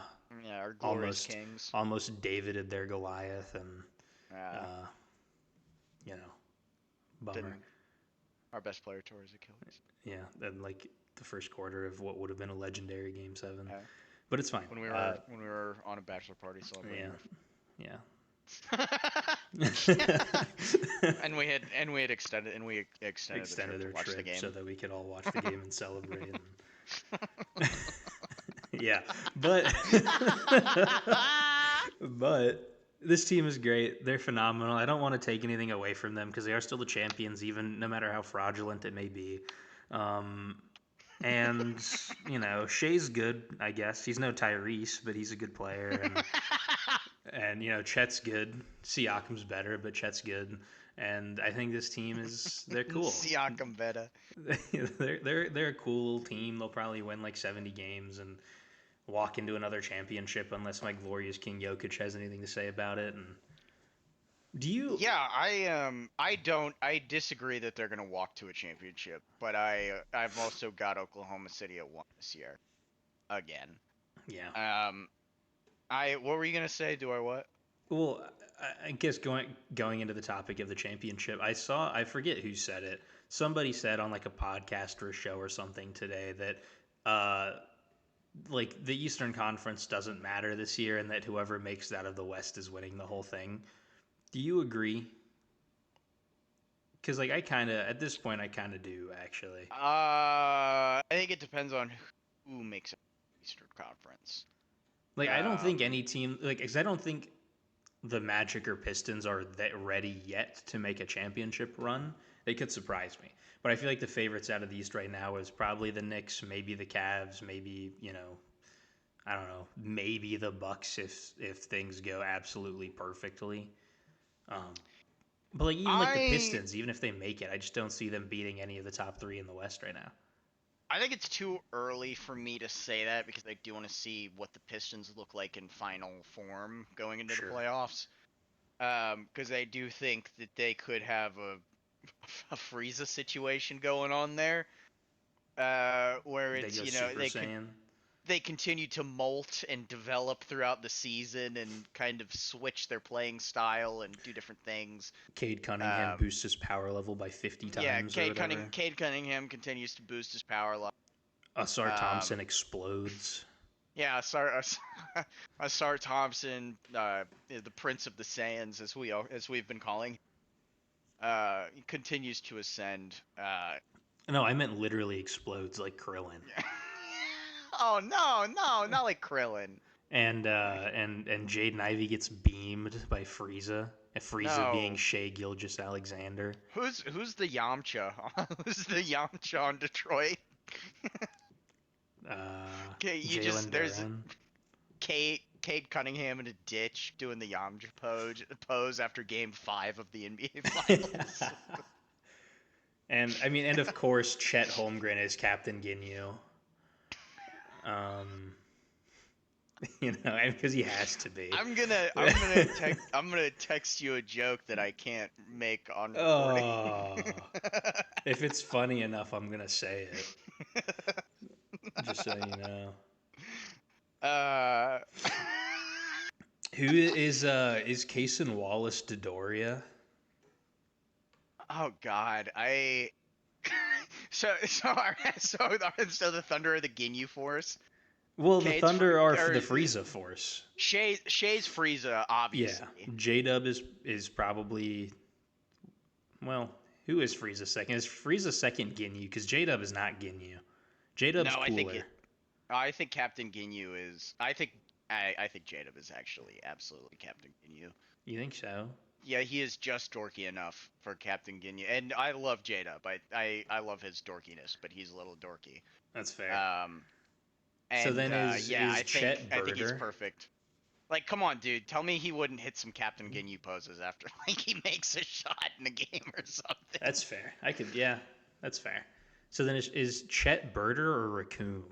our glorious almost Kings. almost Davided their Goliath, and Uh, uh, you know, bummer. didn't our best player tore his Achilles. Yeah, and like the first quarter of what would have been a legendary Game 7, Uh, but it's fine. when we were on a bachelor party celebrating. Yeah, and we extended extended the their trip to watch the trip game. so that we could all watch the game and celebrate. And yeah, but but this team is great. They're phenomenal. I don't want to take anything away from them because they are still the champions, even no matter how fraudulent it may be. Um, and Shea's good. I guess he's no Tyrese, but he's a good player. And Chet's good. Siakam's better, but Chet's good. And I think this team they're cool. Siakam better. they're a cool team. They'll probably win like 70 games and walk into another championship unless my glorious King Jokic has anything to say about it. And do you? Yeah, I disagree that they're gonna walk to a championship, but I've also got Oklahoma City at 1 this year, again. Yeah. What were you gonna say? Do I what? Well, I guess going into the topic of the championship, I forget who said it. Somebody said on like a podcast or a show or something today that like the Eastern Conference doesn't matter this year, and that whoever makes it out of the West is winning the whole thing. Do you agree? Because like at this point I kind of do actually. I think it depends on who makes it Eastern Conference. Like I don't think any team because I don't think the Magic or Pistons are that ready yet to make a championship run. They could surprise me. But I feel like the favorites out of the East right now is probably the Knicks, maybe the Cavs, maybe, I don't know, maybe the Bucks if things go absolutely perfectly. But like even like the Pistons, even if they make it, I just don't see them beating any of the top 3 in the West right now. I think it's too early for me to say that because I do want to see what the Pistons look like in final form going into the playoffs. Because I do think that they could have a Frieza situation going on there, where it's they continue to molt and develop throughout the season and kind of switch their playing style and do different things. Cade Cunningham boosts his power level by 50 times. Yeah, Cade Cunningham continues to boost his power level. Ausar Thompson explodes. Yeah, Ausar Thompson, the Prince of the Saiyans, as we've been calling, continues to ascend. No, I meant literally explodes like Krillin. Oh no, not like Krillin. And Jaden Ivey gets beamed by Frieza. And Frieza being Shai Gilgeous-Alexander. Who's the Yamcha? Who's the Yamcha on Detroit? There's Cade Cunningham in a ditch doing the Yamcha pose after Game 5 of the NBA Finals. And of course Chet Holmgren is Captain Ginyu. Because he has to be. I'm gonna text you a joke that I can't make on recording. If it's funny enough, I'm gonna say it. Just so you know. uh, Who is Cason Wallace Dodoria? oh God, so the Thunder are the Ginyu Force. Well, the Cade's Thunder are or the Frieza Force. Shay's Frieza, Yeah, obviously. J Dub is probably, well. Who is Frieza second? Is Frieza second Ginyu? Because J Dub is not Ginyu. J Dub's No, cooler. I think Captain Ginyu is. I think Jadab is actually absolutely Captain Ginyu. You think so? Yeah, he is just dorky enough for Captain Ginyu, and I love Jadab. I love his dorkiness, but he's a little dorky. That's fair. Um, So and then yeah, is Chet I think he's Burter? perfect. Like, come on, dude. Tell me he wouldn't hit some Captain Ginyu poses after like he makes a shot in a game or something. That's fair. I could, yeah, that's fair. So then is Chet Burter or Raccoon?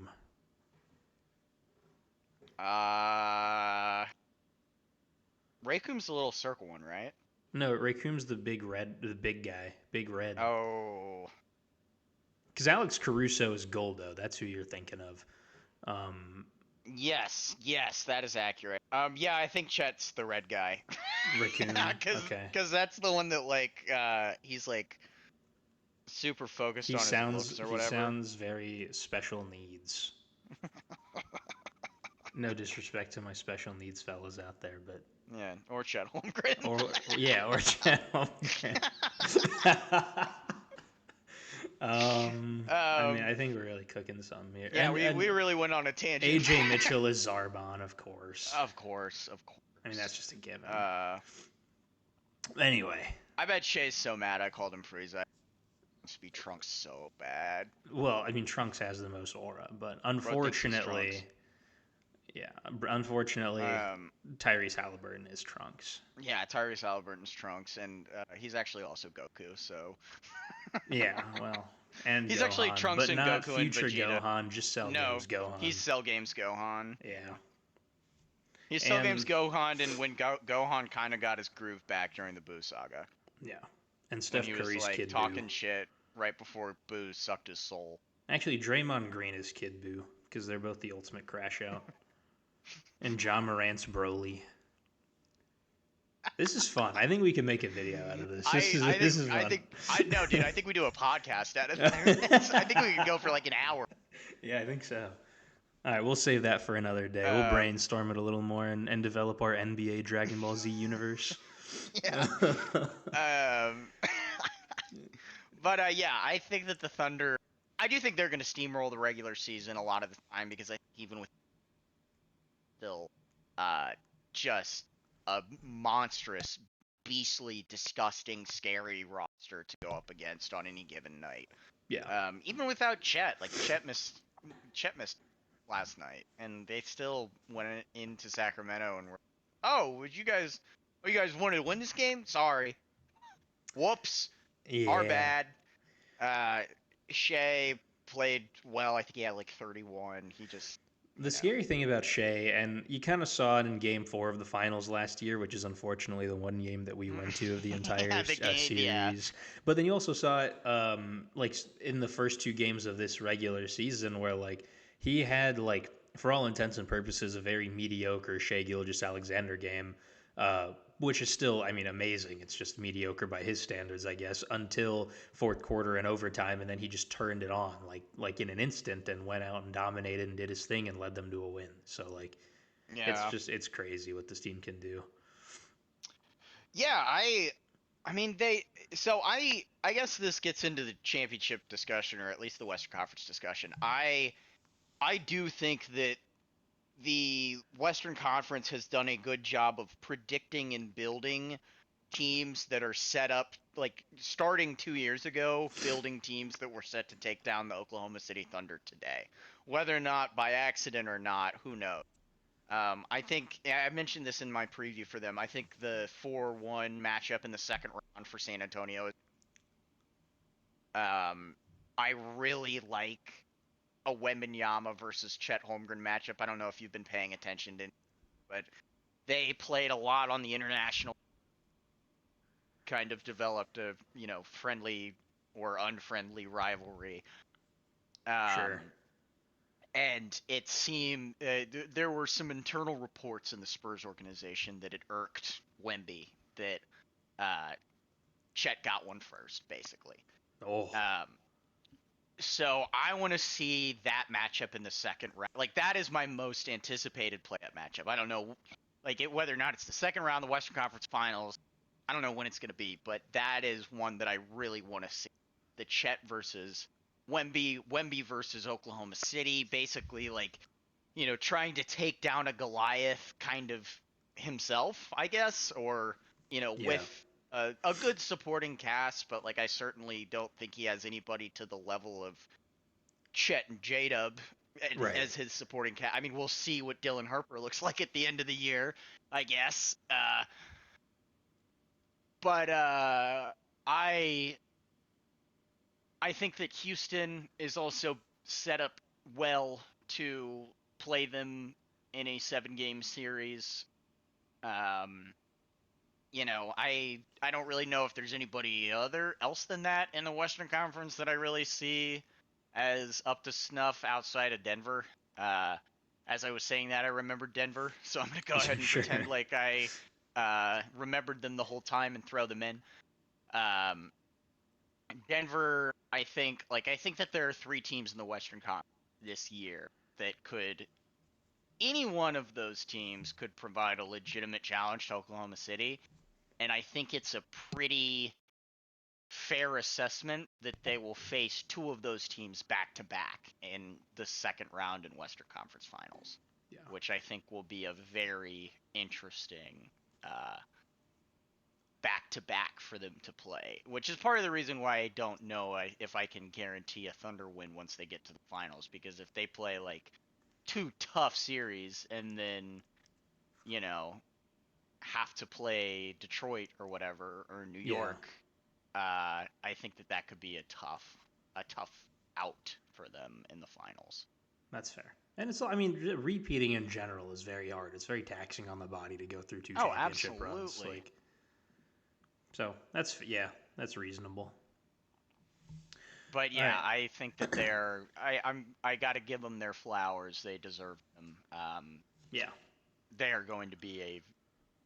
Uh, Raykum's the little circle one, right? No, Raccoon's the big red, the big guy, big red. Oh, Because Alex Caruso is Goldo. That's who you're thinking of. Um, yes, that is accurate. Yeah, I think Chet's the red guy. Raccoon. Cause, Okay. cause that's the one that like, he's like super focused on his looks or He whatever. sounds very special needs. No disrespect to my special needs fellas out there, but Yeah, or Chet Holmgren. or yeah, or channel. I mean, I think we're really cooking something here. Yeah, And we really went on a tangent. AJ Mitchell is Zarbon, of course. Of course, of course. I mean, that's just a given. Anyway, I bet Shay's so mad I called him Frieza. Must be Trunks so bad. well, I mean, Trunks has the most aura, but Bro thinks he's Trunks. Unfortunately, Tyrese Halliburton is Trunks. Yeah, Tyrese Halliburton's Trunks, and he's actually also Goku. So. Yeah, well, and he's Gohan, actually Trunks but and not Goku future and Vegeta. Gohan, just Cell No, Games Gohan. he's Cell Games Gohan. Yeah. He's Cell Games Gohan, and when Gohan kind of got his groove back during the Boo saga. Yeah. And Steph when he Curry's was like Kid talking Buu. shit right before Boo sucked his soul. Actually, Draymond Green is Kid Buu because they're both the ultimate crash out. And John Morant's Broly. This is fun. I think we can make a video out of this. This is fun. No, dude. I think we do a podcast out of this. I think we could go for like an hour. Yeah, I think so. All right, we'll save that for another day. We'll brainstorm it a little more and develop our NBA Dragon Ball Z universe. Yeah. But yeah, I think that the Thunder. I do think they're going to steamroll the regular season a lot of the time because I think even with still, just a monstrous, beastly, disgusting, scary roster to go up against on any given night. Yeah. Even without Chet, like Chet missed last night, and they still went into Sacramento and were, oh, you guys wanted to win this game? Sorry, whoops, our bad. Shea played well. I think he had like 31. He just. The scary thing about Shea, and you kind of saw it in Game 4 of the finals last year, which is unfortunately the one game that we went to of the entire series. Yeah. But then you also saw it like in the first two games of this regular season where like he had like, for all intents and purposes, a very mediocre Shea Gilgeous-Alexander game, which is still, I mean, amazing. It's just mediocre by his standards, I guess, until fourth quarter and overtime, and then he just turned it on like in an instant and went out and dominated and did his thing and led them to a win. So like, yeah. It's crazy what this team can do. Yeah, I mean I guess this gets into the championship discussion, or at least the Western Conference discussion. I do think that the Western Conference has done a good job of predicting and building teams that are set up, like starting 2 years ago, building teams that were set to take down the Oklahoma City Thunder today. Whether or not by accident or not, who knows? I think I mentioned this in my preview for them. I think the 4-1 matchup in the second round for San Antonio is I really like a Wembanyama versus Chet Holmgren matchup. I don't know if you've been paying attention to, but they played a lot on the international, kind of developed a friendly or unfriendly rivalry. Sure. And it seemed there were some internal reports in the Spurs organization that it irked Wemby that uh, Chet got one first, basically. Oh, Um, so I want to see that matchup in the second round. Like that is my most anticipated playoff matchup. I don't know, whether or not it's the second round of the Western Conference Finals. I don't know when it's going to be, but that is one that I really want to see. The Chet versus Wemby versus Oklahoma City, basically trying to take down a Goliath kind of himself, I guess, or yeah. with a good supporting cast, but I certainly don't think he has anybody to the level of Chet and J-Dub Right. as his supporting cast. I mean, we'll see what Dylan Harper looks like at the end of the year, I guess. But I I think that Houston is also set up well to play them in a 7-game series. Um, I don't really know if there's anybody else than that in the Western Conference that I really see as up to snuff outside of Denver. Uh, as I was saying that, I remembered Denver, so I'm gonna go ahead and Sure. pretend like I remembered them the whole time and throw them in. Um, Denver, I think that there are 3 teams in the Western Conference this year that could any one of those teams could provide a legitimate challenge to Oklahoma City, and I think it's a pretty fair assessment that they will face 2 of those teams back to back in the second round in Western Conference Finals, Yeah. which I think will be a very interesting uh, back to back for them to play, which is part of the reason why I don't know if I can guarantee a Thunder win once they get to the finals. Because if they play 2 tough series and then you know have to play Detroit or whatever or New Yeah. York, I think that could be a tough out for them in the finals. That's fair. And I mean, repeating in general is very hard. It's very taxing on the body to go through 2 Oh, championship runs. absolutely. So that's reasonable. But All yeah, right. I think that I got to give them their flowers. They deserve them. Yeah. They are going to be a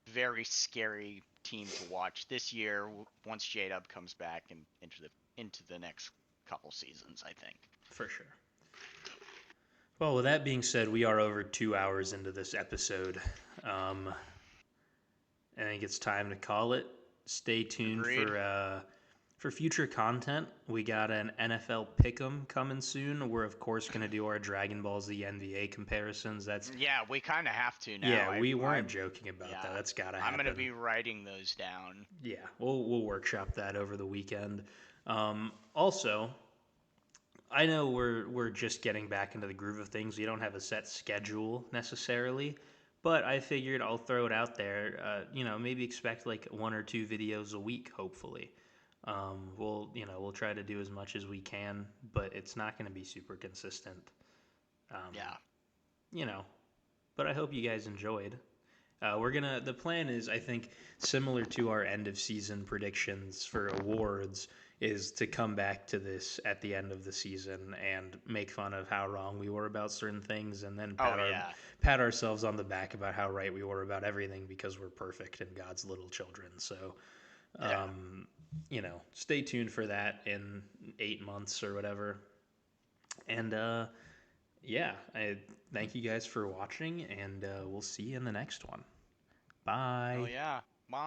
very scary team to watch this year once J Dub comes back and into the next couple seasons, I think. For sure. Well, with that being said, we are over 2 hours into this episode. Um, I think it's time to call it. Stay tuned Agreed. for future content. We got an NFL Pick'em coming soon. We're of course going to do our Dragon Ball Z NBA comparisons. That's Yeah, we kind of have to now. yeah, we weren't joking about that. Yeah, That's got to I'm gonna happen. be writing those down. Yeah, we'll workshop that over the weekend. Also, I know we're just getting back into the groove of things. We don't have a set schedule necessarily, but I figured I'll throw it out there. Maybe expect like 1 or 2 videos a week. Hopefully, we'll try to do as much as we can, but it's not going to be super consistent. Um, Yeah. you know, but I hope you guys enjoyed. The plan is, I think, similar to our end of season predictions for awards, is to come back to this at the end of the season and make fun of how wrong we were about certain things, and then Oh yeah. pat ourselves on the back about how right we were about everything because we're perfect and God's little children. So, Yeah. stay tuned for that in 8 months or whatever. And I thank you guys for watching, and we'll see you in the next one. Oh Bye. yeah. Bye.